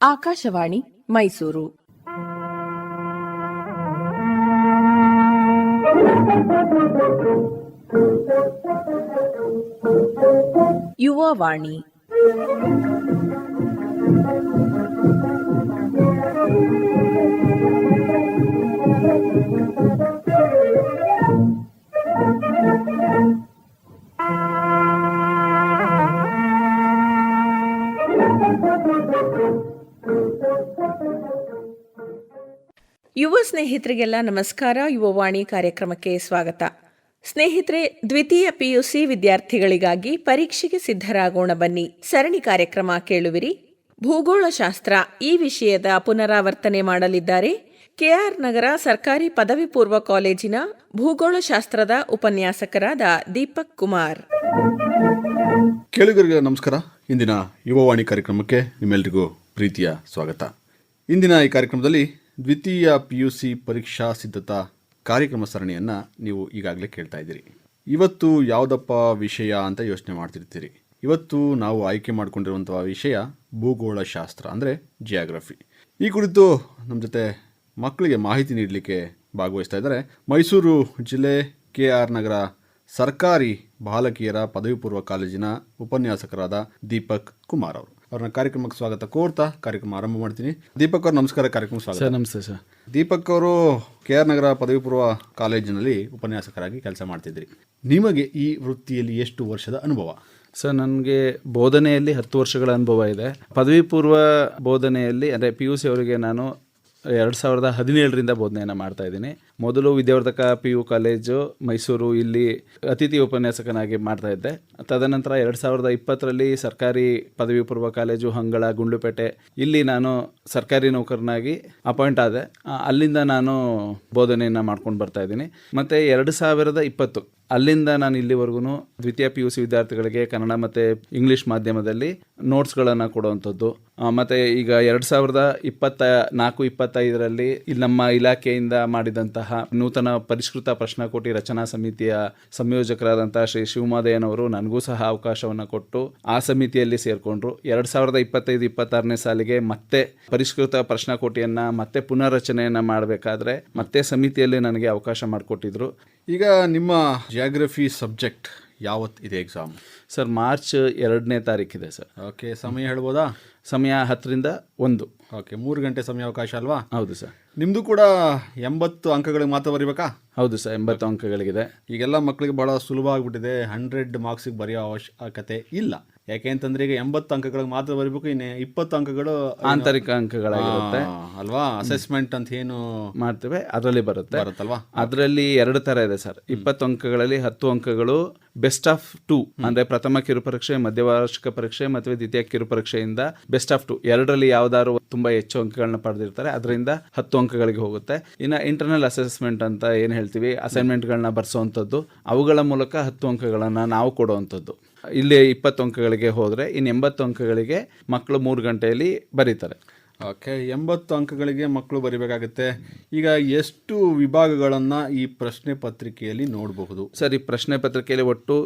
ಆಕಾಶವಾಣಿ ಮೈಸೂರು. ಯುವವಾಣಿ. ಯುವ ಸ್ನೇಹಿತರಿಗೆಲ್ಲ ನಮಸ್ಕಾರ. ಯುವವಾಣಿ ಕಾರ್ಯಕ್ರಮಕ್ಕೆ ಸ್ವಾಗತ. ಸ್ನೇಹಿತರೆ, ದ್ವಿತೀಯ ಪಿಯುಸಿ ವಿದ್ಯಾರ್ಥಿಗಳಿಗಾಗಿ ಪರೀಕ್ಷೆಗೆ ಸಿದ್ಧರಾಗೋಣ ಬನ್ನಿ ಸರಣಿ ಕಾರ್ಯಕ್ರಮ ಕೇಳುವಿರಿ. ಭೂಗೋಳಶಾಸ್ತ್ರ ಈ ವಿಷಯದ ಪುನರಾವರ್ತನೆ ಮಾಡಲಿದ್ದಾರೆ ಕೆಆರ್ ನಗರ ಸರ್ಕಾರಿ ಪದವಿ ಪೂರ್ವ ಕಾಲೇಜಿನ ಭೂಗೋಳಶಾಸ್ತ್ರದ ಉಪನ್ಯಾಸಕರಾದ ದೀಪಕ್ ಕುಮಾರ್. ಕೇಳುಗರಿಗೆ ನಮಸ್ಕಾರ. ಇಂದಿನ ಯುವವಾಣಿ ಕಾರ್ಯಕ್ರಮಕ್ಕೆ ನಿಮ್ಮೆಲ್ಲರಿಗೂ ಪ್ರೀತಿಯ ಸ್ವಾಗತ. ಇಂದಿನ ಈ ಕಾರ್ಯಕ್ರಮದಲ್ಲಿ ದ್ವಿತೀಯ ಪಿಯುಸಿ ಪರೀಕ್ಷಾ ಸಿದ್ಧತಾ ಕಾರ್ಯಕ್ರಮ ಸರಣಿಯನ್ನು ನೀವು ಈಗಾಗಲೇ ಕೇಳ್ತಾ ಇದ್ದೀರಿ. ಇವತ್ತು ಯಾವುದಪ್ಪ ವಿಷಯ ಅಂತ ಯೋಚನೆ ಮಾಡ್ತಿರ್ತೀರಿ. ಇವತ್ತು ನಾವು ಆಯ್ಕೆ ಮಾಡಿಕೊಂಡಿರುವಂಥ ವಿಷಯ ಭೂಗೋಳಶಾಸ್ತ್ರ, ಅಂದರೆ ಜಿಯಾಗ್ರಫಿ. ಈ ಕುರಿತು ನಮ್ಮ ಜೊತೆ ಮಕ್ಕಳಿಗೆ ಮಾಹಿತಿ ನೀಡಲಿಕ್ಕೆ ಭಾಗವಹಿಸ್ತಾ ಇದ್ದಾರೆ ಮೈಸೂರು ಜಿಲ್ಲೆ ಕೆಆರ್ ನಗರ ಸರ್ಕಾರಿ ಬಾಲಕಿಯರ ಪದವಿ ಪೂರ್ವ ಕಾಲೇಜಿನ ಉಪನ್ಯಾಸಕರಾದ ದೀಪಕ್ ಕುಮಾರ್ ಅವರು. ಅವ್ರನ್ನ ಕಾರ್ಯಕ್ರಮಕ್ಕೆ ಸ್ವಾಗತ ಕೋರ್ತಾ ಕಾರ್ಯಕ್ರಮ ಆರಂಭ ಮಾಡ್ತೀನಿ. ದೀಪಕ್ ಅವರು ನಮಸ್ಕಾರ, ಕಾರ್ಯಕ್ರಮ ಸ್ವಾಗತ. ನಮಸ್ತೆ ಸರ್. ದೀಪಕ್ ಅವರು ಕೆಆರ್ ನಗರ ಪದವಿ ಪೂರ್ವ ಕಾಲೇಜಿನಲ್ಲಿ ಉಪನ್ಯಾಸಕರಾಗಿ ಕೆಲಸ ಮಾಡ್ತಿದ್ರಿ. ನಿಮಗೆ ಈ ವೃತ್ತಿಯಲ್ಲಿ ಎಷ್ಟು ವರ್ಷದ ಅನುಭವ? ಸರ್, ನನಗೆ ಬೋಧನೆಯಲ್ಲಿ 10 ವರ್ಷಗಳ ಅನುಭವ ಇದೆ. ಪದವಿ ಪೂರ್ವ ಬೋಧನೆಯಲ್ಲಿ ಅಂದರೆ PUC ಅವರಿಗೆ ನಾನು 2017ರಿಂದ ಬೋಧನೆಯನ್ನು ಮಾಡ್ತಾ ಇದ್ದೀನಿ. ಮೊದಲು ವಿದ್ಯಾವರ್ಧಕ PU ಕಾಲೇಜು ಮೈಸೂರು, ಇಲ್ಲಿ ಅತಿಥಿ ಉಪನ್ಯಾಸಕನಾಗಿ ಮಾಡ್ತಾ ಇದ್ದೆ. ತದನಂತರ 2020ರಲ್ಲಿ ಸರ್ಕಾರಿ ಪದವಿ ಪೂರ್ವ ಕಾಲೇಜು ಹಂಗಳ ಗುಂಡ್ಲುಪೇಟೆ, ಇಲ್ಲಿ ನಾನು ಸರ್ಕಾರಿ ನೌಕರನಾಗಿ ಅಪಾಯಿಂಟ್ ಆದೆ. ಅಲ್ಲಿಂದ ನಾನು ಬೋಧನೆಯನ್ನು ಮಾಡ್ಕೊಂಡು ಬರ್ತಾ ಇದ್ದೀನಿ. ಮತ್ತು 2020 ಅಲ್ಲಿಂದ ನಾನು ಇಲ್ಲಿವರೆಗೂ ದ್ವಿತೀಯ PUC ವಿದ್ಯಾರ್ಥಿಗಳಿಗೆ ಕನ್ನಡ ಮತ್ತು ಇಂಗ್ಲೀಷ್ ಮಾಧ್ಯಮದಲ್ಲಿ ನೋಟ್ಸ್ಗಳನ್ನು ಕೊಡುವಂಥದ್ದು. ಮತ್ತು ಈಗ 2024-25ರಲ್ಲಿ ಇಲ್ಲಿ ನಮ್ಮ ಇಲಾಖೆಯಿಂದ ಮಾಡಿದಂತಹ ನೂತನ ಪರಿಷ್ಕೃತ ಪ್ರಶ್ನಾಕೋಟಿ ರಚನಾ ಸಮಿತಿಯ ಸಂಯೋಜಕರಾದಂಥ ಶ್ರೀ ಶಿವಮಾದಯ್ಯನವರು ನನಗೂ ಸಹ ಅವಕಾಶವನ್ನು ಕೊಟ್ಟು ಆ ಸಮಿತಿಯಲ್ಲಿ ಸೇರಿಕೊಂಡ್ರು. 2025-26ನೇ ಸಾಲಿಗೆ ಮತ್ತೆ ಪರಿಷ್ಕೃತ ಪ್ರಶ್ನಾಕೋಟಿಯನ್ನು ಮತ್ತೆ ಪುನರ್ರಚನೆಯನ್ನು ಮಾಡಬೇಕಾದ್ರೆ ಮತ್ತೆ ಸಮಿತಿಯಲ್ಲಿ ನನಗೆ ಅವಕಾಶ ಮಾಡಿಕೊಟ್ಟಿದ್ರು. ಈಗ ನಿಮ್ಮ ಜಿಯಾಗ್ರಫಿ ಸಬ್ಜೆಕ್ಟ್ ಯಾವತ್ತಿದೆ ಎಕ್ಸಾಮ್? ಸರ್, ಮಾರ್ಚ್ 2ನೇ ತಾರೀಕಿದೆ ಸರ್. ಓಕೆ, ಸಮಯ ಹೇಳ್ಬೋದಾ? ಸಮಯ 10ರಿಂದ 1. ಓಕೆ, 3 ಗಂಟೆ ಸಮಯಾವಕಾಶ ಅಲ್ವಾ? ಹೌದು ಸರ್. ನಿಮ್ಮದು ಕೂಡ 80 ಅಂಕಗಳಿಗೆ ಮಾತ್ರ ಬರೀಬೇಕಾ? ಹೌದು ಸರ್, 80 ಅಂಕಗಳಿಗಿದೆ. ಈಗೆಲ್ಲ ಮಕ್ಕಳಿಗೆ ಬಹಳ ಸುಲಭ ಆಗಿಬಿಟ್ಟಿದೆ. 100 ಮಾರ್ಕ್ಸಿಗೆ ಬರೆಯೋ ಅವಶ್ಯಕತೆ ಇಲ್ಲ. ಯಾಕೆ ಅಂತಂದ್ರೆ ಈಗ 80 ಅಂಕಗಳಿಗೆ ಮಾತ್ರ ಬರೀಬೇಕು. ಇನ್ನು 20 ಅಂಕಗಳು ಆಂತರಿಕ ಅಂಕಗಳಾಗಿರುತ್ತೆ ಅಲ್ವಾ? ಅಸೆಸ್ಮೆಂಟ್ ಅಂತ ಏನು ಮಾಡ್ತೇವೆ ಅದರಲ್ಲಿ ಬರುತ್ತಲ್ವಾ? ಅದರಲ್ಲಿ 2 ಥರ ಇದೆ ಸರ್. 20 ಅಂಕಗಳಲ್ಲಿ 10 ಅಂಕಗಳು ಬೆಸ್ಟ್ ಆಫ್ 2 ಅಂದ್ರೆ ಪ್ರಥಮ ಕಿರುಪರೀಕ್ಷೆ, ಮಧ್ಯವಾರ್ಷಿಕ ಪರೀಕ್ಷೆ ಮತ್ತು ದ್ವಿತೀಯ ಕಿರುಪರೀಕ್ಷೆಯಿಂದ ಬೆಸ್ಟ್ ಆಫ್ 2 ಎರಡರಲ್ಲಿ ಯಾವ್ದಾದ್ರು ತುಂಬಾ ಹೆಚ್ಚು ಅಂಕಗಳನ್ನ ಪಡೆದಿರ್ತಾರೆ, ಅದರಿಂದ 10 ಅಂಕಗಳಿಗೆ ಹೋಗುತ್ತೆ. ಇನ್ನು ಇಂಟರ್ನಲ್ ಅಸೆಸ್ಮೆಂಟ್ ಅಂತ ಏನು ಹೇಳ್ತೀವಿ, ಅಸೈನ್ಮೆಂಟ್ಗಳನ್ನ ಬರ್ಸೋವಂಥದ್ದು, ಅವುಗಳ ಮೂಲಕ 10 ಅಂಕಗಳನ್ನು ನಾವು ಕೊಡುವಂಥದ್ದು. ಇಲ್ಲಿ 20 ಅಂಕಗಳಿಗೆ ಹೋದರೆ ಇನ್ನು 80 ಅಂಕಗಳಿಗೆ ಮಕ್ಕಳು 3 ಗಂಟೆಯಲ್ಲಿ ಬರೀತಾರೆ. ಓಕೆ, 80 ಅಂಕಗಳಿಗೆ ಮಕ್ಕಳು ಬರೀಬೇಕಾಗುತ್ತೆ. ಈಗ ಎಷ್ಟು ವಿಭಾಗಗಳನ್ನು ಈ ಪ್ರಶ್ನೆ ಪತ್ರಿಕೆಯಲ್ಲಿ ನೋಡಬಹುದು? ಸರ್, ಈ ಪ್ರಶ್ನೆ ಪತ್ರಿಕೆಯಲ್ಲಿ ಒಟ್ಟು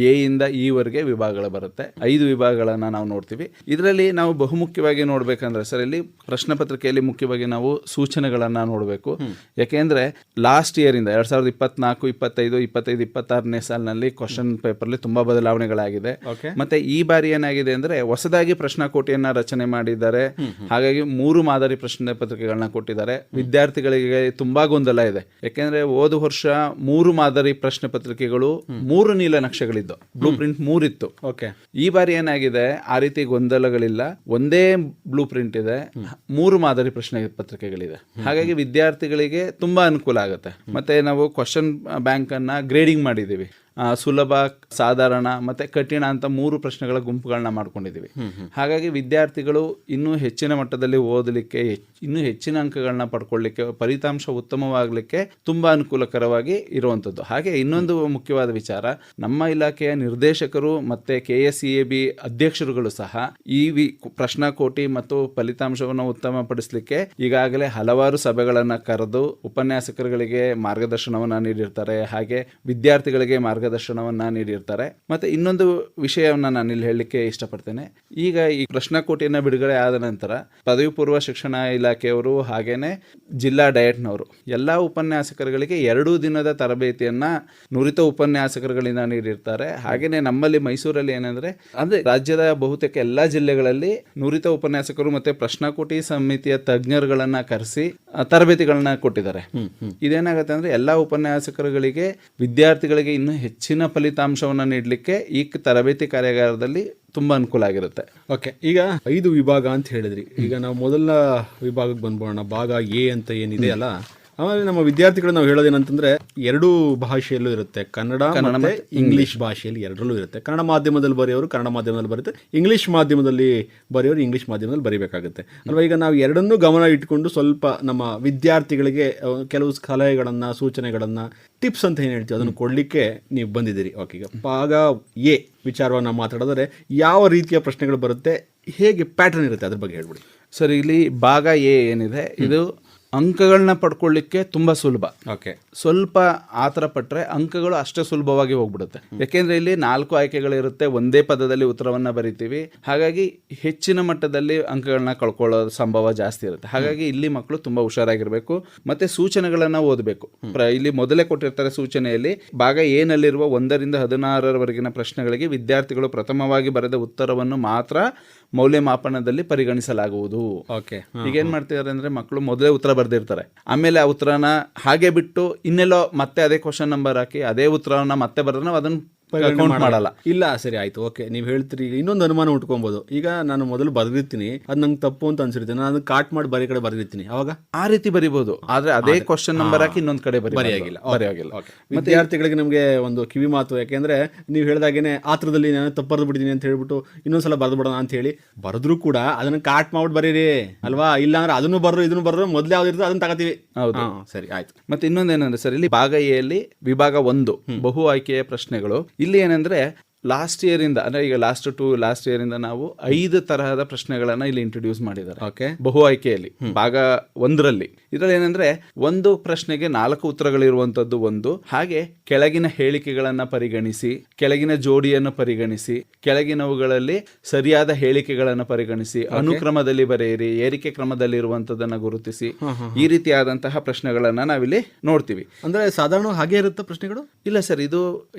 A ಇಂದ E ವರೆಗೆ ವಿಭಾಗಗಳು ಬರುತ್ತೆ. 5 ವಿಭಾಗಗಳನ್ನು ನಾವು ನೋಡ್ತೀವಿ. ಇದರಲ್ಲಿ ನಾವು ಬಹುಮುಖ್ಯವಾಗಿ ನೋಡ್ಬೇಕಂದ್ರೆ ಸರ್, ಇಲ್ಲಿ ಪ್ರಶ್ನೆ ಪತ್ರಿಕೆಯಲ್ಲಿ ಮುಖ್ಯವಾಗಿ ನಾವು ಸೂಚನೆಗಳನ್ನು ನೋಡಬೇಕು. ಯಾಕೆಂದ್ರೆ ಲಾಸ್ಟ್ ಇಯರ್ ಇಂದ 2024, 25, 26ನೇ ಸಾಲಿನಲ್ಲಿ ಕ್ವಶನ್ ಪೇಪರ್ಲಿ ತುಂಬಾ ಬದಲಾವಣೆಗಳಾಗಿದೆ. ಮತ್ತೆ ಈ ಬಾರಿ ಏನಾಗಿದೆ ಅಂದ್ರೆ ಹೊಸದಾಗಿ ಪ್ರಶ್ನಾಕೋಟಿಯನ್ನ ರಚನೆ ಮಾಡಿದ್ದಾರೆ. ಹಾಗಾಗಿ 3 ಮಾದರಿ ಪ್ರಶ್ನೆ ಪತ್ರಿಕೆಗಳನ್ನ ಕೊಟ್ಟಿದ್ದಾರೆ. ವಿದ್ಯಾರ್ಥಿಗಳಿಗೆ ತುಂಬಾ ಗೊಂದಲ ಇದೆ. ಯಾಕೆಂದ್ರೆ ಹೋದ ವರ್ಷ 3 ಮಾದರಿ ಪ್ರಶ್ನೆ ಪತ್ರಿಕೆಗಳು 3 ನೀಲನಕ್ಷೆಗಳಿದ್ದು, ಬ್ಲೂ ಪ್ರಿಂಟ್ 3 ಇತ್ತು. ಓಕೆ, ಈ ಬಾರಿ ಏನಾಗಿದೆ, ಆ ರೀತಿ ಗೊಂದಲಗಳಿಲ್ಲ. ಒಂದೇ ಬ್ಲೂ ಪ್ರಿಂಟ್ ಇದೆ, 3 ಮಾದರಿ ಪ್ರಶ್ನೆ ಪತ್ರಿಕೆಗಳಿದೆ. ಹಾಗಾಗಿ ವಿದ್ಯಾರ್ಥಿಗಳಿಗೆ ತುಂಬಾ ಅನುಕೂಲ ಆಗುತ್ತೆ. ಮತ್ತೆ ನಾವು ಕ್ವಶನ್ ಬ್ಯಾಂಕ್ ಅನ್ನ ಗ್ರೇಡಿಂಗ್ ಮಾಡಿದೀವಿ. ಸುಲಭ, ಸಾಧಾರಣ ಮತ್ತೆ ಕಠಿಣ ಅಂತ 3 ಪ್ರಶ್ನೆಗಳ ಗುಂಪುಗಳನ್ನ ಮಾಡ್ಕೊಂಡಿದ್ದೀವಿ. ಹಾಗಾಗಿ ವಿದ್ಯಾರ್ಥಿಗಳು ಇನ್ನೂ ಹೆಚ್ಚಿನ ಮಟ್ಟದಲ್ಲಿ ಓದಲಿಕ್ಕೆ, ಇನ್ನೂ ಹೆಚ್ಚಿನ ಅಂಕಗಳನ್ನ ಪಡ್ಕೊಳ್ಳಿಕ್ಕೆ, ಫಲಿತಾಂಶ ಉತ್ತಮವಾಗಲಿಕ್ಕೆ ತುಂಬಾ ಅನುಕೂಲಕರವಾಗಿ ಇರುವಂಥದ್ದು. ಹಾಗೆ ಇನ್ನೊಂದು ಮುಖ್ಯವಾದ ವಿಚಾರ, ನಮ್ಮ ಇಲಾಖೆಯ ನಿರ್ದೇಶಕರು ಮತ್ತೆ KSEAB ಅಧ್ಯಕ್ಷರುಗಳು ಸಹ ಈ ಪ್ರಶ್ನಾಕೋಟಿ ಮತ್ತು ಫಲಿತಾಂಶವನ್ನು ಉತ್ತಮಪಡಿಸಲಿಕ್ಕೆ ಈಗಾಗಲೇ ಹಲವಾರು ಸಭೆಗಳನ್ನು ಕರೆದು ಉಪನ್ಯಾಸಕರುಗಳಿಗೆ ಮಾರ್ಗದರ್ಶನವನ್ನು ನೀಡಿರ್ತಾರೆ. ಹಾಗೆ ವಿದ್ಯಾರ್ಥಿಗಳಿಗೆ ಮಾರ್ಗದರ್ಶನವನ್ನ ನೀಡಿರ್ತಾರೆ. ಮತ್ತೆ ಇನ್ನೊಂದು ವಿಷಯವನ್ನ ನಾನು ಇಲ್ಲಿ ಹೇಳಲಿಕ್ಕೆ ಇಷ್ಟಪಡ್ತೇನೆ. ಈಗ ಈ ಪ್ರಶ್ನಾಕೋಟಿಯನ್ನ ಬಿಡುಗಡೆ ಆದ ನಂತರ ಪದವಿ ಪೂರ್ವ ಶಿಕ್ಷಣ ಇಲಾಖೆಯವರು ಹಾಗೇನೆ ಜಿಲ್ಲಾ ಡಯಟ್ನವರು ಎಲ್ಲಾ ಉಪನ್ಯಾಸಕರುಗಳಿಗೆ 2 ದಿನದ ತರಬೇತಿಯನ್ನ ನುರಿತ ಉಪನ್ಯಾಸಕರುಗಳಿಂದ ನೀಡಿರ್ತಾರೆ. ಹಾಗೇನೆ ನಮ್ಮಲ್ಲಿ ಮೈಸೂರಲ್ಲಿ ಏನಂದ್ರೆ ಅಂದ್ರೆ ರಾಜ್ಯದ ಬಹುತೇಕ ಎಲ್ಲಾ ಜಿಲ್ಲೆಗಳಲ್ಲಿ ನುರಿತ ಉಪನ್ಯಾಸಕರು ಮತ್ತೆ ಪ್ರಶ್ನಾಕೋಟಿ ಸಮಿತಿಯ ತಜ್ಞರುಗಳನ್ನ ಕರೆಸಿ ತರಬೇತಿಗಳನ್ನ ಕೊಟ್ಟಿದ್ದಾರೆ. ಇದೇನಾಗುತ್ತೆ ಅಂದ್ರೆ ಎಲ್ಲಾ ಉಪನ್ಯಾಸಕರುಗಳಿಗೆ ವಿದ್ಯಾರ್ಥಿಗಳಿಗೆ ಇನ್ನೂ ಹೆಚ್ಚಿನ ಫಲಿತಾಂಶವನ್ನು ನೀಡಲಿಕ್ಕೆ ಈ ತರಬೇತಿ ಕಾರ್ಯಾಗಾರದಲ್ಲಿ ತುಂಬಾ ಅನುಕೂಲ ಆಗಿರುತ್ತೆ. ಓಕೆ, ಈಗ 5 ವಿಭಾಗ ಅಂತ ಹೇಳಿದ್ರಿ. ಈಗ ನಾವು ಮೊದಲ ವಿಭಾಗಕ್ಕೆ ಬಂದ್ಬೋಣ. ಭಾಗ ಎ ಅಂತ ಏನಿದೆ ಅಲ್ಲ, ಆಮೇಲೆ ನಮ್ಮ ವಿದ್ಯಾರ್ಥಿಗಳು ನಾವು ಹೇಳೋದೇನಂತಂದ್ರೆ 2 ಭಾಷೆಯಲ್ಲೂ ಇರುತ್ತೆ, ಕನ್ನಡ ಮತ್ತೆ ಇಂಗ್ಲಿಷ್ ಭಾಷೆಯಲ್ಲಿ ಎರಡರಲ್ಲೂ ಇರುತ್ತೆ. ಕನ್ನಡ ಮಾಧ್ಯಮದಲ್ಲಿ ಬರೆಯೋರು ಕನ್ನಡ ಮಾಧ್ಯಮದಲ್ಲಿ ಬರುತ್ತೆ, ಇಂಗ್ಲಿಷ್ ಮಾಧ್ಯಮದಲ್ಲಿ ಬರೆಯೋರು ಇಂಗ್ಲಿಷ್ ಮಾಧ್ಯಮದಲ್ಲಿ ಬರೀಬೇಕಾಗುತ್ತೆ ಅಲ್ವಾ. ಈಗ ನಾವು ಎರಡನ್ನೂ ಗಮನ ಇಟ್ಕೊಂಡು ಸ್ವಲ್ಪ ನಮ್ಮ ವಿದ್ಯಾರ್ಥಿಗಳಿಗೆ ಕೆಲವು ಸಲಹೆಗಳನ್ನು, ಸೂಚನೆಗಳನ್ನು, ಟಿಪ್ಸ್ ಅಂತ ಏನು ಹೇಳ್ತೀವಿ ಅದನ್ನು ಕೊಡಲಿಕ್ಕೆ ನೀವು ಬಂದಿದ್ದೀರಿ. ಓಕೆ, ಈಗ ಭಾಗ ಎ ವಿಚಾರವನ್ನು ಮಾತಾಡಿದ್ರೆ ಯಾವ ರೀತಿಯ ಪ್ರಶ್ನೆಗಳು ಬರುತ್ತೆ, ಹೇಗೆ ಪ್ಯಾಟರ್ನ್ ಇರುತ್ತೆ ಅದ್ರ ಬಗ್ಗೆ ಹೇಳ್ಬಿಡಿ. ಸರ್, ಇಲ್ಲಿ ಭಾಗ ಎ ಏನಿದೆ ಇದು ಅಂಕಗಳನ್ನ ಪಡ್ಕೊಳ್ಳಿಕ್ಕೆ ತುಂಬಾ ಸುಲಭ. ಓಕೆ, ಸ್ವಲ್ಪ ಆತರ ಪಟ್ರೆ ಅಂಕಗಳು ಅಷ್ಟೇ ಸುಲಭವಾಗಿ ಹೋಗ್ಬಿಡುತ್ತೆ. ಯಾಕೆಂದ್ರೆ ಇಲ್ಲಿ 4 ಆಯ್ಕೆಗಳಿರುತ್ತೆ, ಒಂದೇ ಪದದಲ್ಲಿ ಉತ್ತರವನ್ನ ಬರಿತೀವಿ. ಹಾಗಾಗಿ ಹೆಚ್ಚಿನ ಮಟ್ಟದಲ್ಲಿ ಅಂಕಗಳನ್ನ ಕಳ್ಕೊಳ್ಳೋ ಸಂಭವ ಜಾಸ್ತಿ ಇರುತ್ತೆ. ಹಾಗಾಗಿ ಇಲ್ಲಿ ಮಕ್ಕಳು ತುಂಬಾ ಹುಷಾರಾಗಿರ್ಬೇಕು, ಮತ್ತೆ ಸೂಚನೆಗಳನ್ನ ಓದಬೇಕು. ಇಲ್ಲಿ ಮೊದಲೇ ಕೊಟ್ಟಿರ್ತಾರೆ ಸೂಚನೆಯಲ್ಲಿ ಭಾಗ ಏನಲ್ಲಿರುವ 1 ರಿಂದ 16ರವರೆಗಿನ ಪ್ರಶ್ನೆಗಳಿಗೆ ವಿದ್ಯಾರ್ಥಿಗಳು ಪ್ರಥಮವಾಗಿ ಬರೆದ ಉತ್ತರವನ್ನು ಮಾತ್ರ ಮೌಲ್ಯಮಾಪನದಲ್ಲಿ ಪರಿಗಣಿಸಲಾಗುವುದು. ಓಕೆ, ಈಗ ಏನ್ ಮಾಡ್ತಿದ್ದಾರೆ ಅಂದ್ರೆ ಮಕ್ಕಳು ಮೊದಲೇ ಉತ್ತರ ಬರ್ದಿರ್ತಾರೆ, ಆಮೇಲೆ ಆ ಉತ್ತರನ ಹಾಗೆ ಬಿಟ್ಟು ಇನ್ನೆಲ್ಲೋ ಮತ್ತೆ ಅದೇ ಕ್ವಶನ್ ನಂಬರ್ ಹಾಕಿ ಅದೇ ಉತ್ತರವನ್ನ ಮತ್ತೆ ಬರೆದ್ರೆ ನಾವು ಅದನ್ನ ಮಾಡಲ್ಲ. ಇಲ್ಲ, ಸರಿ ಆಯ್ತು. ಓಕೆ, ನೀವು ಹೇಳ್ತೀರಿ. ಇನ್ನೊಂದು ಅನುಮಾನ ಉಟ್ಕೊಬಹುದು. ಈಗ ನಾನು ಮೊದಲು ಬರೆದಿರ್ತೀನಿ, ಅದು ನಂಗೆ ತಪ್ಪು ಅಂತ ಅನ್ಸಿರ್ತೀನಿ, ನಾನು ಅದನ್ನ ಕಾಟ್ ಮಾಡಿ ಬರೀ ಕಡೆ ಬರೆದಿರ್ತೀನಿ, ಅವಾಗ ಆ ರೀತಿ ಬರಿಬಹುದು. ಆದ್ರೆ ಅದೇ ಕ್ವಶನ್ ನಂಬರ್ ಹಾಕಿ ಇನ್ನೊಂದ್ ಕಡೆ ಬರೆಯಾಗಿಲ್ಲ. ವಿದ್ಯಾರ್ಥಿಗಳಿಗೆ ನಮಗೆ ಒಂದು ಕಿವಿ ಮಾತು, ಯಾಕೆಂದ್ರೆ ನೀವು ಹೇಳಿದಾಗೇನೆ ಆತ್ರದಲ್ಲಿ ನಾನು ತಪ್ಪು ಬರೆದು ಬಿಟ್ಟಿದ್ದೀನಿ ಅಂತ ಹೇಳ್ಬಿಟ್ಟು ಇನ್ನೊಂದ್ಸಲ ಬರೆದು ಬಿಡೋಣ ಅಂತ ಹೇಳಿ ಬರೆದ್ರು ಕೂಡ ಅದನ್ನ ಕಾಟ್ ಮಾಡ್ಬಿಟ್ಟು ಬರೀರಿ ಅಲ್ವಾ. ಇಲ್ಲ ಅಂದ್ರೆ ಅದನ್ನು ಬರ್ರು ಇದನ್ನು ಬರ್ರು ಮೊದ್ಲು ಯಾವ್ದು ಇರ್ತದೆ ಅದನ್ನ ತಗೋತೀವಿ. ಹೌದು, ಸರಿ ಆಯ್ತು. ಮತ್ತೆ ಇನ್ನೊಂದೇನಂದ್ರೆ ಸರ್, ಇಲ್ಲಿ ಭಾಗ ಎ ಯಲ್ಲಿ ವಿಭಾಗ 1 ಬಹು ಆಯ್ಕೆಯ ಪ್ರಶ್ನೆಗಳು. ಇಲ್ಲಿ ಏನಂದ್ರೆ ಲಾಸ್ಟ್ ಇಯರ್ ಇಂದ ಅಂದ್ರೆ ಈಗ ಲಾಸ್ಟ್ ಇಯರ್ ಇಂದ ನಾವು 5 ತರಹದ ಪ್ರಶ್ನೆಗಳನ್ನ ಇಲ್ಲಿ ಇಂಟ್ರೊಡ್ಯೂಸ್ ಮಾಡಿದ್ದಾರೆ. ಓಕೆ, ಬಹು ಆಯ್ಕೆಯಲ್ಲಿ ಭಾಗ 1ರಲ್ಲಿ ಇದ್ರಲ್ಲಿ ಏನಂದ್ರೆ ಒಂದು ಪ್ರಶ್ನೆಗೆ 4 ಉತ್ತರಗಳಿರುವಂತದ್ದು ಒಂದು. ಹಾಗೆ ಕೆಳಗಿನ ಹೇಳಿಕೆಗಳನ್ನ ಪರಿಗಣಿಸಿ, ಕೆಳಗಿನ ಜೋಡಿಯನ್ನು ಪರಿಗಣಿಸಿ, ಕೆಳಗಿನವುಗಳಲ್ಲಿ ಸರಿಯಾದ ಹೇಳಿಕೆಗಳನ್ನು ಪರಿಗಣಿಸಿ, ಅನುಕ್ರಮದಲ್ಲಿ ಬರೆಯಿರಿ, ಏರಿಕೆ ಕ್ರಮದಲ್ಲಿ ಇರುವಂತದನ್ನ ಗುರುತಿಸಿ, ಈ ರೀತಿಯಾದಂತಹ ಪ್ರಶ್ನೆಗಳನ್ನ ನಾವಿಲ್ಲಿ ನೋಡ್ತೀವಿ. ಅಂದ್ರೆ ಸಾಧಾರಣ ಹಾಗೆ ಇರುತ್ತೆ ಪ್ರಶ್ನೆಗಳು? ಇಲ್ಲ ಸರ್, ಇದು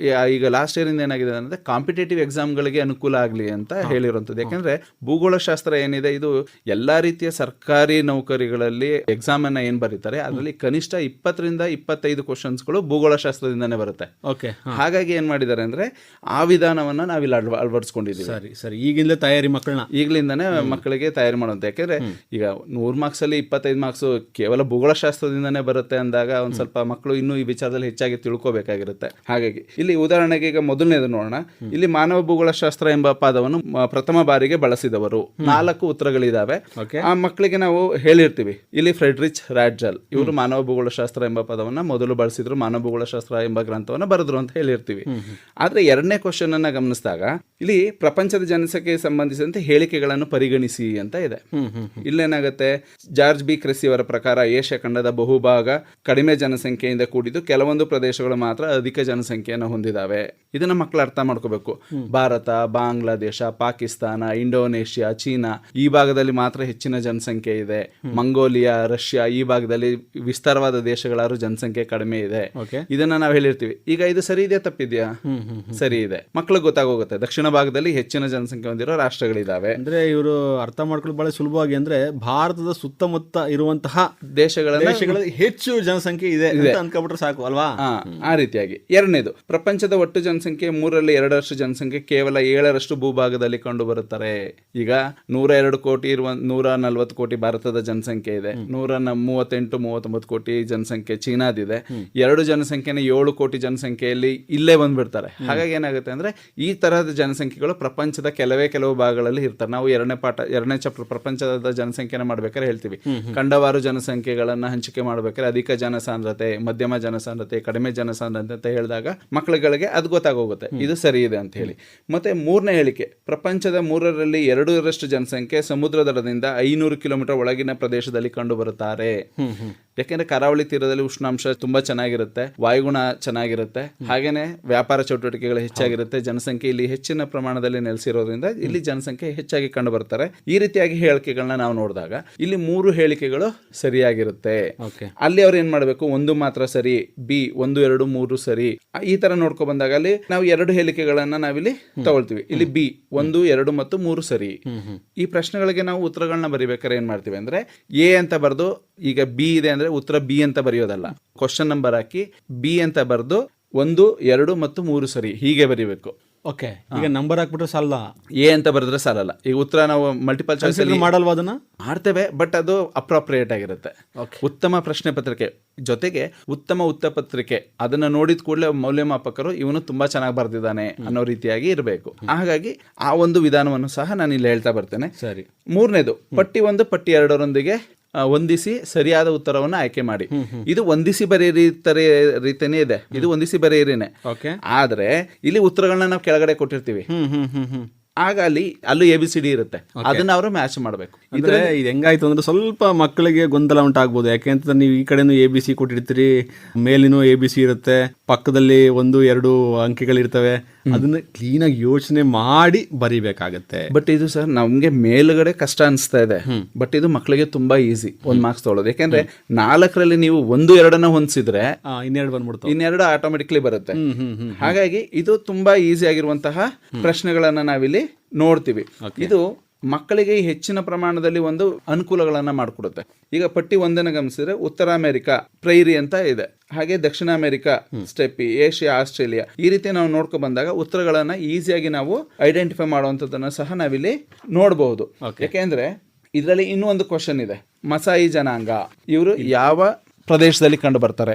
ಈಗ ಲಾಸ್ಟ್ ಇಯರ್ ಇಂದ ಏನಾಗಿದೆ ಅಂದ್ರೆ ಕಾಂಪಿಟೇಟಿವ್ ಎಕ್ಸಾಮ್ಗಳಿಗೆ ಅನುಕೂಲ ಆಗಲಿ ಅಂತ ಹೇಳಿರುವಂಥದ್ದು. ಯಾಕಂದ್ರೆ ಭೂಗೋಳಶಾಸ್ತ್ರ ಏನಿದೆ ಇದು ಎಲ್ಲಾ ರೀತಿಯ ಸರ್ಕಾರಿ ನೌಕರಿಗಳಲ್ಲಿ ಎಕ್ಸಾಮ್ ಅನ್ನ ಏನ್ ಬರೀತಾರೆ ಅದರಲ್ಲಿ ಕನಿಷ್ಠ 20 ರಿಂದ 25 ಕ್ವಶನ್ಸ್ಗಳು ಭೂಗೋಳಶಾಸ್ತ್ರದಿಂದಾನೇ ಬರುತ್ತೆ. ಓಕೆ, ಹಾಗಾಗಿ ಏನ್ ಮಾಡಿದ್ದಾರೆ ಅಂದ್ರೆ ಆ ವಿಧಾನವನ್ನ ನಾವಿಲ್ಲಿ ಅಳವಡಿಸ್ಕೊಂಡಿದ್ದೀವಿ. ಸರಿ ಸರಿ, ಈಗಿಂದ ತಯಾರಿ ಈಗಲಿಂದಾನೇ ಮಕ್ಕಳಿಗೆ ತಯಾರಿ ಮಾಡುವಂತ. ಯಾಕಂದ್ರೆ ಈಗ 100 ಮಾರ್ಕ್ಸ್ ಅಲ್ಲಿ 25 ಮಾರ್ಕ್ಸ್ ಕೇವಲ ಭೂಗೋಳಶಾಸ್ತ್ರದಿಂದಾನೇ ಬರುತ್ತೆ ಅಂದಾಗ ಒಂದ್ ಸ್ವಲ್ಪ ಮಕ್ಕಳು ಇನ್ನೂ ಈ ವಿಚಾರದಲ್ಲಿ ಹೆಚ್ಚಾಗಿ ತಿಳ್ಕೋಬೇಕಾಗಿರುತ್ತೆ. ಹಾಗಾಗಿ ಇಲ್ಲಿ ಉದಾಹರಣೆಗೆ ಈಗ ಮೊದಲನೇದು ನೋಡೋಣ. ಇಲ್ಲಿ ಮಾನವ ಭೂಗೋಳಶಾಸ್ತ್ರ ಎಂಬ ಪದವನ್ನು ಪ್ರಥಮ ಬಾರಿಗೆ ಬಳಸಿದವರು 4 ಉತ್ತರಗಳಿದಾವೆ. ಆ ಮಕ್ಕಳಿಗೆ ನಾವು ಹೇಳಿರ್ತೀವಿ, ಇಲ್ಲಿ ಫ್ರೆಡ್ರಿಚ್ ರಾಡ್ಜಲ್ ಇವರು ಮಾನವ ಭೂಗೋಳಶಾಸ್ತ್ರ ಎಂಬ ಪದವನ್ನ ಮೊದಲು ಬಳಸಿದ್ರು, ಮಾನವ ಭೂಗೋಳಶಾಸ್ತ್ರ ಎಂಬ ಗ್ರಂಥವನ್ನ ಬರೆದ್ರು ಅಂತ ಹೇಳಿರ್ತೀವಿ. ಆದ್ರೆ 2ನೇ ಕ್ವಶನ್ ಅನ್ನ ಗಮನಿಸಿದಾಗ ಇಲ್ಲಿ ಪ್ರಪಂಚದ ಜನಸಂಖ್ಯೆಗೆ ಸಂಬಂಧಿಸಿದಂತೆ ಹೇಳಿಕೆಗಳನ್ನು ಪರಿಗಣಿಸಿ ಅಂತ ಇದೆ. ಇಲ್ಲೇನಾಗುತ್ತೆ, ಜಾರ್ಜ್ ಬಿ ಕ್ರೆಸಿ ಅವರ ಪ್ರಕಾರ ಏಷ್ಯಾ ಖಂಡದ ಬಹುಭಾಗ ಕಡಿಮೆ ಜನಸಂಖ್ಯೆಯಿಂದ ಕೂಡಿದ್ದು ಕೆಲವೊಂದು ಪ್ರದೇಶಗಳು ಮಾತ್ರ ಅಧಿಕ ಜನಸಂಖ್ಯೆಯನ್ನು ಹೊಂದಿದಾವೆ. ಇದನ್ನ ಮಕ್ಕಳು ಅರ್ಥ ಮಾಡ್ಕೋಬೇಕು. ಭಾರತ, ಬಾಂಗ್ಲಾದೇಶ, ಪಾಕಿಸ್ತಾನ, ಇಂಡೋನೇಷ್ಯಾ, ಚೀನಾ ಈ ಭಾಗದಲ್ಲಿ ಮಾತ್ರ ಹೆಚ್ಚಿನ ಜನಸಂಖ್ಯೆ ಇದೆ. ಮಂಗೋಲಿಯಾ, ರಷ್ಯಾ ಈ ಭಾಗದಲ್ಲಿ ವಿಸ್ತಾರವಾದ ದೇಶಗಳಾದ್ರೂ ಜನಸಂಖ್ಯೆ ಕಡಿಮೆ ಇದೆ. ಇದನ್ನ ನಾವು ಹೇಳಿರ್ತೀವಿ. ಈಗ ಇದು ಸರಿ ಇದೆಯಾ ತಪ್ಪಿದ್ಯಾ? ಸರಿ ಇದೆ. ಮಕ್ಕಳಿಗೆ ಗೊತ್ತಾಗೋಗುತ್ತೆ ದಕ್ಷಿಣ ಭಾಗದಲ್ಲಿ ಹೆಚ್ಚಿನ ಜನಸಂಖ್ಯೆ ಹೊಂದಿರೋ ರಾಷ್ಟ್ರಗಳಿದಾವೆ. ಅಂದ್ರೆ ಇವರು ಅರ್ಥ ಮಾಡ್ಕೊಳ್ಳೋದು ಬಹಳ ಸುಲಭವಾಗಿ, ಅಂದ್ರೆ ಭಾರತದ ಸುತ್ತಮುತ್ತ ಇರುವಂತಹ ದೇಶಗಳಲ್ಲಿ ಹೆಚ್ಚು ಜನಸಂಖ್ಯೆ ಇದೆ ಅಂತ ಅನ್ಕೊಂಡ್ಬಿಟ್ರೆ ಸಾಕು ಅಲ್ವಾ. ಆ ರೀತಿಯಾಗಿ 2ನೇದು, ಪ್ರಪಂಚದ ಒಟ್ಟು ಜನಸಂಖ್ಯೆ 3ರಲ್ಲಿ 2% ಜನಸಂಖ್ಯೆ ಕೇವಲ 7% ಭೂಭಾಗದಲ್ಲಿ ಕಂಡು ಬರುತ್ತಾರೆ. ಈಗ 102 ಕೋಟಿ ಇರುವ 140 ಕೋಟಿ ಭಾರತದ ಜನಸಂಖ್ಯೆ ಇದೆ, 138-39 ಕೋಟಿ ಜನಸಂಖ್ಯೆ ಚೀನಾದಿದೆ. 2 ಜನಸಂಖ್ಯೆನ 7 ಕೋಟಿ ಜನಸಂಖ್ಯೆಯಲ್ಲಿ ಇಲ್ಲೇ ಬಂದ್ಬಿಡ್ತಾರೆ. ಹಾಗಾಗಿ ಏನಾಗುತ್ತೆ ಅಂದ್ರೆ ಈ ತರಹದ ಜನಸಂಖ್ಯೆಗಳು ಪ್ರಪಂಚದ ಕೆಲವು ಭಾಗಗಳಲ್ಲಿ ಇರ್ತಾರೆ. ನಾವು 2ನೇ ಚಾಪ್ಟರ್ ಪ್ರಪಂಚದ ಜನಸಂಖ್ಯೆನ ಮಾಡ್ಬೇಕಾದ್ರೆ ಹೇಳ್ತೀವಿ, ಖಂಡವಾರು ಜನಸಂಖ್ಯೆಗಳನ್ನ ಹಂಚಿಕೆ ಮಾಡ್ಬೇಕಾದ್ರೆ ಅಧಿಕ ಜನಸಾಂದ್ರತೆ, ಮಧ್ಯಮ ಜನಸಾಂದ್ರತೆ, ಕಡಿಮೆ ಜನಸಾಂದ್ರತೆ ಅಂತ ಹೇಳಿದಾಗ ಮಕ್ಕಳುಗಳಿಗೆ ಅದು ಗೊತ್ತಾಗೋಗುತ್ತೆ ಇದು ಸರಿ ಇದೆ ಅಂತ ಹೇಳಿ. ಮತ್ತೆ 3ನೇ ಹೇಳಿಕೆ, ಪ್ರಪಂಚದ 3ರಲ್ಲಿ 2% ಜನಸಂಖ್ಯೆ ಸಮುದ್ರ ದಡದಿಂದ 500 ಕಿಲೋಮೀಟರ್ ಒಳಗಿನ ಪ್ರದೇಶದಲ್ಲಿ ಕಂಡು ಬರುತ್ತಾರೆ. ಯಾಕೆಂದ್ರೆ ಕರಾವಳಿ ತೀರದಲ್ಲಿ ಉಷ್ಣಾಂಶ ತುಂಬಾ ಚೆನ್ನಾಗಿರುತ್ತೆ, ವಾಯುಗುಣ ಚೆನ್ನಾಗಿರುತ್ತೆ, ಹಾಗೇನೆ ವ್ಯಾಪಾರ ಚಟುವಟಿಕೆಗಳು ಹೆಚ್ಚಾಗಿರುತ್ತೆ, ಜನಸಂಖ್ಯೆ ಇಲ್ಲಿ ಹೆಚ್ಚಿನ ಪ್ರಮಾಣದಲ್ಲಿ ನೆಲೆಸಿರೋದ್ರಿಂದ ಇಲ್ಲಿ ಜನಸಂಖ್ಯೆ ಹೆಚ್ಚಾಗಿ ಕಂಡು ಬರ್ತಾರೆ. ಈ ರೀತಿಯಾಗಿ ಹೇಳಿಕೆಗಳನ್ನ ನಾವು ನೋಡಿದಾಗ ಇಲ್ಲಿ 3 ಹೇಳಿಕೆಗಳು ಸರಿಯಾಗಿರುತ್ತೆ. ಅಲ್ಲಿ ಅವ್ರು ಏನ್ ಮಾಡ್ಬೇಕು, ಒಂದು ಮಾತ್ರ ಸರಿ, ಬಿ 1, 2, 3 ಸರಿ, ಈ ತರ ನೋಡ್ಕೊ ಬಂದಾಗ ಅಲ್ಲಿ ನಾವು 2 ಹೇಳಿಕೆಗಳನ್ನ ನಾವಿಲ್ಲಿ ತಗೊಳ್ತೀವಿ. ಇಲ್ಲಿ ಬಿ 1, 2 ಮತ್ತು 3 ಸರಿ. ಈ ಪ್ರಶ್ನೆಗಳಿಗೆ ನಾವು ಉತ್ತರಗಳನ್ನ ಬರಿಬೇಕಾದ್ರೆ ಏನ್ ಮಾಡ್ತೀವಿ ಅಂದ್ರೆ ಎ ಅಂತ ಬರ್ದು, ಈಗ ಬಿ ಇದೆ ಅಂದ್ರೆ ಉತ್ತರ ಬಿ ಅಂತ ಬರೆಯೋದಲ್ಲ, ಕ್ವಶನ್ ನಂಬರ್ ಹಾಕಿ ಬಿ ಅಂತ ಬರ್ದು 1, 2 ಮತ್ತು 3 ಸರಿ ಹೀಗೆ ಬರಿಬೇಕು. ಓಕೆ, ಈಗ ನಂಬರ್ ಹಾಕ್ಬಿಟ್ರೆ ಸಾಲ, ಎ ಅಂತ ಬರೆದ್ರೆ ಸಾಲಲ್ಲ. ಈಗ ಉತ್ತರ ನಾವು ಮಲ್ಟಿಪಲ್ ಚಾಯ್ಸ್ ಅಲ್ಲಿ ಮಾಡಲ್ವಾ, ಅದನ್ನ ಮಾಡ್ತೇವೆ, ಬಟ್ ಅದು ಅಪ್ರಾಪ್ರಿಯೇಟ್ ಆಗಿರುತ್ತೆ. ಉತ್ತಮ ಪ್ರಶ್ನೆ ಪತ್ರಿಕೆ ಜೊತೆಗೆ ಉತ್ತಮ ಉತ್ತರ ಪತ್ರಿಕೆ ಅದನ್ನ ನೋಡಿದ ಕೂಡಲೇ ಮೌಲ್ಯಮಾಪಕರು ಇವನು ತುಂಬಾ ಚೆನ್ನಾಗಿ ಬರ್ದಿದ್ದಾನೆ ಅನ್ನೋ ರೀತಿಯಾಗಿ ಇರಬೇಕು. ಹಾಗಾಗಿ ಆ ಒಂದು ವಿಧಾನವನ್ನು ಸಹ ನಾನು ಇಲ್ಲಿ ಹೇಳ್ತಾ ಬರ್ತೇನೆ. ಸರಿ. 3ನೇದು, ಪಟ್ಟಿ 1 ಪಟ್ಟಿ 2ರೊಂದಿಗೆ ಹೊಂದಿಸಿ ಸರಿಯಾದ ಉತ್ತರವನ್ನು ಆಯ್ಕೆ ಮಾಡಿ. ಇದು ಹೊಂದಿಸಿ ರೀತಿನೇ ಇದೆ, ಇದು ಹೊಂದಿಸಿ ಬರೆಯಿರಿನೇ. ಆದ್ರೆ ಇಲ್ಲಿ ಉತ್ತರಗಳನ್ನ ನಾವು ಕೆಳಗಡೆ ಕೊಟ್ಟಿರ್ತೀವಿ, ಆಗ ಅಲ್ಲೂ ABCD ಇರುತ್ತೆ, ಅದನ್ನ ಅವರು ಮ್ಯಾಚ್ ಮಾಡಬೇಕು. ಅಂದ್ರೆ ಇದು ಹೆಂಗಾಯ್ತು ಅಂದ್ರೆ ಸ್ವಲ್ಪ ಮಕ್ಕಳಿಗೆ ಗೊಂದಲ ಉಂಟಾಗ್ಬೋದು. ಯಾಕೆಂತಂದ್ರೆ ನೀವು ಈ ಕಡೆನೂ ABC ಕೊಟ್ಟಿರ್ತೀರಿ, ಮೇಲಿನೂ ABC ಇರುತ್ತೆ, ಪಕ್ಕದಲ್ಲಿ 1, 2 ಅಂಕೆಗಳಿರ್ತವೆ, ಅದನ್ನ ಕ್ಲೀನಾಗಿ ಯೋಚನೆ ಮಾಡಿ ಬರಿಬೇಕಾಗತ್ತೆ. ಬಟ್ ಇದು ಸರ್ ನಮ್ಗೆ ಮೇಲ್ಗಡೆ ಕಷ್ಟ ಅನಿಸ್ತಾ ಇದೆ, ಬಟ್ ಇದು ಮಕ್ಕಳಿಗೆ ತುಂಬಾ ಈಸಿ 1 ಮಾರ್ಕ್ಸ್ ತೊಗೊಳೋದು. ಯಾಕೆಂದ್ರೆ 4ರಲ್ಲಿ ನೀವು 1, 2 ಹೊಂದಿಸಿದ್ರೆ ಇನ್ನೆರಡು ಬಂದ್ಬಿಡ್ತು, ಇನ್ನೆರಡು ಆಟೋಮೆಟಿಕ್ಲಿ ಬರುತ್ತೆ. ಹಾಗಾಗಿ ಇದು ತುಂಬಾ ಈಸಿ ಆಗಿರುವಂತಹ ಪ್ರಶ್ನೆಗಳನ್ನ ನಾವಿಲ್ಲಿ ನೋಡ್ತೀವಿ. ಇದು ಮಕ್ಕಳಿಗೆ ಹೆಚ್ಚಿನ ಪ್ರಮಾಣದಲ್ಲಿ ಒಂದು ಅನುಕೂಲಗಳನ್ನ ಮಾಡಿಕೊಡುತ್ತೆ. ಈಗ ಪಟ್ಟಿ 1 ಗಮನಿಸಿದ್ರೆ ಉತ್ತರ ಅಮೆರಿಕಾ ಪ್ರೈರಿ ಅಂತ ಇದೆ, ಹಾಗೆ ದಕ್ಷಿಣ ಅಮೆರಿಕಾ ಸ್ಟೆಪ್ಪಿ, ಏಷ್ಯಾ, ಆಸ್ಟ್ರೇಲಿಯಾ, ಈ ರೀತಿ ನಾವು ನೋಡ್ಕೊ ಬಂದಾಗ ಉತ್ತರಗಳನ್ನ ಈಸಿಯಾಗಿ ನಾವು ಐಡೆಂಟಿಫೈ ಮಾಡುವಂಥದ್ದನ್ನ ಸಹ ನಾವಿಲ್ಲಿ ನೋಡಬಹುದು. ಯಾಕೆಂದ್ರೆ ಇದರಲ್ಲಿ ಇನ್ನೂ ಒಂದು ಕ್ವಶನ್ ಇದೆ, ಮಸಾಯಿ ಜನಾಂಗ ಇವರು ಯಾವ ಪ್ರದೇಶದಲ್ಲಿ ಕಂಡು ಬರ್ತಾರೆ?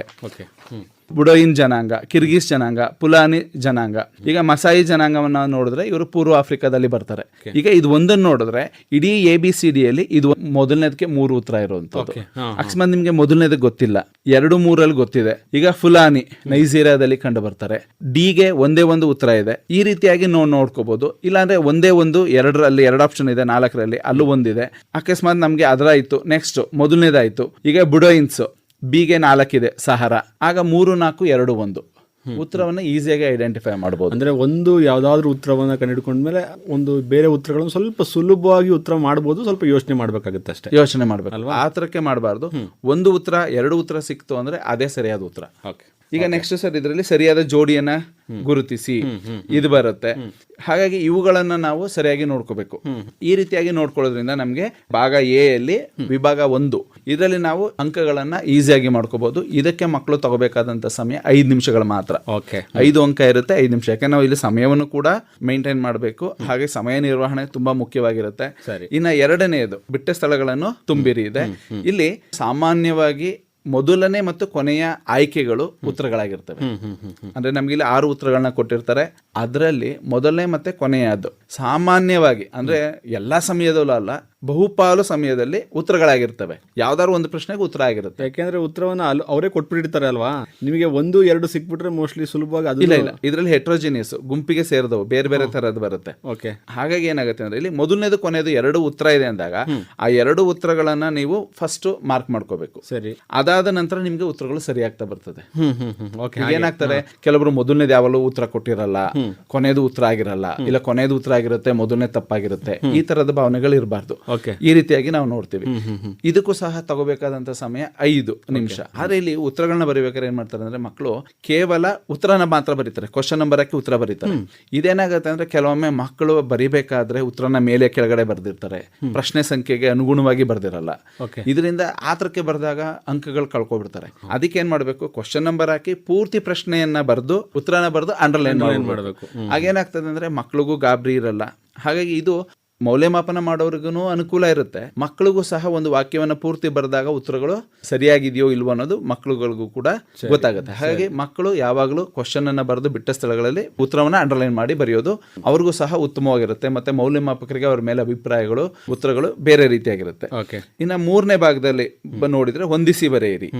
ಬುಡೋಯಿನ್ ಜನಾಂಗ, ಕಿರ್ಗಿಸ್ ಜನಾಂಗ, ಪುಲಾನಿ ಜನಾಂಗ. ಈಗ ಮಸಾಯಿ ಜನಾಂಗವನ್ನ ನೋಡಿದ್ರೆ ಇವರು ಪೂರ್ವ ಆಫ್ರಿಕಾದಲ್ಲಿ ಬರ್ತಾರೆ. ಈಗ ಇದು ಒಂದನ್ನು ನೋಡಿದ್ರೆ ಇಡೀ ABCDಯಲ್ಲಿ ಇದು ಮೊದಲನೇದಕ್ಕೆ 3 ಉತ್ತರ ಇರುವಂತದ್ದು. ಅಕಸ್ಮಾತ್ ನಿಮ್ಗೆ ಮೊದಲನೇದಕ್ಕೆ ಗೊತ್ತಿಲ್ಲ, 2, 3 ಗೊತ್ತಿದೆ. ಈಗ ಫುಲಾನಿ ನೈಜೀರಿಯಾದಲ್ಲಿ ಕಂಡು ಬರ್ತಾರೆ, ಡಿಗೆ ಒಂದೇ ಒಂದು ಉತ್ತರ ಇದೆ. ಈ ರೀತಿಯಾಗಿ ನೋಡ್ಕೋಬಹುದು. ಇಲ್ಲಾಂದ್ರೆ ಒಂದೇ ಒಂದು 2ರಲ್ಲಿ 2 ಆಪ್ಷನ್ ಇದೆ, 4ರಲ್ಲಿ ಅಲ್ಲೂ ಒಂದಿದೆ. ಅಕಸ್ಮಾತ್ ನಮ್ಗೆ ಅದರಾಯ್ತು, ನೆಕ್ಸ್ಟ್ ಮೊದಲನೇದಾಯ್ತು. ಈಗ ಬುಡೋಯಿನ್ಸ್ ಬಿಗೆ 4 ಇದೆ, ಸಹರಾ, ಆಗ 3, 4, 2, 1 ಉತ್ತರವನ್ನು ಈಸಿಯಾಗಿ ಐಡೆಂಟಿಫೈ ಮಾಡಬಹುದು. ಅಂದ್ರೆ ಒಂದು ಯಾವ್ದಾದ್ರು ಉತ್ತರವನ್ನ ಕಂಡುಹಿಡ್ಕೊಂಡ್ಮೇಲೆ ಒಂದು ಬೇರೆ ಉತ್ತರಗಳನ್ನು ಸ್ವಲ್ಪ ಸುಲಭವಾಗಿ ಉತ್ತರ ಮಾಡಬಹುದು. ಸ್ವಲ್ಪ ಯೋಚನೆ ಮಾಡ್ಬೇಕಾಗುತ್ತೆ ಅಷ್ಟೇ, ಯೋಚನೆ ಮಾಡ್ಬೇಕು, ಆ ತರಕ್ಕೆ ಮಾಡಬಾರ್ದು. 1 ಉತ್ತರ 2 ಉತ್ತರ ಸಿಕ್ತು ಅಂದ್ರೆ ಅದೇ ಸರಿಯಾದ ಉತ್ತರ. ಈಗ ನೆಕ್ಸ್ಟ್ ಸರ್ ಇದರಲ್ಲಿ ಸರಿಯಾದ ಜೋಡಿಯನ್ನ ಗುರುತಿಸಿ ಇದು ಬರುತ್ತೆ. ಹಾಗಾಗಿ ಇವುಗಳನ್ನ ನಾವು ಸರಿಯಾಗಿ ನೋಡ್ಕೋಬೇಕು. ಈ ರೀತಿಯಾಗಿ ನೋಡ್ಕೊಳ್ಳೋದ್ರಿಂದ ನಮ್ಗೆ ಭಾಗ ಎ ಯಲ್ಲಿ ವಿಭಾಗ 1 ಇದರಲ್ಲಿ ನಾವು ಅಂಕಗಳನ್ನ ಈಸಿಯಾಗಿ ಮಾಡ್ಕೋಬಹುದು. ಇದಕ್ಕೆ ಮಕ್ಕಳು ತಗೋಬೇಕಾದಂತ ಸಮಯ 5 ನಿಮಿಷಗಳು ಮಾತ್ರ. 5 ಅಂಕ ಇರುತ್ತೆ, 5 ನಿಮಿಷ. ಯಾಕಂದ್ರೆ ನಾವು ಇಲ್ಲಿ ಸಮಯವನ್ನು ಕೂಡ ಮೇಂಟೈನ್ ಮಾಡಬೇಕು, ಹಾಗೆ ಸಮಯ ನಿರ್ವಹಣೆ ತುಂಬಾ ಮುಖ್ಯವಾಗಿರುತ್ತೆ. ಇನ್ನ 2ನೇದು ಬಿಟ್ಟ ಸ್ಥಳಗಳನ್ನು ತುಂಬಿರಿ ಇದೆ. ಇಲ್ಲಿ ಸಾಮಾನ್ಯವಾಗಿ ಮೊದಲನೇ ಮತ್ತು ಕೊನೆಯ ಆಯ್ಕೆಗಳು ಉತ್ತರಗಳಾಗಿರ್ತವೆ. ಅಂದ್ರೆ ನಮ್ಗೆ ಇಲ್ಲಿ 6 ಉತ್ತರಗಳನ್ನ ಕೊಟ್ಟಿರ್ತಾರೆ, ಅದರಲ್ಲಿ ಮೊದಲನೇ ಮತ್ತೆ ಕೊನೆಯದು ಸಾಮಾನ್ಯವಾಗಿ ಅಂದ್ರೆ ಎಲ್ಲಾ ಸಮಯದಲ್ಲೂ ಅಲ್ಲ, ಬಹುಪಾಲು ಸಮಯದಲ್ಲಿ ಉತ್ತರಗಳಾಗಿರ್ತವೆ. ಯಾವ್ದಾದ್ರು ಒಂದು ಪ್ರಶ್ನೆಗೆ ಉತ್ತರ ಆಗಿರುತ್ತೆ. ಯಾಕೆಂದ್ರೆ ಉತ್ತರವನ್ನ ಅವರೇ ಕೊಟ್ಬಿಟ್ಟಿರ್ತಾರೆ ಅಲ್ವಾ, ನಿಮಗೆ 1, 2 ಸಿಕ್ಬಿಟ್ರೆ ಮೋಸ್ಟ್ಲಿ ಸುಲಭವಾಗಿ ಅದು ಇಲ್ಲ. ಇದರಲ್ಲಿ ಹೆಟ್ರೋಜಿನಿಯಸ್ ಗುಂಪಿಗೆ ಸೇರಿದವು ಬೇರೆ ಬೇರೆ ತರದ್ದು ಬರುತ್ತೆ. ಹಾಗಾಗಿ ಏನಾಗುತ್ತೆ ಅಂದ್ರೆ ಇಲ್ಲಿ ಮೊದಲನೇದು ಕೊನೆಯದು 2 ಉತ್ತರ ಇದೆ ಅಂದಾಗ ಆ 2 ಉತ್ತರಗಳನ್ನ ನೀವು ಫಸ್ಟ್ ಮಾರ್ಕ್ ಮಾಡ್ಕೋಬೇಕು. ಸರಿ, ಅದಾದ ನಂತರ ನಿಮ್ಗೆ ಉತ್ತರಗಳು ಸರಿಯಾಗ್ತಾ ಬರ್ತದೆ. ಏನಾಗ್ತಾರೆ, ಕೆಲವರು ಮೊದಲನೇದು ಯಾವಾಗಲೂ ಉತ್ತರ ಕೊಟ್ಟಿರಲ್ಲ, ಕೊನೆಯದು ಉತ್ತರ ಆಗಿರಲ್ಲ, ಇಲ್ಲ ಕೊನೆಯದು ಉತ್ತರ ಆಗಿರುತ್ತೆ, ಮೊದಲನೇ ತಪ್ಪಾಗಿರುತ್ತೆ. ಈ ತರದ ಭಾವನೆಗಳು ಇರಬಾರ್ದು. ಈ ರೀತಿಯಾಗಿ ನಾವು ನೋಡ್ತೀವಿ. ಇದಕ್ಕೂ ಸಹ ತಗೋಬೇಕಾದಂತ ಸಮಯ 5 ನಿಮಿಷ. ಆದ್ರೆ ಇಲ್ಲಿ ಉತ್ತರಗಳನ್ನ ಬರೀಬೇಕಾದ್ರೆ ಏನ್ ಮಾಡ್ತಾರೆ ಅಂದ್ರೆ ಮಕ್ಕಳು ಕೇವಲ ಉತ್ತರನ ಮಾತ್ರ ಬರೀತಾರೆ, ಕ್ವಶನ್ ನಂಬರ್ ಹಾಕಿ ಉತ್ತರ ಬರೀತಾರೆ. ಇದೇನಾಗುತ್ತೆ ಅಂದ್ರೆ ಕೆಲವೊಮ್ಮೆ ಮಕ್ಕಳು ಬರೀಬೇಕಾದ್ರೆ ಉತ್ತರನ ಮೇಲೆ ಕೆಳಗಡೆ ಬರ್ದಿರ್ತಾರೆ, ಪ್ರಶ್ನೆ ಸಂಖ್ಯೆಗೆ ಅನುಗುಣವಾಗಿ ಬರ್ದಿರಲ್ಲ. ಇದರಿಂದ ಆತರಕ್ಕೆ ಬರೆದಾಗ ಅಂಕಗಳು ಕಳ್ಕೊಬಿಡ್ತಾರೆ. ಅದಕ್ಕೆ ಏನ್ ಮಾಡ್ಬೇಕು, ಕ್ವಶನ್ ನಂಬರ್ ಹಾಕಿ ಪೂರ್ತಿ ಪ್ರಶ್ನೆಯನ್ನ ಬರೆದು ಉತ್ತರನ ಬರೆದು ಅಂಡರ್ಲೈನ್ ಮಾಡಬೇಕು. ಹಾಗೇನಾಗ್ತದೆ ಅಂದ್ರೆ ಮಕ್ಕಳಿಗೂ ಗಾಬರಿ ಇರಲ್ಲ. ಹಾಗಾಗಿ ಇದು ಮೌಲ್ಯಮಾಪನ ಮಾಡೋರಿಗೂ ಅನುಕೂಲ ಇರುತ್ತೆ, ಮಕ್ಕಳಿಗೂ ಸಹ ಒಂದು ವಾಕ್ಯವನ್ನ ಪೂರ್ತಿ ಬರೆದಾಗ ಉತ್ತರಗಳು ಸರಿಯಾಗಿದೆಯೋ ಇಲ್ವೋ ಅನ್ನೋದು ಮಕ್ಕಳುಗಳಿಗೂ ಕೂಡ ಗೊತ್ತಾಗುತ್ತೆ. ಹಾಗಾಗಿ ಮಕ್ಕಳು ಯಾವಾಗಲೂ ಕ್ವಶನ್ ಅನ್ನ ಬರೆದು ಬಿಟ್ಟ ಸ್ಥಳಗಳಲ್ಲಿ ಉತ್ತರವನ್ನ ಅಂಡರ್ಲೈನ್ ಮಾಡಿ ಬರೆಯೋದು ಅವ್ರಿಗೂ ಸಹ ಉತ್ತಮವಾಗಿರುತ್ತೆ. ಮತ್ತೆ ಮೌಲ್ಯಮಾಪಕರಿಗೆ ಅವ್ರ ಮೇಲೆ ಅಭಿಪ್ರಾಯಗಳು, ಉತ್ತರಗಳು ಬೇರೆ ರೀತಿಯಾಗಿರುತ್ತೆ. ಇನ್ನು 3ನೇ ಭಾಗದಲ್ಲಿ ನೋಡಿದ್ರೆ ಹೊಂದಿಸಿ ಬರೆಯಿರಿ.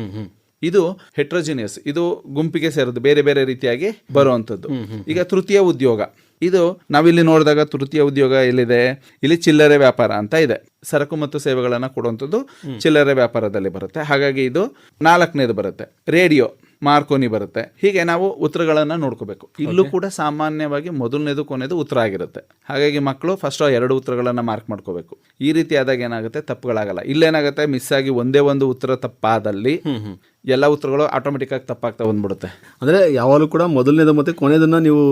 ಇದು ಹೆಟ್ರೋಜಿನಿಯಸ್, ಇದು ಗುಂಪಿಗೆ ಸೇರೋದು, ಬೇರೆ ಬೇರೆ ರೀತಿಯಾಗಿ ಬರುವಂತದ್ದು. ಈಗ ತೃತೀಯ ಉದ್ಯೋಗ ಇದು ನಾವಿಲ್ಲಿ ನೋಡಿದಾಗ ತೃತೀಯ ಉದ್ಯೋಗ ಎಲ್ಲಿದೆ, ಇಲ್ಲಿ ಚಿಲ್ಲರೆ ವ್ಯಾಪಾರ ಅಂತ ಇದೆ. ಸರಕು ಮತ್ತು ಸೇವೆಗಳನ್ನ ಕೊಡುವಂಥದ್ದು ಚಿಲ್ಲರೆ ವ್ಯಾಪಾರದಲ್ಲಿ ಬರುತ್ತೆ. ಹಾಗಾಗಿ ಇದು 4ನೇದು ಬರುತ್ತೆ. ರೇಡಿಯೋ, ಮಾರ್ಕೋನಿ ಬರುತ್ತೆ. ಹೀಗೆ ನಾವು ಉತ್ತರಗಳನ್ನ ನೋಡ್ಕೋಬೇಕು. ಇಲ್ಲೂ ಕೂಡ ಸಾಮಾನ್ಯವಾಗಿ ಮೊದಲನೇದು ಕೊನೆದು ಉತ್ತರ ಆಗಿರುತ್ತೆ. ಹಾಗಾಗಿ ಮಕ್ಕಳು ಫಸ್ಟ್ 2 ಉತ್ತರಗಳನ್ನ ಮಾರ್ಕ್ ಮಾಡ್ಕೋಬೇಕು. ಈ ರೀತಿ ಆದಾಗ ಏನಾಗುತ್ತೆ, ತಪ್ಪುಗಳಾಗಲ್ಲ. ಇಲ್ಲೇನಾಗುತ್ತೆ, ಮಿಸ್ ಆಗಿ ಒಂದೇ ಒಂದು ಉತ್ತರ ತಪ್ಪಾದಲ್ಲಿ ಎಲ್ಲ ಉತ್ತರಗಳು ಆಟೋಮೆಟಿಕ್ ಆಗಿ ತಪ್ಪಾಗ್ತಾ ಬಂದ್ಬಿಡುತ್ತೆ. ಅಂದ್ರೆ ಯಾವಾಗಲೂ ಕೂಡ ಮೊದಲನೇದು ಮತ್ತೆ ಕೊನೆಯದನ್ನ ನೀವು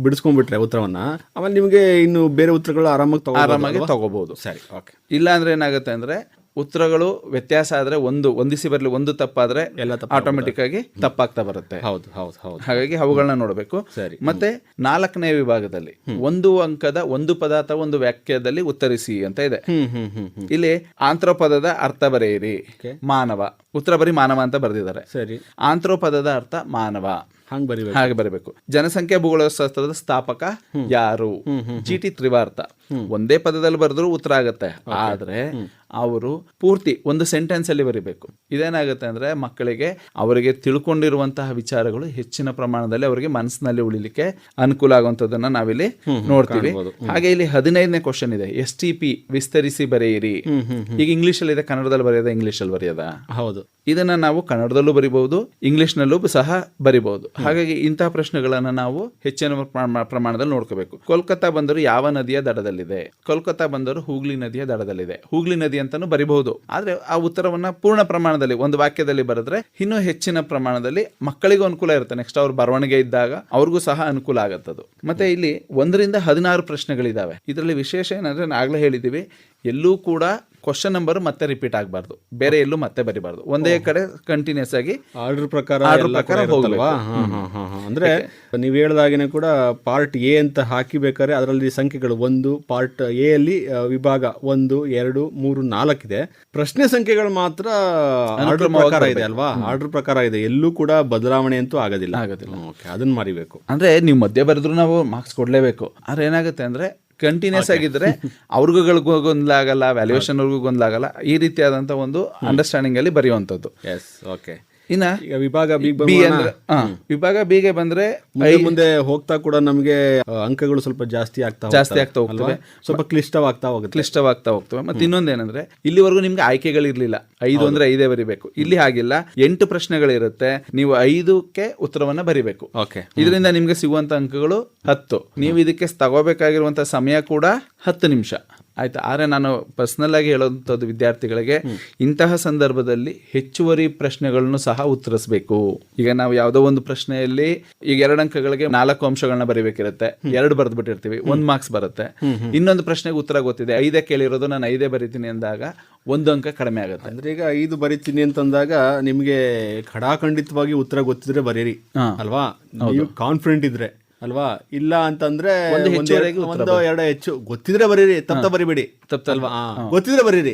ಬಿಡಿಸ್ಕೊಂಡ್ಬಿಟ್ರೆ ಉತ್ತರವನ್ನ, ಆಮೇಲೆ ನಿಮಗೆ ಇನ್ನು ಬೇರೆ ಉತ್ತರಗಳು ಆರಾಮಾಗಿ ತಗೋಬಹುದು. ಸರಿ, ಓಕೆ. ಇಲ್ಲ ಅಂದ್ರೆ ಏನಾಗುತ್ತೆ ಅಂದ್ರೆ ಉತ್ತರಗಳು ವ್ಯತ್ಯಾಸ ಆದ್ರೆ ಹೊಂದಿಸಿ ಬರಲಿ, ಒಂದು ತಪ್ಪಾದ್ರೆ ಎಲ್ಲ ಆಟೋಮೆಟಿಕ್ ಆಗಿ ತಪ್ಪಾಗ್ತಾ ಬರುತ್ತೆ. ಹೌದು ಹೌದು ಹೌದು. ಹಾಗಾಗಿ ಅವುಗಳನ್ನ ನೋಡಬೇಕು. ಸರಿ. ಮತ್ತೆ 4ನೇ ವಿಭಾಗದಲ್ಲಿ 1 ಅಂಕದ ಒಂದು ಪದ ಅಥವಾ ಒಂದು ವಾಕ್ಯದಲ್ಲಿ ಉತ್ತರಿಸಿ ಅಂತ ಇದೆ. ಇಲ್ಲಿ ಆಂಥ್ರೋಪದದ ಅರ್ಥ ಬರೆಯಿರಿ. ಮಾನವ, ಉತ್ತರ ಬರೀ ಮಾನವ ಅಂತ ಬರೆದಿದ್ದಾರೆ. ಸರಿ. ಆಂಥ್ರೋಪದದ ಅರ್ಥ ಮಾನವ, ಹಾಗೆ ಬರಬೇಕು. ಜನಸಂಖ್ಯಾ ಭೂಗೋಳಶಾಸ್ತ್ರದ ಸ್ಥಾಪಕ ಯಾರು? GT ತ್ರಿವಾರ್ಥ. ಒಂದೇ ಪದದಲ್ಲಿ ಬರೆದ್ರು ಉತ್ತರ ಆಗತ್ತೆ. ಆದ್ರೆ ಅವರು ಪೂರ್ತಿ ಒಂದು ಸೆಂಟೆನ್ಸ್ ಅಲ್ಲಿ ಬರಿಬೇಕು. ಇದೇನಾಗುತ್ತೆ ಅಂದ್ರೆ ಮಕ್ಕಳಿಗೆ ಅವರಿಗೆ ತಿಳ್ಕೊಂಡಿರುವಂತಹ ವಿಚಾರಗಳು ಹೆಚ್ಚಿನ ಪ್ರಮಾಣದಲ್ಲಿ ಅವರಿಗೆ ಮನಸ್ಸಿನಲ್ಲಿ ಉಳಿಲಿಕ್ಕೆ ಅನುಕೂಲ ಆಗುವಂತದನ್ನ ನಾವಿಲ್ಲಿ ನೋಡ್ತೀವಿ. ಹಾಗೆ ಇಲ್ಲಿ 15ನೇ ಕ್ವಶನ್ ಇದೆ, STP ವಿಸ್ತರಿಸಿ ಬರೆಯಿರಿ. ಈಗ ಇಂಗ್ಲಿಷ್ ಅಲ್ಲಿ ಇದೆ, ಕನ್ನಡದಲ್ಲಿ ಬರೆಯೋದ, ಇಂಗ್ಲಿಷ್ ಅಲ್ಲಿ ಬರೆಯೋದ? ಹೌದು. ಇದನ್ನ ನಾವು ಕನ್ನಡದಲ್ಲೂ ಬರಿಬಹುದು, ಇಂಗ್ಲಿಷ್ ನಲ್ಲೂ ಸಹ ಬರಿಬಹುದು. ಹಾಗಾಗಿ ಇಂತಹ ಪ್ರಶ್ನೆಗಳನ್ನ ನಾವು ಹೆಚ್ಚಿನ ಪ್ರಮಾಣದಲ್ಲಿ ನೋಡ್ಕೋಬೇಕು. ಕೋಲ್ಕತ್ತಾ ಬಂದರು ಯಾವ ನದಿಯ ದಡದಲ್ಲಿದೆ? ಕೋಲ್ಕತ್ತಾ ಬಂದರು ಹೂಗ್ಲಿ ನದಿಯ ದಡದಲ್ಲಿದೆ. ಹೂಗ್ಲಿ ನದಿ ಅಂತಾನು ಬರಿಬಹುದು. ಆದ್ರೆ ಆ ಉತ್ತರವನ್ನ ಪೂರ್ಣ ಪ್ರಮಾಣದಲ್ಲಿ ಒಂದು ವಾಕ್ಯದಲ್ಲಿ ಬರೆದ್ರೆ ಇನ್ನೂ ಹೆಚ್ಚಿನ ಪ್ರಮಾಣದಲ್ಲಿ ಮಕ್ಕಳಿಗೂ ಅನುಕೂಲ ಇರುತ್ತೆ. ನೆಕ್ಸ್ಟ್ ಅವ್ರ ಬರವಣಿಗೆ ಇದ್ದಾಗ ಅವ್ರಿಗೂ ಸಹ ಅನುಕೂಲ ಆಗತ್ತದು. ಮತ್ತೆ ಇಲ್ಲಿ 1ರಿಂದ 16 ಪ್ರಶ್ನೆಗಳಿದಾವೆ. ಇದರಲ್ಲಿ ವಿಶೇಷ ಏನಂದ್ರೆ ಆಗ್ಲೇ ಹೇಳಿದೀವಿ, ಎಲ್ಲೂ ಕೂಡ ಕ್ವಶನ್ ನಂಬರ್ ಮತ್ತೆ ರಿಪೀಟ್ ಆಗಬಾರ್ದು, ಬೇರೆ ಎಲ್ಲೂ ಮತ್ತೆ ಬರಿಬಾರ್ದು. ಒಂದೇ ಕಡೆ ಕಂಟಿನ್ಯೂಸ್ ಆಗಿ ಆರ್ಡರ್ ಪ್ರಕಾರ ಹೋಗಲ್ವಾ? ಅಂದ್ರೆ ನೀವು ಹೇಳಿದಾಗೇನೆ ಕೂಡ ಪಾರ್ಟ್ ಎ ಅಂತ ಹಾಕಿಬೇಕಾದ್ರೆ ಅದರಲ್ಲಿ ಸಂಖ್ಯೆಗಳು 1, ಪಾರ್ಟ್ ಎ ಅಲ್ಲಿ ವಿಭಾಗ 1, 2, 3, 4 ಇದೆ. ಪ್ರಶ್ನೆ ಸಂಖ್ಯೆಗಳು ಮಾತ್ರ ಆರ್ಡರ್ ಪ್ರಕಾರ ಇದೆ ಅಲ್ವಾ? ಆರ್ಡರ್ ಪ್ರಕಾರ ಇದೆ, ಎಲ್ಲೂ ಕೂಡ ಬದಲಾವಣೆ ಅಂತೂ ಆಗೋದಿಲ್ಲ. ಓಕೆ, ಅದನ್ನ ಮರಿಬೇಕು. ಅಂದ್ರೆ ನೀವು ಮಧ್ಯೆ ಬರೆದ್ರು ನಾವು ಮಾರ್ಕ್ಸ್ ಕೊಡ್ಲೇಬೇಕು. ಆದ್ರೆ ಏನಾಗುತ್ತೆ ಅಂದ್ರೆ ಕಂಟಿನ್ಯೂಸ್ ಆಗಿದ್ರೆ ಅವ್ರಿಗೂ ಗೊಂದಲ ಆಗಲ್ಲ, ವ್ಯಾಲ್ಯೂಯೇಷನ್ ಅವ್ರಿಗೂ ಗೊಂದಲ ಆಗಲ್ಲ. ಈ ರೀತಿಯಾದಂತ ಒಂದು ಅಂಡರ್ಸ್ಟ್ಯಾಂಡಿಂಗ್ ಅಲ್ಲಿ ಬರೆಯುವಂಥದ್ದು. ಓಕೆ. ಇನ್ನ ವಿಭಾಗ ಬಿಗೆ ಬಂದ್ರೆ ಮುಂದೆ ಹೋಗ್ತಾ ಕೂಡ ನಮಗೆ ಅಂಕಗಳು ಸ್ವಲ್ಪ ಜಾಸ್ತಿ ಆಗ್ತಾ ಹೋಗ್ತವೆ, ಸ್ವಲ್ಪ ಕ್ಲಿಷ್ಟವಾಗ್ತಾ ಹೋಗ್ತವೆ. ಮತ್ತೆ ಇನ್ನೊಂದೇನಂದ್ರೆ ಇಲ್ಲಿವರೆಗೂ ನಿಮ್ಗೆ ಆಯ್ಕೆಗಳಿರ್ಲಿಲ್ಲ, 5 ಅಂದ್ರೆ 5 ಬರಿಬೇಕು. ಇಲ್ಲಿ ಹಾಗಿಲ್ಲ, 8 ಪ್ರಶ್ನೆಗಳಿರುತ್ತೆ, ನೀವು 5ಕ್ಕೆ ಉತ್ತರವನ್ನ ಬರಿಬೇಕು. ಇದರಿಂದ ನಿಮ್ಗೆ ಸಿಗುವಂತ ಅಂಕಗಳು 10. ನೀವು ಇದಕ್ಕೆ ತಗೋಬೇಕಾಗಿರುವಂತ ಸಮಯ ಕೂಡ 10 ನಿಮಿಷ. ಆಯ್ತಾ? ಆದರೆ ನಾನು ಪರ್ಸನಲ್ ಆಗಿ ಹೇಳುವಂಥದ್ದು ವಿದ್ಯಾರ್ಥಿಗಳಿಗೆ, ಇಂತಹ ಸಂದರ್ಭದಲ್ಲಿ ಹೆಚ್ಚುವರಿ ಪ್ರಶ್ನೆಗಳನ್ನು ಸಹ ಉತ್ತರಿಸಬೇಕು. ಈಗ ನಾವು ಯಾವುದೋ ಒಂದು ಪ್ರಶ್ನೆಯಲ್ಲಿ ಈಗ 2 ಅಂಕಗಳಿಗೆ 4 ಅಂಶಗಳನ್ನ ಬರೀಬೇಕಿರುತ್ತೆ, 2 ಬರೆದು ಬಿಟ್ಟಿರ್ತೀವಿ, 1 ಮಾರ್ಕ್ಸ್ ಬರುತ್ತೆ. ಇನ್ನೊಂದು ಪ್ರಶ್ನೆಗೆ ಉತ್ತರ ಗೊತ್ತಿದೆ, 5 ಕೇಳಿರೋದು, ನಾನು 5 ಬರೀತೀನಿ ಅಂದಾಗ 1 ಅಂಕ ಕಡಿಮೆ ಆಗುತ್ತೆ. ಅಂದ್ರೆ ಈಗ 5 ಬರೀತೀನಿ ಅಂತಂದಾಗ ನಿಮ್ಗೆ ಖಡಾಖಂಡಿತವಾಗಿ ಉತ್ತರ ಗೊತ್ತಿದ್ರೆ ಬರೀರಿ ಅಲ್ವಾ? ನೀವು ಕಾನ್ಫಿಡೆಂಟ್ ಇದ್ರೆ ಅಲ್ವಾ? ಇಲ್ಲ ಅಂತಂದ್ರೆ 1-2 ಹೆಚ್ಚು ಗೊತ್ತಿದ್ರೆ ಬರೀರಿ, ತಪ್ಪ ಬರಿಬೇಡಿ. ತಪ್ಪಲ್ವಾ? ಗೊತ್ತಿದ್ರೆ ಬರೀರಿ.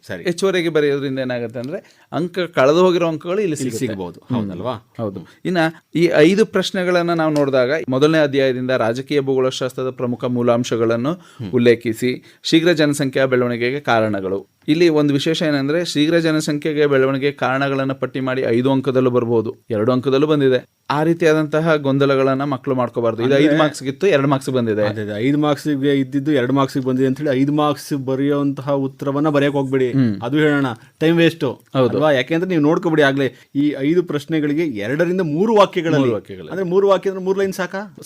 ಸರಿ. ಹೆಚ್ಚುವರೆಗೆ ಬರೆಯೋದ್ರಿಂದ ಏನಾಗುತ್ತೆ ಅಂದ್ರೆ ಅಂಕ ಕಳೆದು ಹೋಗಿರೋ ಅಂಕಗಳು ಇಲ್ಲಿ ಸಿಗಬಹುದು. ಹೌದಲ್ವಾ? ಹೌದು. ಇನ್ನ ಈ 5 ಪ್ರಶ್ನೆಗಳನ್ನ ನಾವು ನೋಡಿದಾಗ ಮೊದಲನೇ ಅಧ್ಯಾಯದಿಂದ ರಾಜಕೀಯ ಭೂಗೋಳಶಾಸ್ತ್ರದ ಪ್ರಮುಖ ಮೂಲಾಂಶಗಳನ್ನು ಉಲ್ಲೇಖಿಸಿ, ಶೀಘ್ರ ಜನಸಂಖ್ಯಾ ಬೆಳವಣಿಗೆಗೆ ಕಾರಣಗಳು. ಇಲ್ಲಿ ಒಂದು ವಿಶೇಷ ಏನಂದ್ರೆ ಶೀಘ್ರ ಜನಸಂಖ್ಯೆಗೆ ಬೆಳವಣಿಗೆ ಕಾರಣಗಳನ್ನ ಪಟ್ಟಿ ಮಾಡಿ 5 ಅಂಕದಲ್ಲೂ ಬರ್ಬೋದು, 2 ಅಂಕದಲ್ಲೂ ಬಂದಿದೆ. ಆ ರೀತಿಯಾದಂತಹ ಗೊಂದಲಗಳನ್ನ ಮಕ್ಕಳು ಮಾಡ್ಕೋಬಾರ್ದು. ಇದು 5 ಮಾರ್ಕ್ಸ್ ಇತ್ತು, 2 ಮಾರ್ಕ್ಸ್ ಬಂದಿದೆ. 5 ಮಾರ್ಕ್ಸ್ ಇದ್ದಿದ್ದು 2 ಮಾರ್ಕ್ಸ್ ಬಂದಿದೆ ಅಂತ ಹೇಳಿ 5 ಮಾರ್ಕ್ಸ್ ಬರೆಯುವಂತಹ ಉತ್ತರವನ್ನ ಬರೆಯಕ್ ಹೋಗ್ಬೇಡಿ. ಅದು ಹೇಳೋಣ, ಟೈಮ್ ವೇಸ್ಟ್ ಅಲ್ವಾ? ಯಾಕೆಂದ್ರೆ ನೀವು ನೋಡ್ಕೋಬಿಡಿ, ಆಗ್ಲೇ ಈ 5 ಪ್ರಶ್ನೆಗಳಿಗೆ 2ರಿಂದ 3 ವಾಕ್ಯಗಳಲ್ಲಿ, ಅಂದ್ರೆ 3 ವಾಕ್ಯ ಅಂದ್ರೆ 3 ಲೈನ್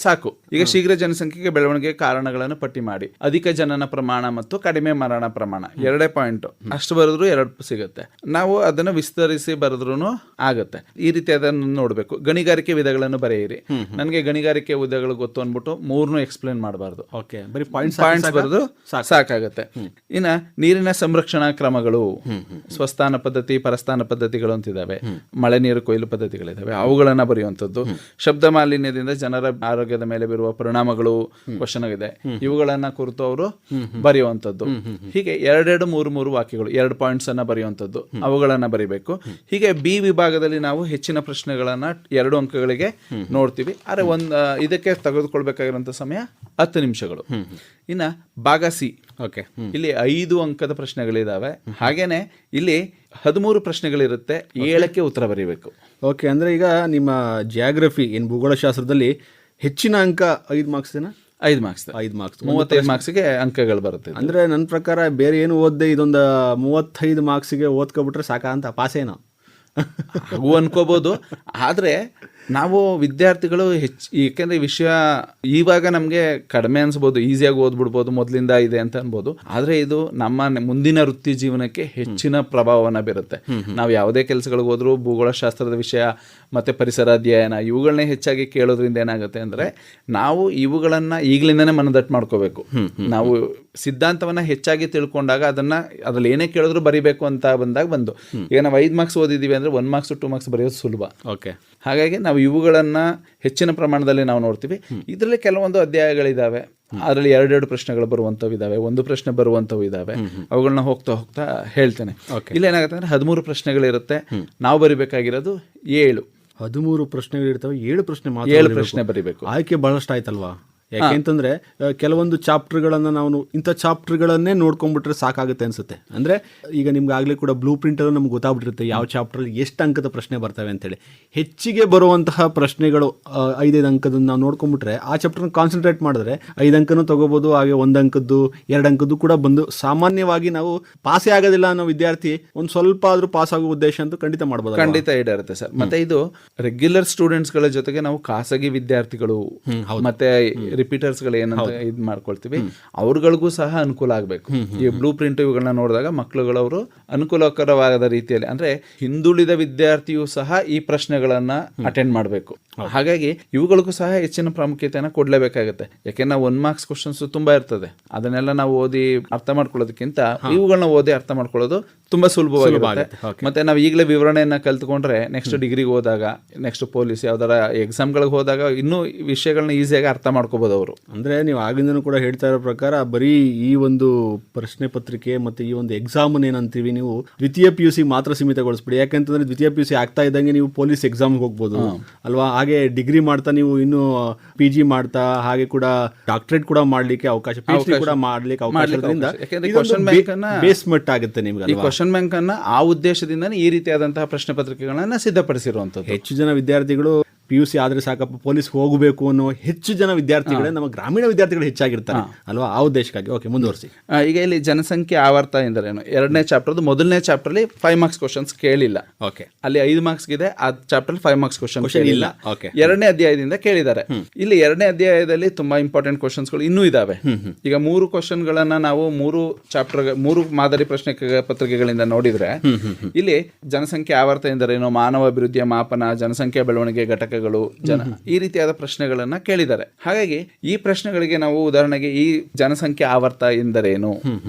ಸಾಕು. ಈಗ ಶೀಘ್ರ ಜನಸಂಖ್ಯೆಗೆ ಬೆಳವಣಿಗೆ ಕಾರಣಗಳನ್ನು ಪಟ್ಟಿ ಮಾಡಿ, ಅಧಿಕ ಜನನ ಪ್ರಮಾಣ ಮತ್ತು ಕಡಿಮೆ ಮರಣ ಪ್ರಮಾಣ, 2 ಪಾಯಿಂಟ್ ಅಷ್ಟು ಬರೆದ್ರು 2 ಸಿಗುತ್ತೆ. ನಾವು ಅದನ್ನ ವಿಸ್ತರಿಸಿ ಬರೆದ್ರು ಆಗುತ್ತೆ. ಈ ರೀತಿ ಅದನ್ನು ನೋಡ್ಬೇಕು. ಗಣಿಗಾರಿಕೆ ವಿಧಗಳನ್ನು ಬರೆಯಿರಿ. ನನಗೆ ಗಣಿಗಾರಿಕೆ ವಿಧಗಳು ಗೊತ್ತು ಅಂದ್ಬಿಟ್ಟು 3 ಎಕ್ಸ್ಪ್ಲೇನ್ ಮಾಡಬಾರ್ದು. ಪಾಯಿಂಟ್ಸ್ ಬರೆದು ಸಾಕಾಗುತ್ತೆ. ಇನ್ನ ನೀರಿನ ಸಂರಕ್ಷಣಾ ಕ್ರಮಗಳು, ಸ್ವಸ್ಥಾನ ಪದ್ಧತಿ, ಪರಸ್ಥಾನ ಪದ್ಧತಿಗಳು ಅಂತಿದ್ದಾವೆ, ಮಳೆ ನೀರು ಕೊಯ್ಲು ಪದ್ಧತಿಗಳಿದಾವೆ, ಅವುಗಳನ್ನ ಬರೆಯುವಂಥದ್ದು. ಶಬ್ದ ಮಾಲಿನ್ಯದಿಂದ ಜನರ ಆರೋಗ್ಯದ ಮೇಲೆ ಬೀರುವ ಪರಿಣಾಮಗಳು ಕ್ವಶನ್ ಇದೆ, ಇವುಗಳನ್ನ ಕುರಿತು ಅವರು ಬರೆಯುವಂಥದ್ದು. ಹೀಗೆ 2-3 ವಾಕ್ಯಗಳು, 2 ಪಾಯಿಂಟ್ಸ್ ಅನ್ನ ಬರೆಯುವಂಥದ್ದು, ಅವುಗಳನ್ನ ಬರಿಬೇಕು. ಹೀಗೆ ಬಿ ವಿಭಾಗದಲ್ಲಿ ನಾವು ಹೆಚ್ಚಿನ ಪ್ರಶ್ನೆಗಳನ್ನ 2 ಅಂಕಗಳಿಗೆ ನೋಡ್ತೀವಿ. ಆದ್ರೆ ಇದಕ್ಕೆ ತೆಗೆದುಕೊಳ್ಬೇಕಾಗಿರುವಂತ ಸಮಯ 10 ನಿಮಿಷಗಳು. ಇನ್ನ ಭಾಗ ಸಿ, ಇಲ್ಲಿ 5 ಅಂಕದ ಪ್ರಶ್ನೆಗಳಿದಾವೆ. ಹಾಗೇನೆ ಇಲ್ಲಿ 13 ಪ್ರಶ್ನೆಗಳಿರುತ್ತೆ, 7ಕ್ಕೆ ಉತ್ತರ ಬರೀಬೇಕು. ಓಕೆ, ಅಂದ್ರೆ ಈಗ ನಿಮ್ಮ ಜಿಯಾಗ್ರಫಿ ಭೂಗೋಳಶಾಸ್ತ್ರದಲ್ಲಿ ಹೆಚ್ಚಿನ ಅಂಕ 5 ಮಾರ್ಕ್ಸ್ 5 ಮಾರ್ಕ್ಸ್ 5 ಮಾರ್ಕ್ಸ್ 35 ಮಾರ್ಕ್ಸ್ಗೆ ಅಂಕಗಳು ಬರುತ್ತೆ. ಅಂದ್ರೆ ನನ್ನ ಪ್ರಕಾರ ಬೇರೆ ಏನು ಓದ್ದೆ ಇದೊಂದು 35 ಮಾರ್ಕ್ಸ್ಗೆ ಓದ್ಕೊಬಿಟ್ರೆ ಸಾಕ ಅಂತ ಪಾಸೇನೋ ಹಾಗೂ ಅನ್ಕೋಬಹುದು. ಆದ್ರೆ ನಾವು ವಿದ್ಯಾರ್ಥಿಗಳು ಏಕೆಂದ್ರೆ ವಿಷಯ ಇವಾಗ ನಮಗೆ ಕಡಿಮೆ ಅನ್ಸ್ಬೋದು, ಈಸಿಯಾಗಿ ಓದ್ಬಿಡ್ಬೋದು, ಮೊದಲಿಂದ ಇದೆ ಅಂತ ಅನ್ಬೋದು. ಆದ್ರೆ ಇದು ನಮ್ಮ ಮುಂದಿನ ವೃತ್ತಿ ಜೀವನಕ್ಕೆ ಹೆಚ್ಚಿನ ಪ್ರಭಾವವನ್ನು ಬೀರುತ್ತೆ. ನಾವು ಯಾವುದೇ ಕೆಲಸಗಳಿಗೆ ಹೋದ್ರೂ ಭೂಗೋಳಶಾಸ್ತ್ರದ ವಿಷಯ ಮತ್ತೆ ಪರಿಸರ ಅಧ್ಯಯನ ಇವುಗಳನ್ನೇ ಹೆಚ್ಚಾಗಿ ಕೇಳೋದ್ರಿಂದ ಏನಾಗುತ್ತೆ ಅಂದ್ರೆ ನಾವು ಇವುಗಳನ್ನ ಈಗಲಿಂದನೇ ಮನದಟ್ಟು ಮಾಡ್ಕೋಬೇಕು. ನಾವು ಸಿದ್ಧಾಂತವನ್ನ ಹೆಚ್ಚಾಗಿ ತಿಳ್ಕೊಂಡಾಗ ಅದ್ರಲ್ಲಿ ಏನೇ ಕೇಳಿದ್ರು ಬರಿಬೇಕು ಅಂತ ಬಂದು ಈಗ ನಾವು 5 ಮಾರ್ಕ್ಸ್ ಓದಿದೀವಿ ಅಂದ್ರೆ 1 ಮಾರ್ಕ್ಸ್ 2 ಮಾರ್ಕ್ಸ್ ಬರೆಯೋದು ಸುಲಭ. ಓಕೆ, ಹಾಗಾಗಿ ನಾವು ಇವುಗಳನ್ನ ಹೆಚ್ಚಿನ ಪ್ರಮಾಣದಲ್ಲಿ ನಾವು ನೋಡ್ತೀವಿ. ಇದರಲ್ಲಿ ಕೆಲವೊಂದು ಅಧ್ಯಾಯಗಳಿದಾವೆ, ಅದರಲ್ಲಿ 2 ಪ್ರಶ್ನೆಗಳು ಬರುವಂಥವು ಇದಾವೆ, 1 ಪ್ರಶ್ನೆ ಬರುವಂಥವು ಇದಾವೆ. ಅವುಗಳನ್ನ ಹೋಗ್ತಾ ಹೇಳ್ತೇನೆ. ಇಲ್ಲಿ ಏನಾಗುತ್ತೆ ಅಂದ್ರೆ 13 ಪ್ರಶ್ನೆಗಳಿರುತ್ತೆ. ನಾವು ಬರಿಬೇಕಾಗಿರೋದು 13 ಪ್ರಶ್ನೆಗಳಿರ್ತವೆ, 7 ಪ್ರಶ್ನೆ 7 ಪ್ರಶ್ನೆ ಬರಿಬೇಕು. ಆಯ್ಕೆ ಬಹಳಷ್ಟು ಆಯ್ತಲ್ವಾ? ಯಾಕೆಂತಂದ್ರೆ ಕೆಲವೊಂದು ಚಾಪ್ಟರ್ಗಳನ್ನ ನಾವು ಇಂಥ ಚಾಪ್ಟರ್ಗಳನ್ನೇ ನೋಡ್ಕೊಂಡ್ಬಿಟ್ರೆ ಸಾಕಾಗುತ್ತೆ ಅನ್ಸುತ್ತೆ. ಅಂದ್ರೆ ಈಗ ನಿಮ್ಗೆ ಆಗ್ಲೇ ಕೂಡ ಬ್ಲೂ ಪ್ರಿಂಟ್ ಅಲ್ಲಿ ನಮ್ಗೆ ಗೊತ್ತಾಗ್ಬಿಟ್ಟಿರುತ್ತೆ ಯಾವ ಚಾಪ್ಟರ್ ಎಷ್ಟು ಅಂಕದ ಪ್ರಶ್ನೆ ಬರ್ತವೆ ಅಂತೇಳಿ. ಹೆಚ್ಚಿಗೆ ಬರುವಂತಹ ಪ್ರಶ್ನೆಗಳು 5 ಅಂಕದನ್ನ ನಾವು ನೋಡ್ಕೊಂಡ್ಬಿಟ್ರೆ ಆ ಚಾಪ್ಟರ್ನ ಕಾನ್ಸಂಟ್ರೇಟ್ ಮಾಡಿದ್ರೆ 5 ಅಂಕನೂ ತಗೋಬಹುದು, ಹಾಗೆ 1 ಅಂಕದ್ದು 2 ಅಂಕದ್ದು ಕೂಡ ಬಂದು ಸಾಮಾನ್ಯವಾಗಿ ನಾವು ಪಾಸೇ ಆಗೋದಿಲ್ಲ ಅನ್ನೋ ವಿದ್ಯಾರ್ಥಿ ಒಂದ್ ಸ್ವಲ್ಪ ಆದ್ರೂ ಪಾಸ್ ಆಗೋ ಉದ್ದೇಶ ಅಂತೂ ಖಂಡಿತ ಮಾಡ್ಬೋದು. ಖಂಡಿತ ಇರುತ್ತೆ ಸರ್. ಮತ್ತೆ ಇದು ರೆಗ್ಯುಲರ್ ಸ್ಟೂಡೆಂಟ್ಸ್ ಗಳ ಜೊತೆಗೆ ನಾವು ಖಾಸಗಿ ವಿದ್ಯಾರ್ಥಿಗಳು ಮತ್ತೆ ರಿಪೀಟರ್ಸ್ ಗಳು ಏನಂತ ಇದು ಮಾಡ್ಕೊಳ್ತೀವಿ, ಅವ್ರಗಳಿಗೂ ಸಹ ಅನುಕೂಲ ಆಗಬೇಕು. ಈ ಬ್ಲೂ ಪ್ರಿಂಟ್ ಇವುಗಳನ್ನ ನೋಡಿದಾಗ ಮಕ್ಕಳುಗಳವರು ಅನುಕೂಲಕರವಾದ ರೀತಿಯಲ್ಲಿ ಅಂದ್ರೆ ಹಿಂದುಳಿದ ವಿದ್ಯಾರ್ಥಿಯು ಸಹ ಈ ಪ್ರಶ್ನೆಗಳನ್ನ ಅಟೆಂಡ್ ಮಾಡಬೇಕು. ಹಾಗಾಗಿ ಇವುಗಳಿಗೂ ಸಹ ಹೆಚ್ಚಿನ ಪ್ರಾಮುಖ್ಯತೆಯನ್ನು ಕೊಡ್ಲೇಬೇಕಾಗುತ್ತೆ. ಯಾಕೆಂದ್ರೆ 1 ಮಾರ್ಕ್ಸ್ ಕ್ವಶನ್ಸ್ ತುಂಬಾ ಇರ್ತದೆ, ಅದನ್ನೆಲ್ಲ ನಾವು ಓದಿ ಅರ್ಥ ಮಾಡ್ಕೊಳ್ಳೋದಕ್ಕಿಂತ ಇವುಗಳನ್ನ ಓದಿ ಅರ್ಥ ಮಾಡ್ಕೊಳ್ಳೋದು ತುಂಬಾ ಸುಲಭವಾಗಿರುತ್ತೆ. ಮತ್ತೆ ನಾವು ಈಗಲೇ ವಿವರಣೆಯನ್ನ ಕಲ್ತ್ಕೊಂಡ್ರೆ ನೆಕ್ಸ್ಟ್ ಡಿಗ್ರಿಗೆ ಹೋದಾಗ, ನೆಕ್ಸ್ಟ್ ಪೊಲೀಸ್ ಯಾವ್ದಾರ ಎಕ್ಸಾಮ್ಗಳಿಗೆ ಹೋದಾಗ ಇನ್ನೂ ವಿಷಯಗಳನ್ನ ಈಸಿಯಾಗಿ ಅರ್ಥ ಮಾಡ್ಕೋಬಹುದು ಅವರು. ಅಂದ್ರೆ ನೀವು ಆಗಿಂದನೂ ಕೂಡ ಹೇಳ್ತಾ ಇರೋ ಪ್ರಕಾರ ಬರೀ ಈ ಒಂದು ಪ್ರಶ್ನೆ ಪತ್ರಿಕೆ ಮತ್ತೆ ಈ ಒಂದು ಎಕ್ಸಾಮ್ ಏನಂತೀವಿ ನೀವು ದ್ವಿತೀಯ PUC ಮಾತ್ರ ಸೀಮಿತಗೊಳಿಸ್ಬಿಡಿ. ಯಾಕಂತಂದ್ರೆ ದ್ವಿತೀಯ PUC ಆಗ್ತಾ ಇದ್ದಂಗೆ ನೀವು ಪೊಲೀಸ್ ಎಕ್ಸಾಮ್ಗೆ ಹೋಗ್ಬೋದು ಅಲ್ವಾ. ಹಾಗೆ ಡಿಗ್ರಿ ಮಾಡ್ತಾ ನೀವು ಇನ್ನು PG ಮಾಡ್ತಾ ಹಾಗೆ ಕೂಡ ಡಾಕ್ಟರೇಟ್ ಕೂಡ ಮಾಡ್ಲಿಕ್ಕೆ ಅವಕಾಶ, PhD ಕೂಡ ಮಾಡ್ಲಿಕ್ಕೆ ಅವಕಾಶ ಬೇಸ್ಮೆಂಟ್ ಆಗುತ್ತೆ ನಿಮ್ಗೆ. ಕ್ವಶನ್ ಬ್ಯಾಂಕ್ ಅನ್ನ ಆ ಉದ್ದೇಶದಿಂದನೇ ಈ ರೀತಿಯಾದಂತಹ ಪ್ರಶ್ನೆ ಪತ್ರಿಕೆಗಳನ್ನ ಸಿದ್ಧಪಡಿಸಿರುವಂತದ್ದು. ಹೆಚ್ಚು ಜನ ವಿದ್ಯಾರ್ಥಿಗಳು PUC ಆದ್ರೆ ಸಾಕಪ್ಪ ಪೊಲೀಸ್ ಹೋಗಬೇಕು ಅನ್ನೋ ಹೆಚ್ಚು ಜನ ವಿದ್ಯಾರ್ಥಿಗಳೇ ನಮ್ಮ ಗ್ರಾಮೀಣ ವಿದ್ಯಾರ್ಥಿಗಳು ಹೆಚ್ಚಾಗಿರ್ತಾರೆ ಅಲ್ವಾ. ಆ ಉದ್ದೇಶಕ್ಕಾಗಿ ಓಕೆ, ಮುಂದುವರಿಸಿ. ಈಗ ಇಲ್ಲಿ ಜನಸಂಖ್ಯೆ ಆವರ್ತ ಎಂದರೇನು, 2ನೇ ಚಾಪ್ಟರ್, ಮೊದಲನೇ ಚಾಪ್ಟರ್ ಅಲ್ಲಿ 5 ಮಾರ್ಕ್ಸ್ ಕ್ವಶನ್ಸ್ ಕೇಳಿಲ್ಲ. ಓಕೆ, ಅಲ್ಲಿ 5 ಮಾರ್ಕ್ಸ್ ಇದೆ, ಆ ಚಾಪ್ಟರ್ 5 ಮಾರ್ಕ್ಸ್ ಕ್ವಶನ್ ಇಲ್ಲ. ಓಕೆ, 2ನೇ ಅಧ್ಯಾಯದಿಂದ ಕೇಳಿದ್ದಾರೆ. ಇಲ್ಲಿ 2ನೇ ಅಧ್ಯಾಯದಲ್ಲಿ ತುಂಬಾ ಇಂಪಾರ್ಟೆಂಟ್ ಕ್ವಶನ್ಸ್ ಗಳು ಇನ್ನೂ ಇದಾವೆ. ಈಗ 3 ಕ್ವಶನ್ ಗಳನ್ನ ನಾವು 3 ಮಾದರಿ ಪ್ರಶ್ನೆ ಪತ್ರಿಕೆಗಳಿಂದ ನೋಡಿದ್ರೆ ಇಲ್ಲಿ ಜನಸಂಖ್ಯೆ ಆವರ್ತ ಎಂದರೇನು, ಮಾನವ ಅಭಿವೃದ್ಧಿಯ ಮಾಪನ, ಜನಸಂಖ್ಯಾ ಬೆಳವಣಿಗೆ ಘಟಕ ಈ ರೀತಿಯಾದ ಪ್ರಶ್ನೆಗಳನ್ನ ಕೇಳಿದ್ದಾರೆ. ಹಾಗಾಗಿ ಈ ಪ್ರಶ್ನೆಗಳಿಗೆ ನಾವು ಉದಾಹರಣೆಗೆ ಈ ಜನಸಂಖ್ಯೆ ಆವರ್ತ ಎಂದರೇನು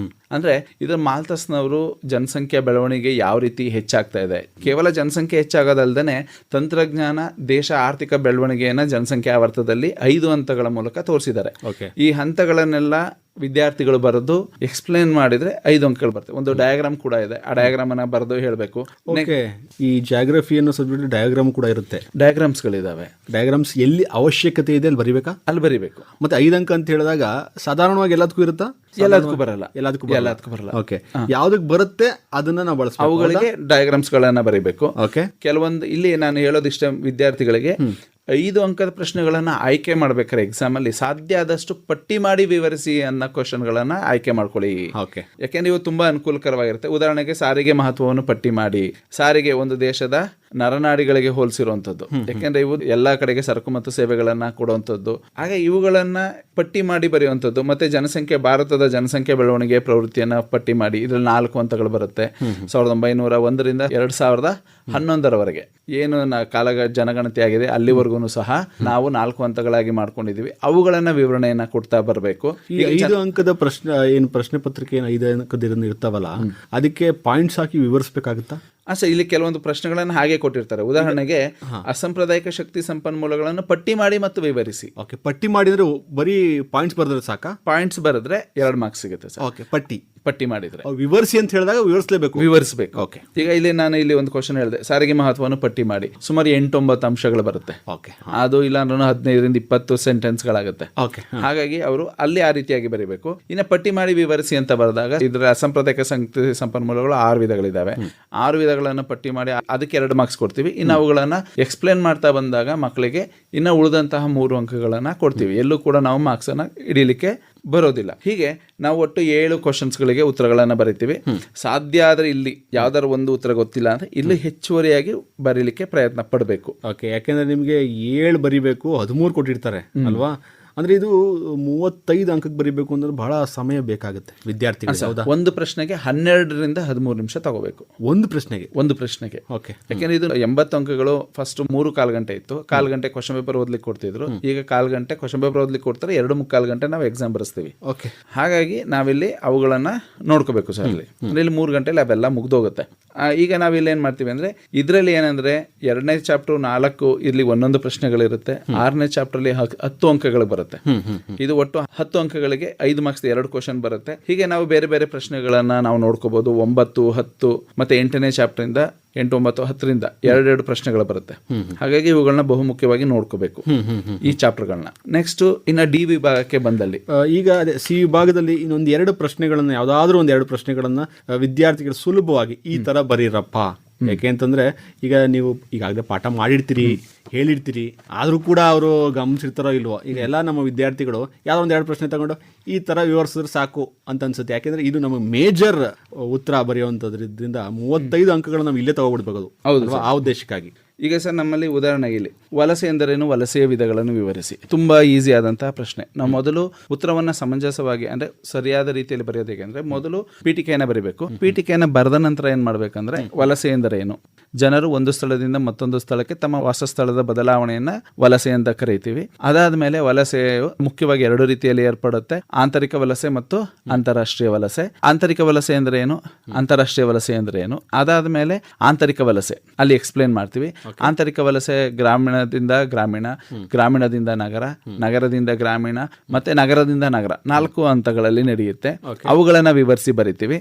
ಅಂದ್ರೆ ಇದರ ಮಾಲ್ತಸ್ನವರು ಜನಸಂಖ್ಯಾ ಬೆಳವಣಿಗೆ ಯಾವ ರೀತಿ ಹೆಚ್ಚಾಗ್ತಾ ಇದೆ, ಕೇವಲ ಜನಸಂಖ್ಯೆ ಹೆಚ್ಚಾಗೋದಲ್ದೇನೆ ತಂತ್ರಜ್ಞಾನ, ದೇಶ ಆರ್ಥಿಕ ಬೆಳವಣಿಗೆಯನ್ನ ಜನಸಂಖ್ಯಾ ಆವರ್ತದಲ್ಲಿ 5 ಹಂತಗಳ ಮೂಲಕ ತೋರಿಸಿದ್ದಾರೆ. ಈ ಹಂತಗಳನ್ನೆಲ್ಲ ವಿದ್ಯಾರ್ಥಿಗಳು ಬರೆದು ಎಕ್ಸ್ಪ್ಲೇನ್ ಮಾಡಿದ್ರೆ 5 ಅಂಕಗಳು ಬರ್ತವೆ. ಒಂದು ಡಯಾಗ್ರಾಮ್ ಕೂಡ ಇದೆ, ಆ ಡಯಾಗ್ರಾಮ್ ಅನ್ನ ಬರೆದು ಹೇಳಬೇಕು. ಈ ಜಾಗ್ರಫಿ ಅನ್ನೋ ಸಬ್ಜೆಕ್ಟ್ ಡಯಾಗ್ರಾಮ್ ಕೂಡ ಇರುತ್ತೆ, ಡಯಾಗ್ರಾಮ್ಸ್ ಗಳಿದಾವೆ. ಡಯಾಗ್ರಾಮ್ಸ್ ಎಲ್ಲಿ ಅವಶ್ಯಕತೆ ಇದೆ ಅಲ್ಲಿ ಬರಿಬೇಕಾ? ಅಲ್ಲಿ ಬರಿಬೇಕು. ಮತ್ತೆ 5 ಅಂಕ ಅಂತ ಹೇಳಿದಾಗ ಸಾಧಾರಣವಾಗಿ ಎಲ್ಲದಕ್ಕೂ ಇರುತ್ತಾ? ಎಲ್ಲದಕ್ಕೂ ಬರಲ್ಲ. ಎಲ್ಲದಕ್ಕೂ ಬರಲ್ಲ. ಓಕೆ, ಯಾವ್ದಕ್ ಬರುತ್ತೆ ಅದನ್ನ ನಾವು ಬಳಸಬೇಕು. ಅವುಗಳಿಗೆ ಡಯಾಗ್ರಾಮ್ಸ್ ಗಳನ್ನ ಬರಿಬೇಕು. ಓಕೆ, ಕೆಲವೊಂದು ಇಲ್ಲಿ ನಾನು ಹೇಳೋದಿಷ್ಟ ವಿದ್ಯಾರ್ಥಿಗಳಿಗೆ 5 ಅಂಕದ ಪ್ರಶ್ನೆಗಳನ್ನ ಆಯ್ಕೆ ಮಾಡ್ಬೇಕಾದ್ರೆ ಎಕ್ಸಾಮ್ ಅಲ್ಲಿ ಸಾಧ್ಯ ಆದಷ್ಟು ಪಟ್ಟಿ ಮಾಡಿ ವಿವರಿಸಿ ಅನ್ನೋ ಕ್ವಶನ್ ಗಳನ್ನ ಆಯ್ಕೆ ಮಾಡ್ಕೊಳ್ಳಿ. ಯಾಕೆಂದ್ರೆ ಇವು ತುಂಬಾ ಅನುಕೂಲಕರವಾಗಿರುತ್ತೆ. ಉದಾಹರಣೆಗೆ ಸಾರಿಗೆ ಮಹತ್ವವನ್ನು ಪಟ್ಟಿ ಮಾಡಿ, ಸಾರಿಗೆ ಒಂದು ದೇಶದ ನರನಾಡಿಗಳಿಗೆ ಹೋಲಿಸಿರುವಂತದ್ದು. ಯಾಕೆಂದ್ರೆ ಇವು ಎಲ್ಲಾ ಕಡೆಗೆ ಸರಕು ಮತ್ತು ಸೇವೆಗಳನ್ನ ಕೊಡುವಂತದ್ದು. ಹಾಗೆ ಇವುಗಳನ್ನ ಪಟ್ಟಿ ಮಾಡಿ ಬರೆಯುವಂತದ್ದು. ಮತ್ತೆ ಜನಸಂಖ್ಯೆ, ಭಾರತದ ಜನಸಂಖ್ಯೆ ಬೆಳವಣಿಗೆ ಪ್ರವೃತ್ತಿಯನ್ನ ಪಟ್ಟಿ ಮಾಡಿ, ಇದ್ರಲ್ಲಿ 4 ಹಂತಗಳು ಬರುತ್ತೆ. 1901ರಿಂದ 2011ರವರೆಗೆ ಏನು ಜನಗಣತಿ ಆಗಿದೆ ಅಲ್ಲಿವರೆಗೂ ಸಹ ನಾವು 4 ಹಂತಗಳಾಗಿ ಮಾಡ್ಕೊಂಡಿದೀವಿ. ಅವುಗಳನ್ನ ವಿವರಣೆಯನ್ನ ಕೊಡ್ತಾ ಬರಬೇಕು. ಈ 5 ಅಂಕದ ಪ್ರಶ್ನೆ ಪತ್ರಿಕೆ 5 ಅಂಕದ ಇರ್ತಾವಲ್ಲ, ಅದಕ್ಕೆ ಪಾಯಿಂಟ್ಸ್ ಹಾಕಿ ವಿವರಿಸಬೇಕಾಗುತ್ತಾ? ಇಲ್ಲಿ ಕೆಲವೊಂದು ಪ್ರಶ್ನೆಗಳನ್ನು ಹಾಗೆ ಕೊಟ್ಟಿರ್ತಾರೆ. ಉದಾಹರಣೆಗೆ ಅಸಾಂಪ್ರದಾಯಿಕ ಶಕ್ತಿ ಸಂಪನ್ಮೂಲಗಳನ್ನು ಪಟ್ಟಿ ಮಾಡಿ ಮತ್ತು ವಿವರಿಸಿ. ಪಟ್ಟಿ ಮಾಡಿದ್ರೆ ಬರೀ ಪಾಯಿಂಟ್ಸ್ ಬರೆದ್ರೆ ಸಾಕಾ? ಪಾಯಿಂಟ್ಸ್ ಬರೆದ್ರೆ 2 ಮಾರ್ಕ್ಸ್ ಸಿಗುತ್ತೆ ಸರ್. ಓಕೆ, ಪಟ್ಟಿ ಪಟ್ಟಿ ಮಾಡಿದ್ರೆ. ವಿವರಿಸಿ ಅಂತ ಹೇಳಿದಾಗ ವಿವರಿಸಲೇಬೇಕು. ವಿವರಿಸಬೇಕು. ಓಕೆ, ಈಗ ಇಲ್ಲಿ ನಾನು ಇಲ್ಲಿ ಒಂದು ಕ್ವಶನ್ ಹೇಳಿದೆ, ಸಾರಿಗೆ ಮಹತ್ವವನ್ನು ಪಟ್ಟಿ ಮಾಡಿ. ಸುಮಾರು 8-9 ಅಂಶಗಳು ಬರುತ್ತೆ. ಓಕೆ, ಅದು ಇಲ್ಲ 15-20 ಸೆಂಟೆನ್ಸ್ಗಳಾಗುತ್ತೆ. ಓಕೆ, ಹಾಗಾಗಿ ಅವರು ಅಲ್ಲಿ ಆ ರೀತಿಯಾಗಿ ಬರೀಬೇಕು. ಇನ್ನು ಪಟ್ಟಿ ಮಾಡಿ ವಿವರಿಸಿ ಅಂತ ಬರೆದಾಗ ಇದರ ಅಸಾಂಪ್ರದಾಯಿಕ ಸಂಪನ್ಮೂಲಗಳು 6 ವಿಧಗಳಿದಾವೆ. 6 ವಿಧಗಳನ್ನು ಪಟ್ಟಿ ಮಾಡಿ ಅದಕ್ಕೆ 2 ಮಾರ್ಕ್ಸ್ ಕೊಡ್ತೀವಿ. ಇನ್ನು ಅವುಗಳನ್ನ ಎಕ್ಸ್ಪ್ಲೇನ್ ಮಾಡ್ತಾ ಬಂದಾಗ ಮಕ್ಕಳಿಗೆ ಇನ್ನು ಉಳಿದಂತಹ 3 ಅಂಕಗಳನ್ನ ಕೊಡ್ತೀವಿ. ಎಲ್ಲೂ ಕೂಡ ನಾವು ಮಾರ್ಕ್ಸ್ ಅನ್ನ ಹಿಡಿಲಿಕ್ಕೆ ಬರೋದಿಲ್ಲ. ಹೀಗೆ ನಾವು ಒಟ್ಟು 7 ಕ್ವಶನ್ಸ್ಗಳಿಗೆ ಉತ್ತರಗಳನ್ನ ಬರಿತೀವಿ. ಸಾಧ್ಯ ಆದ್ರೆ ಇಲ್ಲಿ ಯಾವ್ದಾದ್ರು ಒಂದು ಉತ್ತರ ಗೊತ್ತಿಲ್ಲ ಅಂದ್ರೆ ಇಲ್ಲಿ ಹೆಚ್ಚುವರಿಯಾಗಿ ಬರೀಲಿಕ್ಕೆ ಪ್ರಯತ್ನ ಪಡಬೇಕು. ಓಕೆ, ಯಾಕೆಂದ್ರೆ ನಿಮಗೆ 7 ಬರಿಬೇಕು, 13 ಕೊಟ್ಟಿರ್ತಾರೆ ಅಲ್ವಾ? ಅಂದ್ರೆ ಇದು 35 ಅಂಕಕ್ಕೆ ಬರೀಬೇಕು ಅಂದ್ರೆ ಬಹಳ ಸಮಯ ಬೇಕಾಗುತ್ತೆ ವಿದ್ಯಾರ್ಥಿಗಳು. ಒಂದು ಪ್ರಶ್ನೆಗೆ 12ರಿಂದ 13 ನಿಮಿಷ ತಗೋಬೇಕು. ಒಂದು ಪ್ರಶ್ನೆಗೆ. ಓಕೆ, ಯಾಕೆಂದ್ರೆ ಇದು 80 ಅಂಕಗಳು ಫಸ್ಟ್ 3/4 ಗಂಟೆ ಇತ್ತು. 1/4 ಗಂಟೆ ಕ್ವಶನ್ ಪೇಪರ್ ಓದ್ಲಿಕ್ಕೆ ಕೊಡ್ತಿದ್ರು. ಈಗ 1/4 ಗಂಟೆ ಕ್ವಶನ್ ಪೇಪರ್ ಓದ್ಲಿಕ್ಕೆ ಕೊಡ್ತಾರೆ, 2-3/4 ಗಂಟೆ ನಾವು ಎಕ್ಸಾಮ್ ಬರೆಸ್ತೀವಿ. ಓಕೆ, ಹಾಗಾಗಿ ನಾವಿಲ್ಲಿ ಅವುಗಳನ್ನ ನೋಡ್ಕೋಬೇಕು ಸರ್. ಅಂದ್ರೆ ಇಲ್ಲಿ 3 ಗಂಟೆಲಿ ಅವೆಲ್ಲ ಮುಗ್ದೋಗುತ್ತೆ. ಈಗ ನಾವಿಲ್ಲಿ ಏನ್ ಮಾಡ್ತೀವಿ ಅಂದ್ರೆ ಇದರಲ್ಲಿ ಏನಂದ್ರೆ 2ನೇ ಚಾಪ್ಟರ್ 4 ಇಲ್ಲಿ 11 ಪ್ರಶ್ನೆಗಳಿರುತ್ತೆ. 6ನೇ ಚಾಪ್ಟರ್ಲಿ 10 ಅಂಕಗಳು ಬರುತ್ತೆ. ಇದು ಒಟ್ಟು 10 ಅಂಕಗಳಿಗೆ 5 ಮಾರ್ಕ್ಸ್ 2 ಕ್ವಶನ್ ಬರುತ್ತೆ. ಹೀಗೆ ನಾವು ಬೇರೆ ಬೇರೆ ಪ್ರಶ್ನೆಗಳನ್ನ ನಾವು ನೋಡ್ಕೋಬಹುದು. 9, 10 ಮತ್ತೆ 8ನೇ ಚಾಪ್ಟರ್ ಇಂದ 8, 9, 10ರಿಂದ 2 ಪ್ರಶ್ನೆಗಳು ಬರುತ್ತೆ. ಹಾಗಾಗಿ ಇವುಗಳನ್ನ ಬಹುಮುಖ್ಯವಾಗಿ ನೋಡ್ಕೋಬೇಕು ಈ ಚಾಪ್ಟರ್ಗಳನ್ನ. ನೆಕ್ಸ್ಟ್ ಇನ್ನ ಡಿ ವಿಭಾಗಕ್ಕೆ ಬಂದಲ್ಲಿ ಈಗ ಅದೇ ಸಿ ವಿಭಾಗದಲ್ಲಿ ಇನ್ನೊಂದು 2 ಪ್ರಶ್ನೆಗಳನ್ನ, ಯಾವ್ದಾದ್ರು 2 ಪ್ರಶ್ನೆಗಳನ್ನ ವಿದ್ಯಾರ್ಥಿಗಳು ಸುಲಭವಾಗಿ ಈ ತರ ಬರೀರಪ್ಪ. ಯಾಕೆ ಅಂತಂದ್ರೆ ಈಗ ನೀವು ಈಗಾಗಲೇ ಪಾಠ ಮಾಡಿರ್ತೀರಿ, ಹೇಳಿರ್ತೀರಿ, ಆದರೂ ಕೂಡ ಅವರು ಗಮನಿಸಿರ್ತಾರೋ ಇಲ್ವೋ. ಈಗ ಎಲ್ಲ ನಮ್ಮ ವಿದ್ಯಾರ್ಥಿಗಳು ಯಾವ್ದೋ 2 ಪ್ರಶ್ನೆ ತಗೊಂಡು ಈ ತರ ವಿವರಿಸಿದ್ರೆ ಸಾಕು ಅಂತ ಅನ್ಸುತ್ತೆ. ಯಾಕೆಂದ್ರೆ ಇದು ನಮ್ಮ ಮೇಜರ್ ಉತ್ತರ ಬರೆಯುವಂಥದ್ರಿಂದ 35 ಅಂಕಗಳು ನಾವು ಇಲ್ಲೇ ತಗೋಬಿಡ್ಬೇಕು ಆ ಉದ್ದೇಶಕ್ಕಾಗಿ. ಈಗ ಸರ್ ನಮ್ಮಲ್ಲಿ ಉದಾಹರಣೆಗೆ ಇಲ್ಲಿ ವಲಸೆ ಎಂದರೇನು, ವಲಸೆಯ ವಿಧಗಳನ್ನು ವಿವರಿಸಿ. ತುಂಬಾ ಈಸಿ ಆದಂತಹ ಪ್ರಶ್ನೆ. ನಾವು ಮೊದಲು ಉತ್ತರವನ್ನ ಸಮಂಜಸವಾಗಿ ಅಂದ್ರೆ ಸರಿಯಾದ ರೀತಿಯಲ್ಲಿ ಬರೆಯೋದು ಹೇಗೆ ಅಂದ್ರೆ ಮೊದಲು ಪೀಠಿಕೆಯನ್ನ ಬರೀಬೇಕು. ಪೀಠಿಕೆಯನ್ನ ಬರೆದ ನಂತರ ಏನ್ ಮಾಡ್ಬೇಕಂದ್ರೆ ವಲಸೆ ಎಂದರೇನು, ಜನರು ಒಂದು ಸ್ಥಳದಿಂದ ಮತ್ತೊಂದು ಸ್ಥಳಕ್ಕೆ ತಮ್ಮ ವಾಸಸ್ಥಳದ ಬದಲಾವಣೆಯನ್ನ ವಲಸೆ ಅಂತ ಕರೀತೀವಿ. ಅದಾದ್ಮೇಲೆ ವಲಸೆಯು ಮುಖ್ಯವಾಗಿ 2 ರೀತಿಯಲ್ಲಿ ಏರ್ಪಡುತ್ತೆ, ಆಂತರಿಕ ವಲಸೆ ಮತ್ತು ಅಂತಾರಾಷ್ಟ್ರೀಯ ವಲಸೆ. ಆಂತರಿಕ ವಲಸೆ ಅಂದ್ರೆ ಏನು, ಅಂತಾರಾಷ್ಟ್ರೀಯ ವಲಸೆ ಅಂದ್ರೆ ಏನು, ಅದಾದ್ಮೇಲೆ ಆಂತರಿಕ ವಲಸೆ ಅಲ್ಲಿ ಎಕ್ಸ್ಪ್ಲೇನ್ ಮಾಡ್ತೀವಿ. ಆಂತರಿಕ ವಲಸೆ ಗ್ರಾಮೀಣದಿಂದ ಗ್ರಾಮೀಣ, ಗ್ರಾಮೀಣದಿಂದ ನಗರ, ನಗರದಿಂದ ಗ್ರಾಮೀಣ ಮತ್ತೆ ನಗರದಿಂದ ನಗರ 4 ಹಂತಗಳಲ್ಲಿ ನಡೆಯುತ್ತೆ. ಅವುಗಳನ್ನ ವಿವರಿಸಿ ಬರಿತೀವಿ.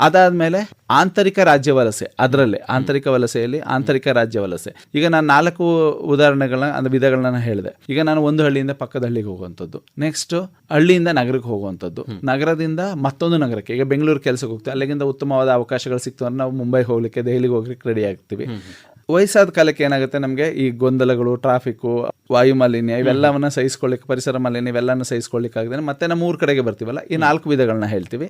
ಅದಾದ್ಮೇಲೆ ಆಂತರಿಕ ರಾಜ್ಯ ವಲಸೆ, ಅದರಲ್ಲೇ ಆಂತರಿಕ ವಲಸೆಯಲ್ಲಿ ಆಂತರಿಕ ರಾಜ್ಯ ವಲಸೆ. ಈಗ ನಾನು 4 ಉದಾಹರಣೆಗಳನ್ನ ಅಂದ್ರೆ ವಿಧಗಳನ್ನ ಹೇಳಿದೆ. ಈಗ ನಾನು ಒಂದು ಹಳ್ಳಿಯಿಂದ ಪಕ್ಕದ ಹಳ್ಳಿಗೆ ಹೋಗುವಂಥದ್ದು, ನೆಕ್ಸ್ಟ್ ಹಳ್ಳಿಯಿಂದ ನಗರಕ್ಕೆ ಹೋಗುವಂಥದ್ದು, ನಗರದಿಂದ ಮತ್ತೊಂದು ನಗರಕ್ಕೆ, ಈಗ ಬೆಂಗಳೂರು ಕೆಲಸಕ್ಕೆ ಹೋಗ್ತೀವಿ, ಅಲ್ಲಿಂದ ಉತ್ತಮವಾದ ಅವಕಾಶಗಳು ಸಿಕ್ತು ಅಂದ್ರೆ ನಾವು ಮುಂಬೈ ಹೋಗ್ಲಿಕ್ಕೆ, ದೆಹಲಿಗೆ ಹೋಗ್ಲಿಕ್ಕೆ ರೆಡಿ ಆಗ್ತೀವಿ. ವಯಸ್ಸಾದ ಕಾಲಕ್ಕೆ ಏನಾಗುತ್ತೆ, ನಮಗೆ ಈ ಗೊಂದಲಗಳು, ಟ್ರಾಫಿಕ್, ವಾಯು ಮಾಲಿನ್ಯ ಇವೆಲ್ಲವನ್ನ ಸಹಿಸ್ಕೊಳ್ಳಿಕ್ಕೆ, ಪರಿಸರ ಮಾಲಿನ್ಯ ಇವೆಲ್ಲನ ಸಹಿಸ್ಕೊಳ್ಳಿಕ್ಕೆ ಆಗದೆ ಮತ್ತೆ ನಾವು 3 ಕಡೆಗೆ ಬರ್ತೀವಲ್ಲ, ಈ 4 ವಿಧಗಳನ್ನ ಹೇಳ್ತೀವಿ.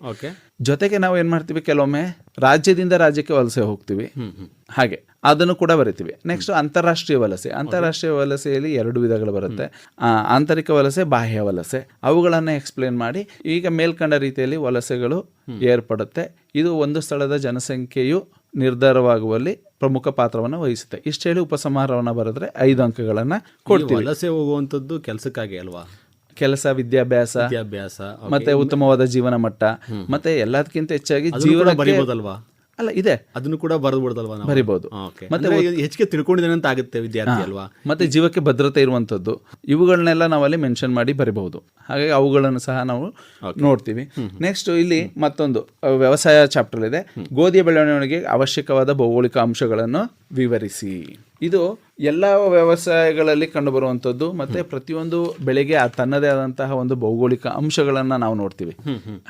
ಜೊತೆಗೆ ನಾವು ಏನ್ ಮಾಡ್ತೀವಿ, ಕೆಲವೊಮ್ಮೆ ರಾಜ್ಯದಿಂದ ರಾಜ್ಯಕ್ಕೆ ವಲಸೆ ಹೋಗ್ತೀವಿ, ಹಾಗೆ ಅದನ್ನು ಕೂಡ ಬರಿತೀವಿ. ನೆಕ್ಸ್ಟ್ ಅಂತಾರಾಷ್ಟ್ರೀಯ ವಲಸೆ. ಅಂತಾರಾಷ್ಟ್ರೀಯ ವಲಸೆಯಲ್ಲಿ 2 ವಿಧಗಳು ಬರುತ್ತೆ, ಆಂತರಿಕ ವಲಸೆ, ಬಾಹ್ಯ ವಲಸೆ. ಅವುಗಳನ್ನ ಎಕ್ಸ್ಪ್ಲೇನ್ ಮಾಡಿ ಈಗ ಮೇಲ್ಕಂಡ ರೀತಿಯಲ್ಲಿ ವಲಸೆಗಳು ಏರ್ಪಡುತ್ತೆ. ಇದು ಒಂದು ಸ್ಥಳದ ಜನಸಂಖ್ಯೆಯು ನಿರ್ಧಾರವಾಗುವಲ್ಲಿ ಪ್ರಮುಖ ಪಾತ್ರವನ್ನು ವಹಿಸುತ್ತೆ. ಇಷ್ಟು ಹೇಳಿ ಉಪಸಂಹಾರವನ್ನು ಬರೆದ್ರೆ 5 ಅಂಕಗಳನ್ನ ಕೊಡ್ತೀವಿ. ವಲಸೆ ಹೋಗುವಂಥದ್ದು ಕೆಲಸಕ್ಕಾಗಿ ಅಲ್ವಾ? ಕೆಲಸ, ವಿದ್ಯಾಭ್ಯಾಸ ಮತ್ತೆ ಉತ್ತಮವಾದ ಜೀವನ ಮಟ್ಟ, ಮತ್ತೆ ಎಲ್ಲದಕ್ಕಿಂತ ಹೆಚ್ಚಾಗಿ ಜೀವನ ಬರೀಬಹುದಲ್ವಾ? ಅಲ್ಲ ಇದೆ, ಅದನ್ನು ಕೂಡ ಬರಬಹುದಲ್ವಾ? ಬರಿಬಹುದು. ಮತ್ತೆ ಹೆಚ್ಚಿಗೆ ತಿಳ್ಕೊಂಡಿದ್ದೇನೆ ಅಂತ ಆಗುತ್ತೆ ವಿದ್ಯಾರ್ಥಿ ಅಲ್ವಾ? ಮತ್ತೆ ಜೀವಕ್ಕೆ ಭದ್ರತೆ ಇರುವಂತದ್ದು ಇವುಗಳನ್ನೆಲ್ಲ ನಾವಲ್ಲಿ ಮೆನ್ಷನ್ ಮಾಡಿ ಬರಿಬಹುದು. ಹಾಗಾಗಿ ಅವುಗಳನ್ನು ಸಹ ನಾವು ನೋಡ್ತೀವಿ. ನೆಕ್ಸ್ಟ್ ಇಲ್ಲಿ ಮತ್ತೊಂದು ವ್ಯವಸಾಯ ಚಾಪ್ಟರ್ ಇದೆ. ಗೋಧಿಯ ಬೆಳವಣಿಗೆಗೆ ಅವಶ್ಯಕವಾದ ಭೌಗೋಳಿಕ ಅಂಶಗಳನ್ನು ವಿವರಿಸಿ. ಇದು ಎಲ್ಲ ವ್ಯವಸಾಯಗಳಲ್ಲಿ ಕಂಡುಬರುವಂಥದ್ದು ಮತ್ತೆ ಪ್ರತಿಯೊಂದು ಬೆಳೆಗೆ ತನ್ನದೇ ಆದಂತಹ ಒಂದು ಭೌಗೋಳಿಕ ಅಂಶಗಳನ್ನ ನಾವು ನೋಡ್ತೀವಿ.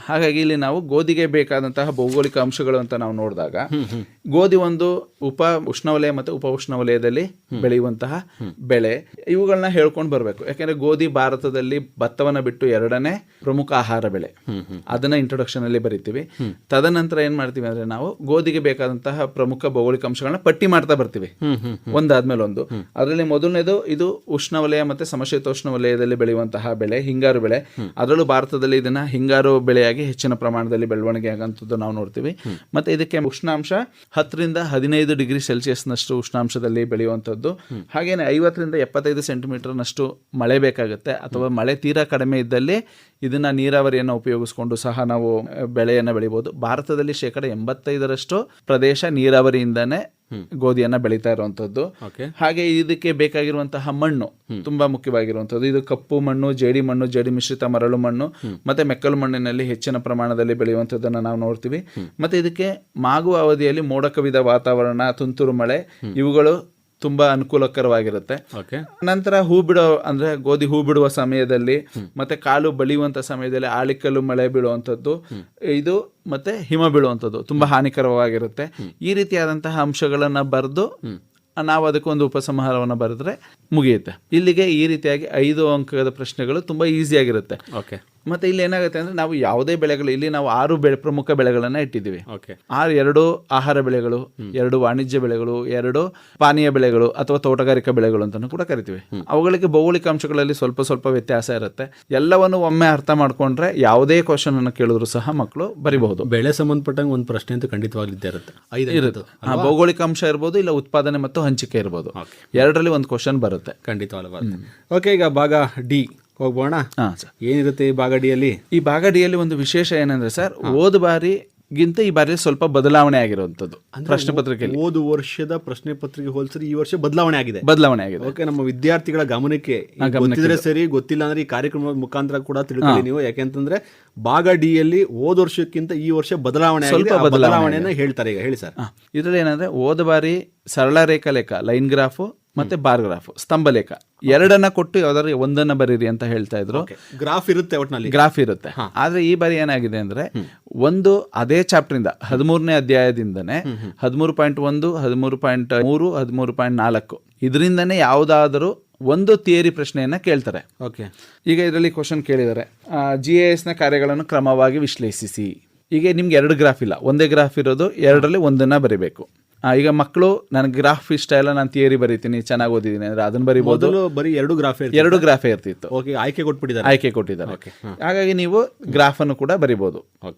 ಹಾಗಾಗಿ ಇಲ್ಲಿ ನಾವು ಗೋಧಿಗೆ ಬೇಕಾದಂತಹ ಭೌಗೋಳಿಕ ಅಂಶಗಳು ಅಂತ ನಾವು ನೋಡಿದಾಗ ಗೋಧಿ ಒಂದು ಉಪ ಉಷ್ಣವಲಯ ಮತ್ತೆ ಉಪ ಉಷ್ಣವಲಯದಲ್ಲಿ ಬೆಳೆಯುವಂತಹ ಬೆಳೆ. ಇವುಗಳನ್ನ ಹೇಳ್ಕೊಂಡು ಬರ್ಬೇಕು. ಯಾಕಂದ್ರೆ ಗೋಧಿ ಭಾರತದಲ್ಲಿ ಭತ್ತವನ್ನ ಬಿಟ್ಟು 2ನೇ ಪ್ರಮುಖ ಆಹಾರ ಬೆಳೆ. ಅದನ್ನ ಇಂಟ್ರೊಡಕ್ಷನ್ ಅಲ್ಲಿ ಬರಿತೀವಿ. ತದನಂತರ ಏನ್ ಮಾಡ್ತೀವಿ ಅಂದ್ರೆ ನಾವು ಗೋಧಿಗೆ ಬೇಕಾದಂತಹ ಪ್ರಮುಖ ಭೌಗೋಳಿಕ ಅಂಶಗಳನ್ನ ಪಟ್ಟಿ ಮಾಡ್ತಾ ಬರ್ತೀವಿ ಒಂದಾದ್ಮೇಲೆ ಒಂದು. ಅದರಲ್ಲಿ ಮೊದಲನೇದು ಇದು ಉಷ್ಣವಲಯ ಮತ್ತೆ ಸಮಶೀತೋಷ್ಣ ವಲಯದಲ್ಲಿ ಬೆಳೆಯುವಂತಹ ಬೆಳೆ, ಹಿಂಗಾರು ಬೆಳೆ. ಅದರಲ್ಲೂ ಭಾರತದಲ್ಲಿ ಇದನ್ನ ಹಿಂಗಾರು ಬೆಳೆಯಾಗಿ ಹೆಚ್ಚಿನ ಪ್ರಮಾಣದಲ್ಲಿ ಬೆಳವಣಿಗೆ ಆಗುವಂಥದ್ದು ನಾವು ನೋಡ್ತೀವಿ. ಮತ್ತೆ ಇದಕ್ಕೆ ಉಷ್ಣಾಂಶ 10ರಿಂದ 15 ಡಿಗ್ರಿ ಸೆಲ್ಸಿಯಸ್ನಷ್ಟು ಉಷ್ಣಾಂಶದಲ್ಲಿ ಬೆಳೆಯುವಂಥದ್ದು. ಹಾಗೇನೆ 50ರಿಂದ 75 ಸೆಂಟಿಮೀಟರ್ನಷ್ಟು ಮಳೆ ಬೇಕಾಗುತ್ತೆ. ಅಥವಾ ಮಳೆ ತೀರಾ ಕಡಿಮೆ ಇದ್ದಲ್ಲಿ ಇದನ್ನ ನೀರಾವರಿಯನ್ನು ಉಪಯೋಗಿಸಿಕೊಂಡು ಸಹ ನಾವು ಬೆಳೆಯನ್ನು ಬೆಳಿಬಹುದು. ಭಾರತದಲ್ಲಿ 85% ಪ್ರದೇಶ ನೀರಾವರಿಯಿಂದಾನೇ ಗೋಧಿಯನ್ನ ಬೆಳೀತಾ ಇರುವಂತದ್ದು. ಓಕೆ. ಹಾಗೆ ಇದಕ್ಕೆ ಬೇಕಾಗಿರುವಂತಹ ಮಣ್ಣು ತುಂಬಾ ಮುಖ್ಯವಾಗಿರುವಂತದ್ದು. ಇದು ಕಪ್ಪು ಮಣ್ಣು, ಜೇಡಿ ಮಣ್ಣು, ಜೇಡಿ ಮಿಶ್ರಿತ ಮರಳು ಮಣ್ಣು ಮತ್ತೆ ಮೆಕ್ಕಲು ಮಣ್ಣಿನಲ್ಲಿ ಹೆಚ್ಚಿನ ಪ್ರಮಾಣದಲ್ಲಿ ಬೆಳೆಯುವಂತದ್ದನ್ನ ನಾವು ನೋಡ್ತೀವಿ. ಮತ್ತೆ ಇದಕ್ಕೆ ಮಾಗುವ ಅವಧಿಯಲ್ಲಿ ಮೋಡ ಕವಿದ ವಾತಾವರಣ, ತುಂತುರು ಮಳೆ ಇವುಗಳು ತುಂಬಾ ಅನುಕೂಲಕರವಾಗಿರುತ್ತೆ. ನಂತರ ಹೂ ಬಿಡೋ ಅಂದ್ರೆ ಗೋಧಿ ಹೂ ಬಿಡುವ ಸಮಯದಲ್ಲಿ ಮತ್ತೆ ಕಾಲು ಬಳಿಯುವಂತ ಸಮಯದಲ್ಲಿ ಆಳಿಕಲ್ಲು ಮಳೆ ಬೀಳುವಂತದ್ದು, ಇದು ಮತ್ತೆ ಹಿಮ ಬೀಳುವಂತದ್ದು ತುಂಬಾ ಹಾನಿಕರವಾಗಿರುತ್ತೆ. ಈ ರೀತಿಯಾದಂತಹ ಅಂಶಗಳನ್ನ ಬರೆದು ನಾವು ಅದಕ್ಕೆ ಒಂದು ಉಪಸಂಹಾರವನ್ನು ಬರೆದ್ರೆ ಮುಗಿಯುತ್ತೆ. ಇಲ್ಲಿಗೆ ಈ ರೀತಿಯಾಗಿ 5 ಅಂಕದ ಪ್ರಶ್ನೆಗಳು ತುಂಬಾ ಈಸಿಯಾಗಿರುತ್ತೆ. ಓಕೆ. ಮತ್ತೆ ಇಲ್ಲಿ ಏನಾಗುತ್ತೆ ಅಂದ್ರೆ ನಾವು ಯಾವುದೇ ಬೆಳೆಗಳು, ಇಲ್ಲಿ ನಾವು 6 ಪ್ರಮುಖ ಬೆಳೆಗಳನ್ನ ಇಟ್ಟಿದ್ದೀವಿ. 2 ಆಹಾರ ಬೆಳೆಗಳು, 2 ವಾಣಿಜ್ಯ ಬೆಳೆಗಳು, 2 ಪಾನೀಯ ಬೆಳೆಗಳು ಅಥವಾ ತೋಟಗಾರಿಕಾ ಬೆಳೆಗಳು ಅಂತಾನು ಕೂಡ ಕರಿತೀವಿ. ಅವುಗಳಿಗೆ ಭೌಗೋಳಿಕ ಅಂಶಗಳಲ್ಲಿ ಸ್ವಲ್ಪ ವ್ಯತ್ಯಾಸ ಇರುತ್ತೆ. ಎಲ್ಲವನ್ನು ಒಮ್ಮೆ ಅರ್ಥ ಮಾಡ್ಕೊಂಡ್ರೆ ಯಾವುದೇ ಕ್ವಶನ್ ಅನ್ನು ಕೇಳಿದ್ರು ಸಹ ಮಕ್ಕಳು ಬರಿಬಹುದು. ಬೆಳೆ ಸಂಬಂಧಪಟ್ಟಂಗೆ ಒಂದು ಪ್ರಶ್ನೆ ಅಂತ ಖಂಡಿತವಾಗ್ಲೂ ಇರುತ್ತೆ. ಭೌಗೋಳಿಕ ಅಂಶ ಇರ್ಬೋದು, ಇಲ್ಲ ಉತ್ಪಾದನೆ ಮತ್ತು ಹಂಚಿಕೆ ಇರ್ಬೋದು. 2ರಲ್ಲಿ ಒಂದು ಕ್ವಶನ್ ಬರುತ್ತೆ. ಖಂಡಿತವಾಗ್ಲೂ ಬರುತ್ತೆ. ಓಕೆ, ಈಗ ಭಾಗ ಡಿ ಹೋಗ್ಬೋಣ. ಏನಿರುತ್ತೆ ಈ ಭಾಗ ಡಿಯಲ್ಲಿ? ಈ ಭಾಗ ಡಿಯಲ್ಲಿ ಒಂದು ವಿಶೇಷ ಏನಂದ್ರೆ ಸರ್, ಹೋದ ಬಾರಿಗಿಂತ ಈ ಬಾರಿ ಸ್ವಲ್ಪ ಬದಲಾವಣೆ ಆಗಿರುವಂತದ್ದು ಪ್ರಶ್ನೆ ಪತ್ರಿಕೆಯಲ್ಲಿ. ಹೋದ ವರ್ಷದ ಪ್ರಶ್ನೆ ಪತ್ರಿಕೆ ಹೋಲಿಸಿದ್ರೆ ಈ ವರ್ಷ ಬದಲಾವಣೆ ಆಗಿದೆ. ಓಕೆ, ನಮ್ಮ ವಿದ್ಯಾರ್ಥಿಗಳ ಗಮನಕ್ಕೆ ಗೊತ್ತಿದ್ರೆ ಸರಿ, ಗೊತ್ತಿಲ್ಲ ಅಂದ್ರೆ ಈ ಕಾರ್ಯಕ್ರಮದ ಮುಖಾಂತರ ಕೂಡ ತಿಳ್ಕೊಳ್ಳಿ ನೀವು. ಯಾಕೆಂತಂದ್ರೆ ಭಾಗ ಡಿಯಲ್ಲಿ ಹೋದ ವರ್ಷಕ್ಕಿಂತ ಈ ವರ್ಷ ಬದಲಾವಣೆ ಬದಲಾವಣೆಯನ್ನ ಹೇಳ್ತಾರೆ. ಈಗ ಹೇಳಿ ಸರ್. ಇದ್ರಲ್ಲಿ ಏನಂದ್ರೆ ಹೋದ ಬಾರಿ ಸರಳ ರೇಖಾ ಲೇಖ, ಲೈನ್ ಗ್ರಾಫ್ ಮತ್ತೆ ಬಾರ್ ಗ್ರಾಫ್, ಸ್ತಂಭ ಲೇಖ ಎರಡನ್ನ ಕೊಟ್ಟು ಯಾವ್ದಾದ್ರು ಒಂದನ್ನ ಬರೀರಿ ಅಂತ ಹೇಳ್ತಾ ಇದ್ರು. ಗ್ರಾಫ್ ಇರುತ್ತೆ, ಒಟ್ಟಿನಲ್ಲಿ ಗ್ರಾಫ್ ಇರುತ್ತೆ. ಆದ್ರೆ ಈ ಬಾರಿ ಏನಾಗಿದೆ ಅಂದ್ರೆ ಒಂದು ಅದೇ ಚಾಪ್ಟರ್ ಇಂದ 13ನೇ ಅಧ್ಯಾಯದಿಂದನೇ 13.1, 13.3, 13.4 ಇದರಿಂದನೇ ಯಾವ್ದಾದ್ರು ಒಂದು ಥಿಯರಿ ಪ್ರಶ್ನೆಯನ್ನ ಕೇಳ್ತಾರೆ. ಓಕೆ. ಈಗ ಇದರಲ್ಲಿ ಕ್ವಶನ್ ಕೇಳಿದ್ದಾರೆ, GIS ನ ಕಾರ್ಯಗಳನ್ನು ಕ್ರಮವಾಗಿ ವಿಶ್ಲೇಷಿಸಿ. ಈಗ ನಿಮ್ಗೆ 2 ಗ್ರಾಫ್ ಇಲ್ಲ, ಒಂದೇ ಗ್ರಾಫ್ ಇರೋದು, 2ರಲ್ಲಿ ಒಂದನ್ನ ಬರಿಬೇಕು. ಈಗ ಮಕ್ಕಳು ನನಗೆ ಗ್ರಾಫ್ ಇಷ್ಟ ಇಲ್ಲ, ನಾನು ಥಿಯರಿ ಬರೀತೀನಿ, ಚೆನ್ನಾಗಿ ಓದಿದ್ದೀನಿ ಅಂದ್ರೆ ಅದನ್ನ ಬರೀಬಹುದು. ಬರೀ 2 ಗ್ರಾಫೇ ಇರ್ತಿತ್ತು. ಆಯ್ಕೆ ಕೊಟ್ಟಿದ್ದಾರೆ. ಹಾಗಾಗಿ ನೀವು ಗ್ರಾಫ್ ಅನ್ನು ಕೂಡ ಬರೀಬಹುದು.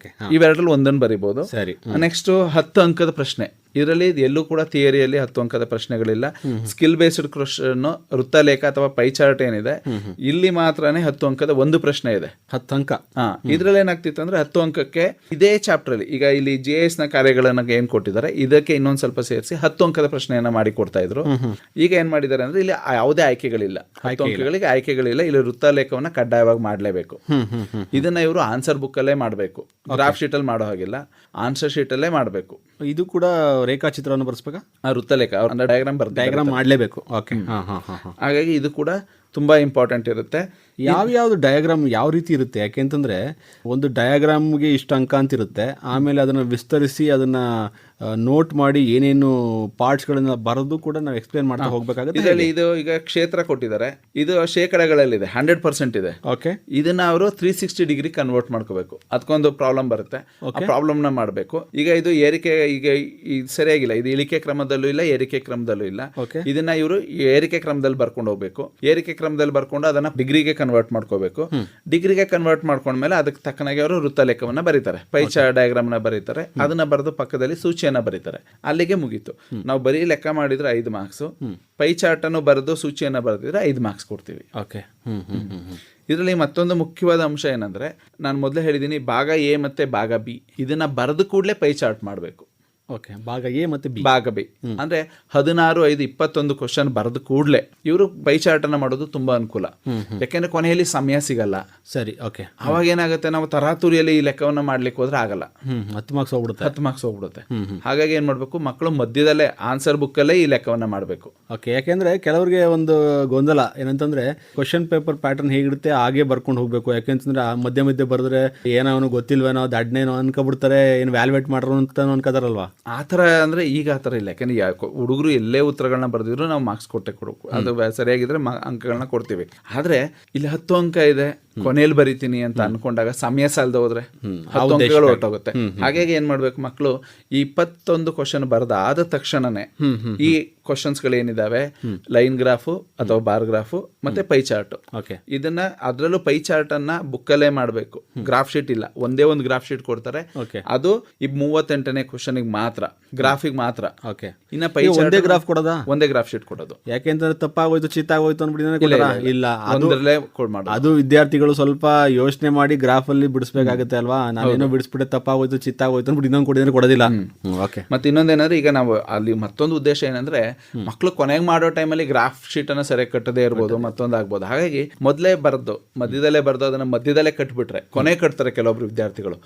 ಇವೆರಡರಲ್ಲಿ ಒಂದನ್ನು ಬರೀಬಹುದು. ನೆಕ್ಸ್ಟ್ 10 ಅಂಕದ ಪ್ರಶ್ನೆ. ಇದರಲ್ಲಿ ಎಲ್ಲೂ ಕೂಡ ಥಿಯರಿಯಲ್ಲಿ 10 ಅಂಕದ ಪ್ರಶ್ನೆಗಳಿಲ್ಲ. ಸ್ಕಿಲ್ ಬೇಸ್ಡ್ ಕ್ವಶನ್, ವೃತ್ತಲೇಖ ಅಥವಾ ಪೈ ಚಾರ್ಟ್ ಏನಿದೆ, ಇಲ್ಲಿ ಮಾತ್ರನೇ 10 ಅಂಕದ ಒಂದು ಪ್ರಶ್ನೆ ಇದೆ. 10 ಅಂಕ. ಇದ್ರಲ್ಲಿ ಏನಾಗ್ತಿತ್ತು ಅಂದ್ರೆ 10 ಅಂಕಕ್ಕೆ ಇದೇ ಚಾಪ್ಟರ್ ಅಲ್ಲಿ ಈಗ ಇಲ್ಲಿ GIS ನ ಕಾರ್ಯಗಳನ್ನ ಏನ್ ಕೊಟ್ಟಿದ್ದಾರೆ ಇದಕ್ಕೆ ಇನ್ನೊಂದ್ ಸ್ವಲ್ಪ ಸೇರಿಸಿ 10 ಅಂಕದ ಪ್ರಶ್ನೆಯನ್ನ ಮಾಡಿ ಕೊಡ್ತಾ ಇದ್ರು. ಈಗ ಏನ್ ಮಾಡಿದ್ದಾರೆ ಅಂದ್ರೆ ಇಲ್ಲಿ ಯಾವುದೇ ಆಯ್ಕೆಗಳಿಲ್ಲ, 10 ಅಂಕಗಳಿಗೆ ಆಯ್ಕೆಗಳಿಲ್ಲ. ಇಲ್ಲಿ ವೃತ್ತಲೇಖವನ್ನ ಕಡ್ಡಾಯವಾಗಿ ಮಾಡ್ಲೇಬೇಕು. ಇದನ್ನ ಇವರು ಆನ್ಸರ್ ಬುಕ್ ಅಲ್ಲೇ ಮಾಡಬೇಕು, ಗ್ರಾಫ್ ಶೀಟ್ ಅಲ್ಲಿ ಮಾಡೋ ಹಾಗಿಲ್ಲ, ಆನ್ಸರ್ ಶೀಟ್ ಅಲ್ಲೇ ಮಾಡಬೇಕು. ಇದು ಕೂಡ ರೇಖಾಚಿತ್ರವನ್ನು ಬರ್ಸ್ಬೇಕಾ? ವೃತ್ತಲೇಖ ಡಯಾಗ್ರಾಮ್ ಮಾಡಲೇಬೇಕು. ಹಾಗಾಗಿ ಇದು ಕೂಡ ತುಂಬಾ ಇಂಪಾರ್ಟೆಂಟ್ ಇರುತ್ತೆ. ಯಾವ್ಯಾವ್ದು ಡಯಾಗ್ರಾಮ್ ಯಾವ ರೀತಿ ಇರುತ್ತೆ? ಯಾಕೆಂತಂದ್ರೆ ಒಂದು ಡಯಾಗ್ರಾಮ್ಗೆ ಇಷ್ಟು ಅಂಕ ಅಂತ ಇರುತ್ತೆ, ಆಮೇಲೆ ಅದನ್ನ ವಿಸ್ತರಿಸಿ ಅದನ್ನ ನೋಟ್ ಮಾಡಿ ಏನೇನು ಪಾರ್ಟ್ಸ್ಗಳನ್ನ ಬರೆದು ಕೂಡ ನಾವು ಎಕ್ಸ್ಪ್ಲೇನ್ ಮಾಡ್ತಾ ಹೋಗ್ಬೇಕಾಗುತ್ತೆ. ಇದರಲ್ಲಿ ಇದು ಈಗ ಕ್ಷೇತ್ರ ಕೊಟ್ಟಿದ್ದಾರೆ, ಇದು ಶೇಕಡಗಳಲ್ಲಿದೆ, 100% ಇದೆ. ಓಕೆ. ಇದನ್ನ ಅವರು 360 ಡಿಗ್ರಿ ಕನ್ವರ್ಟ್ ಮಾಡ್ಕೋಬೇಕು. ಅದಕ್ಕೊಂದು ಪ್ರಾಬ್ಲಮ್ ಬರುತ್ತೆ, ಆ ಪ್ರಾಬ್ಲಮ್ ನ ಮಾಡಬೇಕು. ಈಗ ಇದು ಏರಿಕೆ, ಈಗ ಇದು ಸರಿಯಾಗಿಲ್ಲ, ಇದು ಇಳಿಕೆ ಕ್ರಮದಲ್ಲೂ ಇಲ್ಲ, ಏರಿಕೆ ಕ್ರಮದಲ್ಲೂ ಇಲ್ಲ. ಇದನ್ನ ಇವರು ಏರಿಕೆ ಕ್ರಮದಲ್ಲಿ ಬರ್ಕೊಂಡು ಹೋಗ್ಬೇಕು. ಏರಿಕೆ ಕ್ರಮದಲ್ಲಿ ಬರ್ಕೊಂಡು ಅದನ್ನ ಡಿಗ್ರಿಗೆ ಕನ್ವರ್ಟ್ ಮಾಡ್ಕೋಬೇಕು. ಡಿಗ್ರಿಗೆ ಕನ್ವರ್ಟ್ ಮಾಡ್ಕೊಂಡ್ಮೇಲೆ ಅದಕ್ಕೆ ತಕ್ಕನಾಗಿ ಅವರು ವೃತ್ತಲೇಖವನ್ನ ಬರೀತಾರೆ, ಪೈ ಚಾರ್ಟ್ ಡಯಾಗ್ರಾಮ್ ನ ಬರೀತಾರೆ. ಅದನ್ನ ಬರೆದು ಪಕ್ಕದಲ್ಲಿ ಸೂಚಿಯನ್ನ ಬರೀತಾರೆ. ಅಲ್ಲಿಗೆ ಮುಗೀತು. ನಾವು ಬರೀ ಲೆಕ್ಕ ಮಾಡಿದ್ರೆ 5 ಮಾರ್ಕ್ಸ್, ಪೈ ಚಾರ್ಟ್ ಅನ್ನು ಬರೆದು ಸೂಚಿಯನ್ನ ಬರೆದಿದ್ರೆ 5 ಮಾರ್ಕ್ಸ್ ಕೊಡ್ತೀವಿ. ಓಕೆ. ಇದರಲ್ಲಿ ಮತ್ತೊಂದು ಮುಖ್ಯವಾದ ಅಂಶ ಏನಂದ್ರೆ, ನಾನು ಮೊದಲೇ ಹೇಳಿದ್ದೀನಿ, ಭಾಗ ಎ ಮತ್ತೆ ಭಾಗ ಬಿ ಇದನ್ನ ಬರೆದು ಕೂಡಲೇ ಪೈ ಚಾರ್ಟ್ ಮಾಡಬೇಕು. ಓಕೆ. ಭಾಗ ಎ ಮತ್ತೆ ಬಿ. ಭಾಗ ಬಿ ಅಂದ್ರೆ 16, 5, 21 ಕ್ವಶನ್ ಬರೆದು ಕೂಡಲೇ ಇವರು ಪೈ ಚಾರ್ಟ್ ಅನ್ನ ಮಾಡೋದು ತುಂಬಾ ಅನುಕೂಲ. ಯಾಕೆಂದ್ರೆ ಕೊನೆಯಲ್ಲಿ ಸಮಯ ಸಿಗಲ್ಲ. ಸರಿ. ಓಕೆ. ಅವಾಗ ಏನಾಗುತ್ತೆ, ನಾವು ತರಾತುರಿಯಲ್ಲಿ ಈ ಲೆಕ್ಕವನ್ನ ಮಾಡ್ಲಿಕ್ಕೆ ಹೋದ್ರೆ ಆಗಲ್ಲ, 10 ಮಾರ್ಕ್ಸ್ ಹೋಗ್ಬಿಡುತ್ತೆ. ಹಾಗಾಗಿ ಏನ್ ಮಾಡ್ಬೇಕು, ಮಕ್ಕಳು ಮಧ್ಯದಲ್ಲೇ ಆನ್ಸರ್ ಬುಕ್ ಅಲ್ಲೇ ಈ ಲೆಕ್ಕವನ್ನ ಮಾಡಬೇಕು. ಓಕೆ. ಯಾಕೆಂದ್ರೆ ಕೆಲವರಿಗೆ ಒಂದು ಗೊಂದಲ ಏನಂತಂದ್ರೆ, ಕ್ವಶನ್ ಪೇಪರ್ ಪ್ಯಾಟರ್ನ್ ಹೇಗಿರುತ್ತೆ ಹಾಗೆ ಬರ್ಕೊಂಡು ಹೋಗ್ಬೇಕು. ಯಾಕೆಂತಂದ್ರೆ ಮಧ್ಯೆ ಬರೆದ್ರೆ ಏನೋ ಅವನು ಗೊತ್ತಿಲ್ವೇನೋ, ದಡ್ನೇನೋ ಅನ್ಕೊಬಿಡ್ತಾರೆ, ಏನು ವ್ಯಾಲ್ಯೂಯೇಟ್ ಮಾಡ್ರು ಅಂತ ಅನ್ಕೋತಾರಲ್ವಾ. ಆತರ ಅಂದ್ರೆ ಈಗ ಆತರ ಇಲ್ಲ. ಯಾಕಂದ್ರೆ ಹುಡುಗರು ಎಲ್ಲೇ ಉತ್ತರಗಳನ್ನ ಬರೆದಿದ್ರು ನಾವು ಮಾರ್ಕ್ಸ್ ಕೊಡಬೇಕು. ಅದು ಸರಿಯಾಗಿದ್ರೆ ಅಂಕಗಳನ್ನ ಕೊಡ್ತೀವಿ. ಆದ್ರೆ ಇಲ್ಲಿ 10 ಅಂಕ ಇದೆ, ಕೊನೆಯಲ್ಲಿ ಬರೀತೀನಿ ಅಂತ ಅನ್ಕೊಂಡಾಗ ಸಮಯ ಸಾಲದ ಹೋದ್ರೆ 10 ಅಂಕಗಳು ಹೊರಟೋಗುತ್ತೆ. ಹಾಗಾಗಿ ಏನ್ ಮಾಡ್ಬೇಕು, ಮಕ್ಕಳು ಈ 21 ಕ್ವಶನ್ ಬರೆದಾದ ತಕ್ಷಣನೇ ಈ ಕ್ವಶನ್ಸ್ ಗಳು ಏನಿದಾವೆ, ಲೈನ್ ಗ್ರಾಫ್ ಅಥವಾ ಬಾರ್ ಗ್ರಾಫ್ ಮತ್ತೆ ಪೈ ಚಾರ್ಟ್, ಇದನ್ನ ಅದರಲ್ಲೂ ಪೈ ಚಾರ್ಟ್ ಅನ್ನ ಬುಕ್ಕಲ್ಲೇ ಮಾಡಬೇಕು. ಗ್ರಾಫ್ ಶೀಟ್ ಇಲ್ಲ, ಒಂದೇ ಒಂದು ಗ್ರಾಫ್ ಶೀಟ್ ಕೊಡ್ತಾರೆ, ಅದು ಈ 38ನೇ ಕ್ವಶನ್ ಮಾತ್ರ, ಗ್ರಾಫಿಗೆ ಮಾತ್ರ. ಇನ್ನ ಪೈ ಚಾರ್ಟ್ ಒಂದೇ ಗ್ರಾಫ್ ಶೀಟ್ ಕೊಡೋದು. ಯಾಕೆಂದ್ರೆ ತಪ್ಪಾಗೋಯ್ತು, ಚಿತ್ತಾಗೋಯ್ತು ಅನ್ಬಿಟ್ಟಿದ್ರೆ ಇಲ್ಲ, ಅದರಲ್ಲೇ ಅದು ವಿದ್ಯಾರ್ಥಿಗಳು ವಿದ್ಯಾರ್ಥಿಗಳು ಸ್ವಲ್ಪ ಯೋಚನೆ ಮಾಡಿ ಗ್ರಾಫ್ ಅಲ್ಲಿ ಬಿಡಿಸ್ಬೇಕಾಗುತ್ತೆ ಅಲ್ವಾ, ನಾನೇನೋ ಬಿಡಿಸ್ಬಿಟ್ಟೆ ತಪ್ಪಾಗೋಯ್ತು ಚಿತ್ತಾಗೋಯ್ತು ಅಂದ್ಬಿಟ್ಟು ಇನ್ನೊಂದು ಕೊಡಿದ್ರೆ ಕೊಡೋದಿಲ್ಲ. ಓಕೆ. ಮತ್ತೆ ಇನ್ನೊಂದೇನಂದ್ರೆ ಈಗ ನಾವು ಅಲ್ಲಿ ಮತ್ತೊಂದು ಉದ್ದೇಶ ಏನಂದ್ರೆ ಮಕ್ಕಳು ಕೊನೆಗೆ ಮಾಡೋ ಟೈಮಲ್ಲಿ ಗ್ರಾಫ್ ಶೀಟ್ ಅನ್ನ ಸರಿಯಾಗಿ ಕಟ್ಟದೇ ಇರ್ಬೋದು, ಮತ್ತೊಂದು ಆಗ್ಬೋದು. ಹಾಗಾಗಿ ಮೊದಲೇ ಬರೆದು ಮಧ್ಯದಲ್ಲೇ ಬರೆದು ಅದನ್ನ ಮಧ್ಯದಲ್ಲೇ ಕಟ್ಬಿಟ್ರೆ, ಕೊನೆ ಕಟ್ತಾರೆ ಕೆಲವೊಬ್ರು ವಿದ್ಯಾರ್ಥಿಗಳು,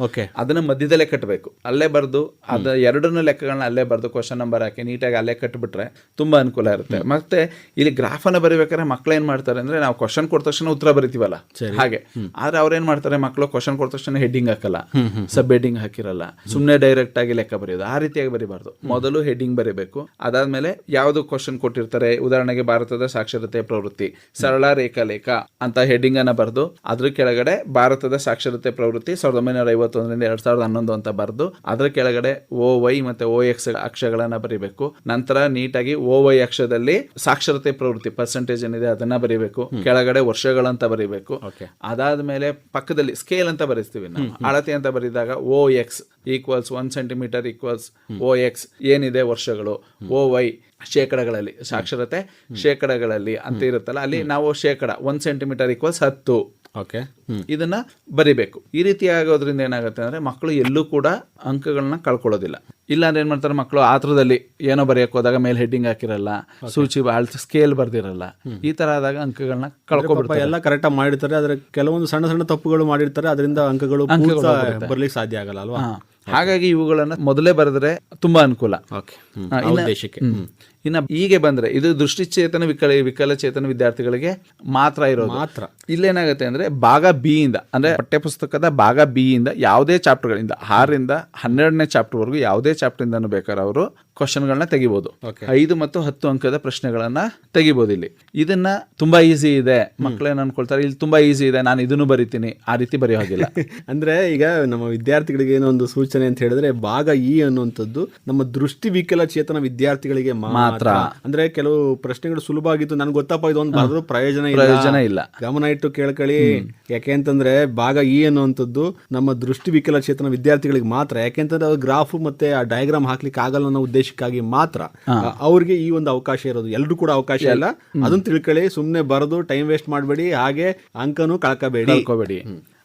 ಅದನ್ನ ಮಧ್ಯದಲ್ಲೇ ಕಟ್ಟಬೇಕು. ಅಲ್ಲೇ ಬರೆದು ಅದ ಎರಡನ್ನೂ ಲೆಕ್ಕಗಳನ್ನ ಅಲ್ಲೇ ಬರೆದು ಕ್ವಶನ್ ನಂಬರ್ ಹಾಕಿ ನೀಟಾಗಿ ಅಲ್ಲೇ ಕಟ್ಬಿಟ್ರೆ ತುಂಬಾ ಅನುಕೂಲ ಇರುತ್ತೆ. ಮತ್ತೆ ಇಲ್ಲಿ ಗ್ರಾಫ್ ಅನ್ನ ಬರೀಬೇಕಾದ್ರೆ ಮಕ್ಳು ಏನ್ ಮಾಡ್ತಾರೆ ಅಂದ್ರೆ, ನಾವು ಕ್ವಶನ್ ಕೊಟ್ಟ ತಕ್ಷಣ ಉತ್ತರ ಬರಿತೀವಲ್ಲ ಹಾಗೆ, ಆದ್ರೆ ಅವ್ರೇನ್ ಮಾಡ್ತಾರೆ, ಮಕ್ಕಳು ಕ್ವಶನ್ ಕೊಟ್ಟ ತಕ್ಷಣ ಹೆಡ್ಡಿಂಗ್ ಹಾಕಲ್ಲ, ಸಬ್ ಹೆಡ್ಡಿಂಗ್ ಹಾಕಿರಲ್ಲ, ಸುಮ್ನೆ ಡೈರೆಕ್ಟ್ ಆಗಿ ಲೆಕ್ಕ ಬರೆಯೋದು. ಆ ರೀತಿಯಾಗಿ ಬರಿಬಾರ್ದು. ಮೊದಲು ಹೆಡ್ಡಿಂಗ್ ಬರೀಬೇಕು, ಅದಾದ್ಮೇಲೆ ಯಾವ್ದು ಕ್ವಶನ್ ಕೊಟ್ಟಿರ್ತಾರೆ, ಉದಾಹರಣೆಗೆ ಭಾರತದ ಸಾಕ್ಷರತೆ ಪ್ರವೃತ್ತಿ ಸರಳ ರೇಖಾಲೇಖ ಅಂತ ಹೆಡ್ಡಿಂಗ್ ಅನ್ನ ಬರೆದು ಅದ್ರ ಕೆಳಗಡೆ ಭಾರತದ ಸಾಕ್ಷರತೆ ಪ್ರವೃತ್ತಿ 1951 2011 ಅಂತ ಬರೆದು ಅದ್ರ ಕೆಳಗಡೆ OY ಮತ್ತೆ OX ಅಕ್ಷರಗಳನ್ನ ಬರೀಬೇಕು. ನಂತರ ನೀಟಾಗಿ OY ಅಕ್ಷರದಲ್ಲಿ ಸಾಕ್ಷರತೆ ಪ್ರವೃತ್ತಿ ಪರ್ಸೆಂಟೇಜ್ ಏನಿದೆ ಅದನ್ನ ಬರೀಬೇಕು, ಕೆಳಗಡೆ ವರ್ಷಗಳಂತ ಬರೀಬೇಕು. ಅದಾದ್ಮೇಲೆ ಪಕ್ಕದಲ್ಲಿ ಸ್ಕೇಲ್ ಅಂತ ಬರೀತೀವಿ ನಾವು, ಅಳತೆ ಅಂತ ಬರೆದಾಗ OX equals 1 centimetre equals OX ಏನಿದೆ ವರ್ಷಗಳು, OY ಶೇಕಡಗಳಲ್ಲಿ ಸಾಕ್ಷರತೆ ಶೇಕಡಗಳಲ್ಲಿ ಅಂತ ಇರುತ್ತಲ್ಲ, ಅಲ್ಲಿ ನಾವು ಶೇಕಡ 1 ಸೆಂಟಿಮೀಟರ್ ಈಕ್ವಲ್ಸ್ 10 ಇದನ್ನ ಬರಿಬೇಕು. ಈ ರೀತಿ ಆಗೋದ್ರಿಂದ ಏನಾಗುತ್ತೆ ಅಂದ್ರೆ ಮಕ್ಕಳು ಎಲ್ಲೂ ಕೂಡ ಅಂಕಗಳನ್ನ ಕಳ್ಕೊಳ್ಳೋದಿಲ್ಲ. ಇಲ್ಲ ಅಂದ್ರೆ ಏನ್ ಮಾಡ್ತಾರೆ, ಮಕ್ಕಳು ಆತ್ರದಲ್ಲಿ ಏನೋ ಬರೆಯಕ್ ಹೋದಾಗ ಮೇಲೆ ಹೆಡ್ಡಿಂಗ್ ಹಾಕಿರಲ್ಲ, ಸೂಚಿ ಸ್ಕೇಲ್ ಬರ್ದಿರಲ್ಲ, ಈ ತರ ಆದಾಗ ಅಂಕಗಳನ್ನ ಕಳ್ಕೊಬಿಡ್ತಾರೆ. ಎಲ್ಲ ಕರೆಕ್ಟ್ ಆಗಿ ಮಾಡಿರ್ತಾರೆ, ಆದ್ರೆ ಕೆಲವೊಂದು ಸಣ್ಣ ಸಣ್ಣ ತಪ್ಪುಗಳು ಮಾಡಿರ್ತಾರೆ, ಅದರಿಂದ ಅಂಕಗಳು ಬರ್ಲಿಕ್ಕೆ ಸಾಧ್ಯ ಆಗಲ್ಲ ಅಲ್ವಾ. ಹಾಗಾಗಿ ಇವುಗಳನ್ನ ಮೊದಲೇ ಬರೆದ್ರೆ ತುಂಬಾ ಅನುಕೂಲ. ಇನ್ನ ಹೀಗೆ ಬಂದ್ರೆ ಇದು ದೃಷ್ಟಿಚೇತನ ವಿಕಲಚೇತನ ವಿದ್ಯಾರ್ಥಿಗಳಿಗೆ ಮಾತ್ರ ಇರೋದು. ಇಲ್ಲೇನಾಗುತ್ತೆ ಅಂದ್ರೆ ಭಾಗ ಬಿ ಇಂದ, ಅಂದ್ರೆ ಪಠ್ಯಪುಸ್ತಕದ ಭಾಗ ಬಿ ಇಂದ ಯಾವುದೇ ಚಾಪ್ಟರ್ಗಳಿಂದ 6ರಿಂದ 12ನೇ ಚಾಪ್ಟರ್ ವರೆಗೂ ಯಾವುದೇ ಚಾಪ್ಟರ್ ಇಂದ ಬೇಕಾದ್ರೆ ಅವರು ಕ್ವಶನ್ಗಳನ್ನ ತೆಗಿಬಹುದು. 5 ಮತ್ತು 10 ಅಂಕದ ಪ್ರಶ್ನೆಗಳನ್ನ ತೆಗಿಬಹುದು. ಇಲ್ಲಿ ಇದನ್ನ ತುಂಬಾ ಈಸಿ ಇದೆ, ಮಕ್ಕಳೇನ್ ಅನ್ಕೊಳ್ತಾರೆ ಇಲ್ಲಿ ತುಂಬಾ ಈಸಿ ಇದೆ ನಾನು ಇದನ್ನು ಬರಿತೀನಿ, ಆ ರೀತಿ ಬರೆಯೋ ಹಾಗಿಲ್ಲ. ಅಂದ್ರೆ ಈಗ ನಮ್ಮ ವಿದ್ಯಾರ್ಥಿಗಳಿಗೆ ಏನೊಂದು ಸೂಚನೆ ಅಂತ ಹೇಳಿದ್ರೆ, ಭಾಗ ಇ ಅನ್ನುವಂಥದ್ದು ನಮ್ಮ ದೃಷ್ಟಿ ವಿಕಲಚೇತನ ವಿದ್ಯಾರ್ಥಿಗಳಿಗೆ ಮಾತ್ರ. ಅಂದ್ರೆ ಕೆಲವು ಪ್ರಶ್ನೆಗಳು ಸುಲಭ ಆಗಿತ್ತು, ನನ್ಗೆ ಗೊತ್ತಪ್ಪ ಇದು ಒಂದು ಬರೆದ್ರು ಪ್ರಯೋಜನ ಇಲ್ಲ, ಗಮನ ಇಟ್ಟು ಕೇಳ್ಕೊಳ್ಳಿ. ಯಾಕೆ ಅಂತಂದ್ರೆ ಭಾಗ ಇ ಅನ್ನುವಂಥದ್ದು ನಮ್ಮ ದೃಷ್ಟಿ ವಿಕಲಚೇತನ ವಿದ್ಯಾರ್ಥಿಗಳಿಗೆ ಮಾತ್ರ. ಯಾಕೆಂತಂದ್ರೆ ಅವ್ರ ಗ್ರಾಫ್ ಮತ್ತೆ ಆ ಡಯಾಗ್ರಾಮ್ ಹಾಕ್ಲಿಕ್ಕೆ ಆಗಲ್ಲ ಅನ್ನೋ ಉದ್ದೇಶಕ್ಕಾಗಿ ಮಾತ್ರ ಅವ್ರಿಗೆ ಈ ಒಂದು ಅವಕಾಶ ಇರೋದು. ಎಲ್ರು ಕೂಡ ಅವಕಾಶ ಇಲ್ಲ, ಅದನ್ನ ತಿಳ್ಕೊಳ್ಳಿ. ಸುಮ್ನೆ ಬರೆದು ಟೈಮ್ ವೇಸ್ಟ್ ಮಾಡಬೇಡಿ, ಹಾಗೆ ಅಂಕನೂ ಕಳ್ಕೋಬೇಡಿ.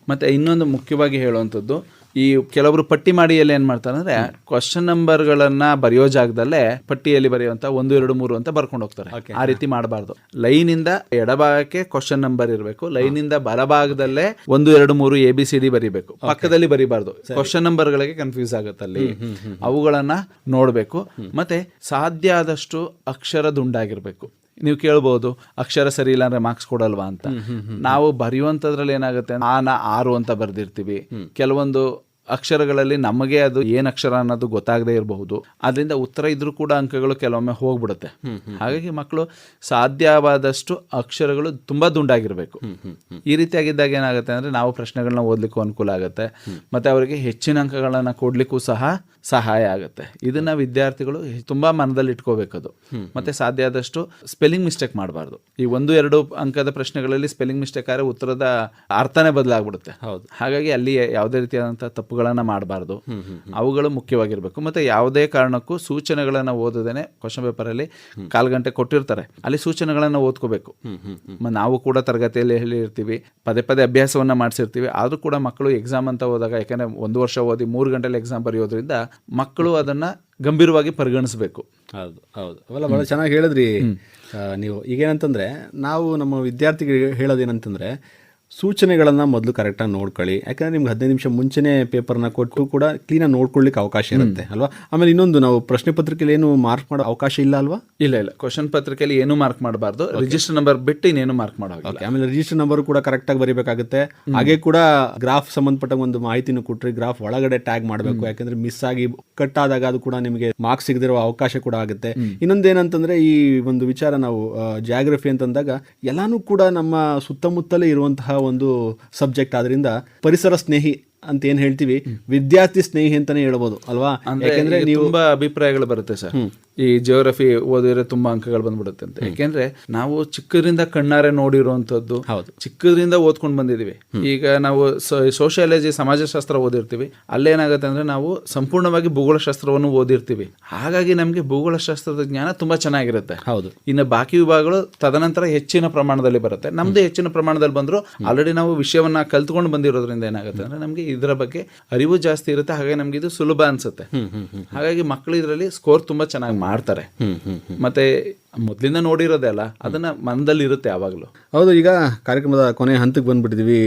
ಮತ್ತೆ ಇನ್ನೊಂದು ಮುಖ್ಯವಾಗಿ ಹೇಳುವಂಥದ್ದು, ಈ ಕೆಲವರು ಪಟ್ಟಿ ಮಾಡಿ ಎಲ್ಲಿ ಏನ್ ಮಾಡ್ತಾರೆ ಅಂದ್ರೆ ಕ್ವಶನ್ ನಂಬರ್ಗಳನ್ನ ಬರೆಯೋ ಜಾಗದಲ್ಲೇ ಪಟ್ಟಿಯಲ್ಲಿ ಬರೆಯುವಂತ 1 2 3 ಅಂತ ಬರ್ಕೊಂಡು ಹೋಗ್ತಾರೆ. ಆ ರೀತಿ ಮಾಡಬಾರ್ದು. ಲೈನ್ ಇಂದ ಎಡಭಾಗಕ್ಕೆ ಕ್ವಶನ್ ನಂಬರ್ ಇರಬೇಕು, ಲೈನ್ ಇಂದ ಬಲಭಾಗದಲ್ಲೇ 1 2 3 ABCD ಬರಿಬೇಕು, ಪಕ್ಕದಲ್ಲಿ ಬರಿಬಾರ್ದು. ಕ್ವಶನ್ ನಂಬರ್ಗಳಿಗೆ ಕನ್ಫ್ಯೂಸ್ ಆಗುತ್ತೆ ಅಲ್ಲಿ. ಅವುಗಳನ್ನ ನೋಡ್ಬೇಕು. ಮತ್ತೆ ಸಾಧ್ಯ ಆದಷ್ಟು ಅಕ್ಷರ ದುಂಡಾಗಿರ್ಬೇಕು. ನೀವು ಕೇಳ್ಬೋದು ಅಕ್ಷರ ಸರಿ ಇಲ್ಲ ಅಂದ್ರೆ ಮಾರ್ಕ್ಸ್ ಕೊಡಲ್ವಾ ಅಂತ. ನಾವು ಬರೆಯುವಂತದ್ರಲ್ಲಿ ಏನಾಗುತ್ತೆ, 6 ಅಂತ ಬರ್ದಿರ್ತೀವಿ. ಕೆಲವೊಂದು ಅಕ್ಷರಗಳಲ್ಲಿ ನಮಗೆ ಅದು ಏನ್ ಅಕ್ಷರ ಅನ್ನೋದು ಗೊತ್ತಾಗದೇ ಇರಬಹುದು, ಅದರಿಂದ ಉತ್ತರ ಇದ್ರೂ ಕೂಡ ಅಂಕಗಳು ಕೆಲವೊಮ್ಮೆ ಹೋಗ್ಬಿಡುತ್ತೆ. ಹಾಗಾಗಿ ಮಕ್ಕಳು ಸಾಧ್ಯವಾದಷ್ಟು ಅಕ್ಷರಗಳು ತುಂಬಾ ದುಂಡಾಗಿರ್ಬೇಕು. ಈ ರೀತಿಯಾಗಿದ್ದಾಗ ಏನಾಗುತ್ತೆ ಅಂದ್ರೆ ನಾವು ಪ್ರಶ್ನೆಗಳನ್ನ ಓದ್ಲಿಕ್ಕೂ ಅನುಕೂಲ ಆಗುತ್ತೆ, ಮತ್ತೆ ಅವರಿಗೆ ಹೆಚ್ಚಿನ ಅಂಕಗಳನ್ನ ಕೊಡ್ಲಿಕ್ಕೂ ಸಹ ಸಹಾಯ ಆಗುತ್ತೆ. ಇದನ್ನ ವಿದ್ಯಾರ್ಥಿಗಳು ತುಂಬಾ ಮನದಲ್ಲಿ ಇಟ್ಕೋಬೇಕದು. ಮತ್ತೆ ಸಾಧ್ಯ ಆದಷ್ಟು ಸ್ಪೆಲ್ಲಿಂಗ್ ಮಿಸ್ಟೇಕ್ ಮಾಡಬಾರ್ದು. ಈ 1 2 ಅಂಕದ ಪ್ರಶ್ನೆಗಳಲ್ಲಿ ಸ್ಪೆಲ್ಲಿಂಗ್ ಮಿಸ್ಟೇಕ್ ಆದ್ರೆ ಉತ್ತರದ ಅರ್ಥನೇ ಬದಲಾಗ್ಬಿಡುತ್ತೆ. ಹಾಗಾಗಿ ಅಲ್ಲಿ ಯಾವುದೇ ರೀತಿಯಾದಂತಹ ತಪ್ಪುಗಳನ್ನ ಮಾಡಬಾರ್ದು. ಅವುಗಳು ಮುಖ್ಯವಾಗಿರ್ಬೇಕು. ಮತ್ತೆ ಯಾವುದೇ ಕಾರಣಕ್ಕೂ ಸೂಚನೆಗಳನ್ನ ಓದದೇನೆ ಕ್ವಶನ್ ಪೇಪರ್ ಅಲ್ಲಿ 1/4 ಗಂಟೆ ಕೊಟ್ಟಿರ್ತಾರೆ, ಅಲ್ಲಿ ಸೂಚನೆಗಳನ್ನ ಓದ್ಕೋಬೇಕು. ನಾವು ಕೂಡ ತರಗತಿಯಲ್ಲಿ ಹೇಳಿರ್ತೀವಿ, ಪದೇ ಪದೇ ಅಭ್ಯಾಸವನ್ನ ಮಾಡಿಸಿರ್ತೀವಿ. ಆದ್ರೂ ಕೂಡ ಮಕ್ಕಳು ಎಕ್ಸಾಮ್ ಅಂತ ಹೋದಾಗ, ಯಾಕಂದ್ರೆ 1 ವರ್ಷ ಓದಿ 3 ಗಂಟೆಲಿ ಎಕ್ಸಾಮ್ ಬರೆಯೋದ್ರಿಂದ ಮಕ್ಕಳು ಅದನ್ನ ಗಂಭೀರವಾಗಿ ಪರಿಗಣಿಸಬೇಕು. ಹೌದು ಅವೆಲ್ಲ ಬಹಳ ಚೆನ್ನಾಗಿ ಹೇಳಿದ್ರಿ ನೀವು. ಈಗೇನಂತಂದ್ರೆ ನಾವು ನಮ್ಮ ವಿದ್ಯಾರ್ಥಿಗಳಿಗೆ ಹೇಳೋದೇನಂತಂದ್ರೆ, ಸೂಚನೆಗಳನ್ನು ಮೊದಲು ಕರೆಕ್ಟಾಗಿ ನೋಡ್ಕೊಳ್ಳಿ. ಯಾಕಂದರೆ ನಿಮ್ಗೆ 15 ನಿಮಿಷ ಮುಂಚೆನೇ ಪೇಪರ್ನ ಕೊಟ್ಟು ಕೂಡ ಕ್ಲೀನಾಗಿ ನೋಡ್ಕೊಳ್ಳಿಕ್ಕೆ ಅವಕಾಶ ಇರುತ್ತೆ ಅಲ್ವಾ. ಆಮೇಲೆ ಇನ್ನೊಂದು, ನಾವು ಪ್ರಶ್ನೆ ಪತ್ರಿಕೆಯಲ್ಲಿ ಏನು ಮಾರ್ಕ್ ಮಾಡೋ ಅವಕಾಶ ಇಲ್ಲ ಅಲ್ವಾ? ಇಲ್ಲ, ಕ್ವಶನ್ ಪತ್ರಿಕೆಯಲ್ಲಿ ಏನು ಮಾರ್ಕ್ ಮಾಡಬಾರ್ದು. ರಿಜಿಸ್ಟರ್ ನಂಬರ್ ಬಿಟ್ಟು ಇನ್ನೇನು ಮಾರ್ಕ್ ಮಾಡೋದು. ಆಮೇಲೆ ರಿಜಿಸ್ಟರ್ ನಂಬರ್ ಕೂಡ ಕರೆಕ್ಟಾಗಿ ಬರೀಬೇಕಾಗುತ್ತೆ. ಹಾಗೆ ಕೂಡ ಗ್ರಾಫ್ ಸಂಬಂಧಪಟ್ಟ ಒಂದು ಮಾಹಿತಿನೂ ಕೊಟ್ಟರೆ ಗ್ರಾಫ್ ಒಳಗಡೆ ಟ್ಯಾಗ್ ಮಾಡಬೇಕು. ಯಾಕಂದ್ರೆ ಮಿಸ್ ಆಗಿ ಕಟ್ ಆದಾಗ ಅದು ಕೂಡ ನಿಮಗೆ ಮಾರ್ಕ್ಸ್ ಸಿಗದಿರೋ ಅವಕಾಶ ಕೂಡ ಆಗುತ್ತೆ. ಇನ್ನೊಂದೇನಂತಂದ್ರೆ, ಈ ಒಂದು ವಿಚಾರ ನಾವು ಜಿಯಾಗ್ರಫಿ ಅಂತಂದಾಗ ಎಲ್ಲಾನು ಕೂಡ ನಮ್ಮ ಸುತ್ತಮುತ್ತಲೇ ಇರುವಂತಹ ಒಂದು ಸಬ್ಜೆಕ್ಟ್. ಆದ್ರಿಂದ ಪರಿಸರ ಸ್ನೇಹಿ ಅಂತ ಏನ್ ಹೇಳ್ತೀವಿ, ವಿದ್ಯಾರ್ಥಿ ಸ್ನೇಹಿ ಅಂತಾನೆ ಹೇಳ್ಬೋದು ಅಲ್ವಾ. ಯಾಕಂದ್ರೆ ನೀವು ತುಂಬಾ ಅಭಿಪ್ರಾಯಗಳು ಬರುತ್ತೆ ಸರ್. ಈ ಜಿಯೋಗ್ರಫಿ ಓದಿದ್ರೆ ತುಂಬಾ ಅಂಕಗಳು ಬಂದ್ಬಿಡುತ್ತೆ ಅಂತ. ಯಾಕೆಂದ್ರೆ ನಾವು ಚಿಕ್ಕದ್ರಿಂದ ಕಣ್ಣಾರೆ ನೋಡಿರುವಂತದ್ದು, ಚಿಕ್ಕದ್ರಿಂದ ಓದ್ಕೊಂಡು ಬಂದಿದೀವಿ. ಈಗ ನಾವು ಸೋಷಿಯಾಲಜಿ ಸಮಾಜಶಾಸ್ತ್ರ ಓದಿರ್ತೀವಿ, ಅಲ್ಲೇನಾಗುತ್ತೆ ಅಂದ್ರೆ ನಾವು ಸಂಪೂರ್ಣವಾಗಿ ಭೂಗೋಳಶಾಸ್ತ್ರವನ್ನು ಓದಿರ್ತೀವಿ. ಹಾಗಾಗಿ ನಮ್ಗೆ ಭೂಗೋಳಶಾಸ್ತ್ರದ ಜ್ಞಾನ ತುಂಬಾ ಚೆನ್ನಾಗಿರುತ್ತೆ. ಹೌದು. ಇನ್ನು ಬಾಕಿ ವಿಭಾಗಗಳು ತದನಂತರ ಹೆಚ್ಚಿನ ಪ್ರಮಾಣದಲ್ಲಿ ಬರುತ್ತೆ. ನಮ್ದು ಹೆಚ್ಚಿನ ಪ್ರಮಾಣದಲ್ಲಿ ಬಂದ್ರು ಆಲ್ರೆಡಿ ನಾವು ವಿಷಯವನ್ನ ಕಲ್ತ್ಕೊಂಡು ಬಂದಿರೋದ್ರಿಂದ ಏನಾಗುತ್ತೆ ಅಂದ್ರೆ ನಮ್ಗೆ ಇದರ ಬಗ್ಗೆ ಅರಿವು ಜಾಸ್ತಿ ಇರುತ್ತೆ. ಹಾಗಾಗಿ ನಮ್ಗೆ ಇದು ಸುಲಭ ಅನ್ಸುತ್ತೆ. ಹಾಗಾಗಿ ಮಕ್ಕಳು ಇದರಲ್ಲಿ ಸ್ಕೋರ್ ತುಂಬಾ ಚೆನ್ನಾಗಿ ಮಾಡ್ತಾರೆ. ಮತ್ತೆ ಮೊದಲಿಂದ ನೋಡಿರೋದೇ ಅಲ್ಲ, ಅದನ್ನ ಮನದಲ್ಲಿ ಇರುತ್ತೆ ಯಾವಾಗಲೂ. ಹೌದು. ಈಗ ಕಾರ್ಯಕ್ರಮದ ಕೊನೆ ಹಂತಕ್ಕೆ ಬಂದ್ಬಿಟ್ಟಿದ್ವಿ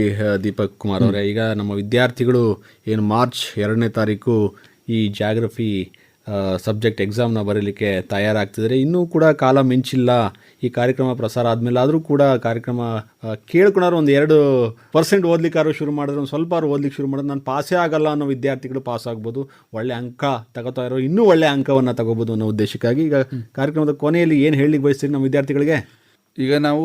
ದೀಪಕ್ ಕುಮಾರ್ ಅವರೇ. ಈಗ ನಮ್ಮ ವಿದ್ಯಾರ್ಥಿಗಳು ಏನು ಮಾರ್ಚ್ 2ನೇ ತಾರೀಕು ಈ ಜಾಗ್ರಫಿ ಸಬ್ಜೆಕ್ಟ್ ಎಕ್ಸಾಮ್ನ ಬರೀಲಿಕ್ಕೆ ತಯಾರಾಗ್ತಿದ್ದಾರೆ. ಇನ್ನೂ ಕೂಡ ಕಾಲ ಮಿಂಚಿಲ್ಲ. ಈ ಕಾರ್ಯಕ್ರಮ ಪ್ರಸಾರ ಆದಮೇಲೆ ಆದರೂ ಕೂಡ ಕಾರ್ಯಕ್ರಮ ಕೇಳ್ಕೊಂಡ್ರು ಒಂದು 2% ಓದ್ಲಿಕ್ಕಾರು ಶುರು ಮಾಡಿದ್ರೆ, ಒಂದು ಸ್ವಲ್ಪ ಓದ್ಲಿಕ್ಕೆ ಶುರು ಮಾಡಿದ್ರೆ ನಾನು ಪಾಸೇ ಆಗಲ್ಲ ಅನ್ನೋ ವಿದ್ಯಾರ್ಥಿಗಳು ಪಾಸ್ ಆಗ್ಬೋದು, ಒಳ್ಳೆ ಅಂಕ ತಗೋತಾ ಇರೋ ಇನ್ನೂ ಒಳ್ಳೆ ಅಂಕವನ್ನು ತಗೋಬೋದು ಅನ್ನೋ ಉದ್ದೇಶಕ್ಕಾಗಿ ಈಗ ಕಾರ್ಯಕ್ರಮದ ಕೊನೆಯಲ್ಲಿ ಏನು ಹೇಳಲಿಕ್ಕೆ ಬಯಸ್ತೀರಿ ನಮ್ಮ ವಿದ್ಯಾರ್ಥಿಗಳಿಗೆ? ಈಗ ನಾವು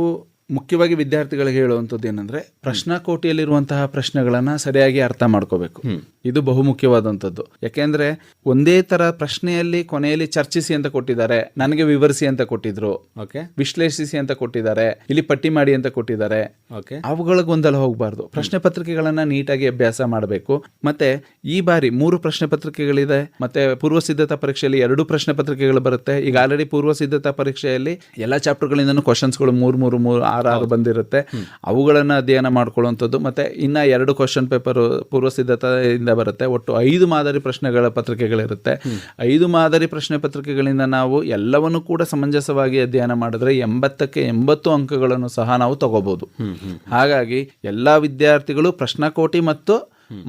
ಮುಖ್ಯವಾಗಿ ವಿದ್ಯಾರ್ಥಿಗಳಿಗೆ ಹೇಳುವಂಥದ್ದು ಏನಂದ್ರೆ, ಪ್ರಶ್ನಾಕೋಟಿಯಲ್ಲಿರುವಂತಹ ಪ್ರಶ್ನೆಗಳನ್ನ ಸರಿಯಾಗಿ ಅರ್ಥ ಮಾಡ್ಕೋಬೇಕು. ಇದು ಬಹುಮುಖ್ಯವಾದಂಥದ್ದು. ಯಾಕೆಂದ್ರೆ ಒಂದೇ ತರ ಪ್ರಶ್ನೆಯಲ್ಲಿ ಕೊನೆಯಲ್ಲಿ ಚರ್ಚಿಸಿ ಅಂತ ಕೊಟ್ಟಿದ್ದಾರೆ, ನನಗೆ ವಿವರಿಸಿ ಅಂತ ಕೊಟ್ಟಿದ್ರು, ವಿಶ್ಲೇಷಿಸಿ ಅಂತ ಕೊಟ್ಟಿದ್ದಾರೆ, ಇಲ್ಲಿ ಪಟ್ಟಿ ಮಾಡಿ ಅಂತ ಕೊಟ್ಟಿದ್ದಾರೆ. ಅವುಗಳ ಗೊಂದಲ ಹೋಗಬಾರ್ದು. ಪ್ರಶ್ನೆ ಪತ್ರಿಕೆಗಳನ್ನ ನೀಟಾಗಿ ಅಭ್ಯಾಸ ಮಾಡಬೇಕು. ಮತ್ತೆ ಈ ಬಾರಿ 3 ಪ್ರಶ್ನೆ ಪತ್ರಿಕೆಗಳಿದೆ. ಮತ್ತೆ ಪೂರ್ವ ಸಿದ್ಧತಾ ಪರೀಕ್ಷೆಯಲ್ಲಿ 2 ಪ್ರಶ್ನೆ ಪತ್ರಿಕೆಗಳು ಬರುತ್ತೆ. ಈಗ ಆಲ್ರೆಡಿ ಪೂರ್ವ ಸಿದ್ಧತಾ ಪರೀಕ್ಷೆಯಲ್ಲಿ ಎಲ್ಲಾ ಚಾಪ್ಟರ್ಗಳಿಂದ ಕ್ವಶನ್ಸ್ಗಳು 3 ಬಂದಿರುತ್ತೆ. ಅವುಗಳನ್ನ ಅಧ್ಯಯನ ಮಾಡ್ಕೊಳ್ಳುವಂಥದ್ದು. ಮತ್ತೆ ಇನ್ನ 2 ಕ್ವಶನ್ ಪೇಪರ್ ಪೂರ್ವ ಸಿದ್ಧತೆಯಿಂದ ಬರುತ್ತೆ. ಒಟ್ಟು 5 ಮಾದರಿ ಪ್ರಶ್ನೆಗಳ ಪತ್ರಿಕೆಗಳಿರುತ್ತೆ. 5 ಮಾದರಿ ಪ್ರಶ್ನೆ ಪತ್ರಿಕೆಗಳಿಂದ ನಾವು ಎಲ್ಲವನ್ನು ಕೂಡ ಸಮಂಜಸವಾಗಿ ಅಧ್ಯಯನ ಮಾಡಿದ್ರೆ 80ಕ್ಕೆ 80 ಅಂಕಗಳನ್ನು ಸಹ ನಾವು ತಗೋಬಹುದು. ಹಾಗಾಗಿ ಎಲ್ಲಾ ವಿದ್ಯಾರ್ಥಿಗಳು ಪ್ರಶ್ನಾಕೋಟಿ ಮತ್ತು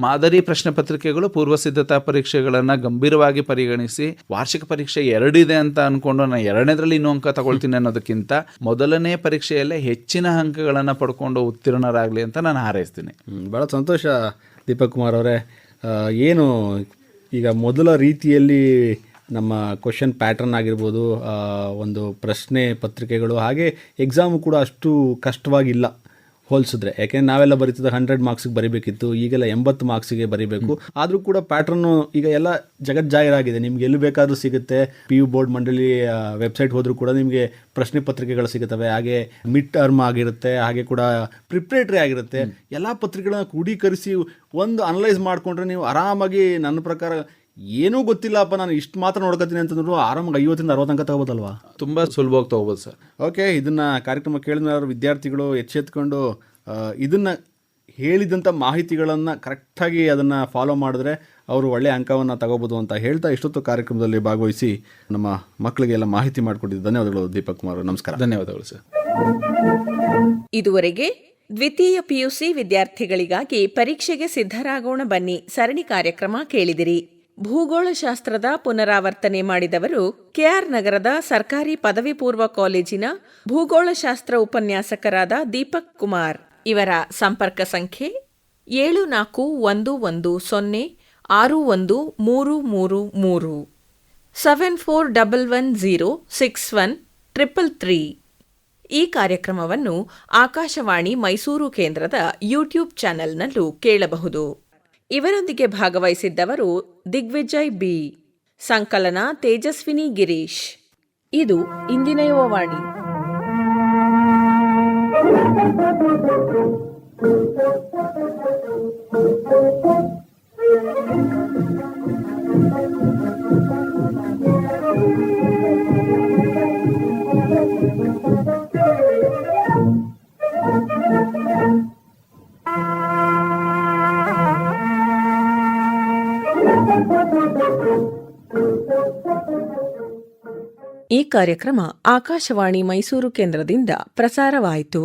ಮಾದರಿ ಪ್ರಶ್ನೆ ಪತ್ರಿಕೆಗಳು ಪೂರ್ವ ಸಿದ್ಧತಾ ಪರೀಕ್ಷೆಗಳನ್ನ ಗಂಭೀರವಾಗಿ ಪರಿಗಣಿಸಿ, ವಾರ್ಷಿಕ ಪರೀಕ್ಷೆ 2 ಇದೆ ಅಂತ ಅನ್ಕೊಂಡು ನಾನು 2ನೇದ್ರಲ್ಲಿ ಇನ್ನೂ ಅಂಕ ತಗೊಳ್ತೀನಿ ಅನ್ನೋದಕ್ಕಿಂತ ಮೊದಲನೇ ಪರೀಕ್ಷೆಯಲ್ಲೇ ಹೆಚ್ಚಿನ ಅಂಕಗಳನ್ನ ಪಡ್ಕೊಂಡು ಉತ್ತೀರ್ಣರಾಗಲಿ ಅಂತ ನಾನು ಹಾರೈಸ್ತೀನಿ. ಬಹಳ ಸಂತೋಷ ದೀಪಕ್ ಕುಮಾರ್ ಅವರೇ. ಏನು ಈಗ ಮೊದಲ ರೀತಿಯಲ್ಲಿ ನಮ್ಮ ಕ್ವಶನ್ ಪ್ಯಾಟರ್ನ್ ಆಗಿರ್ಬೋದು, ಒಂದು ಪ್ರಶ್ನೆ ಪತ್ರಿಕೆಗಳು, ಹಾಗೆ ಎಕ್ಸಾಮು ಕೂಡ ಅಷ್ಟು ಕಷ್ಟವಾಗಿಲ್ಲ ಹೋಲಿಸಿದ್ರೆ. ಯಾಕೆಂದ್ರೆ ನಾವೆಲ್ಲ ಬರೀತಿದ್ರೆ 100 ಮಾರ್ಕ್ಸಿಗೆ ಬರೀಬೇಕಿತ್ತು, ಈಗೆಲ್ಲ 80 ಮಾರ್ಕ್ಸಿಗೆ ಬರೀಬೇಕು. ಆದರೂ ಕೂಡ ಪ್ಯಾಟ್ರನ್ನು ಈಗ ಎಲ್ಲ ಜಗಜ್ಜಾಹೀರಾಗಿದೆ. ನಿಮ್ಗೆ ಎಲ್ಲಿ ಬೇಕಾದರೂ ಸಿಗುತ್ತೆ. PU ಬೋರ್ಡ್ ಮಂಡಳಿ ವೆಬ್ಸೈಟ್ ಹೋದರೂ ಕೂಡ ನಿಮಗೆ ಪ್ರಶ್ನೆ ಪತ್ರಿಕೆಗಳು ಸಿಗುತ್ತವೆ. ಹಾಗೆ ಮಿಡ್ ಟರ್ಮ್ ಆಗಿರುತ್ತೆ, ಹಾಗೆ ಕೂಡ ಪ್ರಿಪ್ರೇಟರಿ ಆಗಿರುತ್ತೆ. ಎಲ್ಲ ಪತ್ರಿಕೆಗಳನ್ನ ಕ್ರೋಢೀಕರಿಸಿ ಒಂದು ಅನಲೈಸ್ ಮಾಡಿಕೊಂಡ್ರೆ ನೀವು ಆರಾಮಾಗಿ, ನನ್ನ ಪ್ರಕಾರ ಏನೂ ಗೊತ್ತಿಲ್ಲಪ್ಪ ನಾನು ಇಷ್ಟು ಮಾತ್ರ ನೋಡ್ಕೊತೀನಿ ಅಂತಂದ್ರು ಆರಾಮಾಗಿ 50ರಿಂದ 60 ಅಂಕ ತಗೋಬೋದಲ್ವಾ? ತುಂಬ ಸುಲಭವಾಗಿ ತಗೋಬೋದು ಸರ್. ಓಕೆ, ಇದನ್ನು ಕಾರ್ಯಕ್ರಮ ಕೇಳಿದ್ಮೇಲೆ ವಿದ್ಯಾರ್ಥಿಗಳು ಎಚ್ಚೆತ್ಕೊಂಡು ಇದನ್ನು ಹೇಳಿದಂಥ ಮಾಹಿತಿಗಳನ್ನು ಕರೆಕ್ಟಾಗಿ ಅದನ್ನು ಫಾಲೋ ಮಾಡಿದ್ರೆ ಅವರು ಒಳ್ಳೆಯ ಅಂಕವನ್ನು ತಗೋಬೋದು ಅಂತ ಹೇಳ್ತಾ ಇಷ್ಟೊತ್ತು ಕಾರ್ಯಕ್ರಮದಲ್ಲಿ ಭಾಗವಹಿಸಿ ನಮ್ಮ ಮಕ್ಕಳಿಗೆಲ್ಲ ಮಾಹಿತಿ ಮಾಡಿಕೊಟ್ಟಿದ್ದು ಧನ್ಯವಾದಗಳು ದೀಪಕ್ ಕುಮಾರ್. ನಮಸ್ಕಾರ. ಧನ್ಯವಾದಗಳು ಸರ್. ಇದುವರೆಗೆ ದ್ವಿತೀಯ PUC ವಿದ್ಯಾರ್ಥಿಗಳಿಗಾಗಿ ಪರೀಕ್ಷೆಗೆ ಸಿದ್ಧರಾಗೋಣ ಬನ್ನಿ ಸರಣಿ ಕಾರ್ಯಕ್ರಮ ಕೇಳಿದಿರಿ. ಭೂಗೋಳಶಾಸ್ತ್ರದ ಪುನರಾವರ್ತನೆ ಮಾಡಿದವರು KR ನಗರದ ಸರ್ಕಾರಿ ಪದವಿ ಪೂರ್ವ ಕಾಲೇಜಿನ ಭೂಗೋಳಶಾಸ್ತ್ರ ಉಪನ್ಯಾಸಕರಾದ ದೀಪಕ್ ಕುಮಾರ್. ಇವರ ಸಂಪರ್ಕ ಸಂಖ್ಯೆ 7411061333 7411061333. ಈ ಕಾರ್ಯಕ್ರಮವನ್ನು ಆಕಾಶವಾಣಿ ಮೈಸೂರು ಕೇಂದ್ರದ ಯೂಟ್ಯೂಬ್ ಚಾನೆಲ್ನಲ್ಲೂ ಕೇಳಬಹುದು. ಇವರೊಂದಿಗೆ ಭಾಗವಹಿಸಿದ್ದವರು ದಿಗ್ವಿಜಯ್ B. ಸಂಕಲನ ತೇಜಸ್ವಿನಿ ಗಿರೀಶ್. ಇದು ಇಂದಿನ ಯುವವಾಣಿ. ಈ ಕಾರ್ಯಕ್ರಮ ಆಕಾಶವಾಣಿ ಮೈಸೂರು ಕೇಂದ್ರದಿಂದ ಪ್ರಸಾರವಾಯಿತು.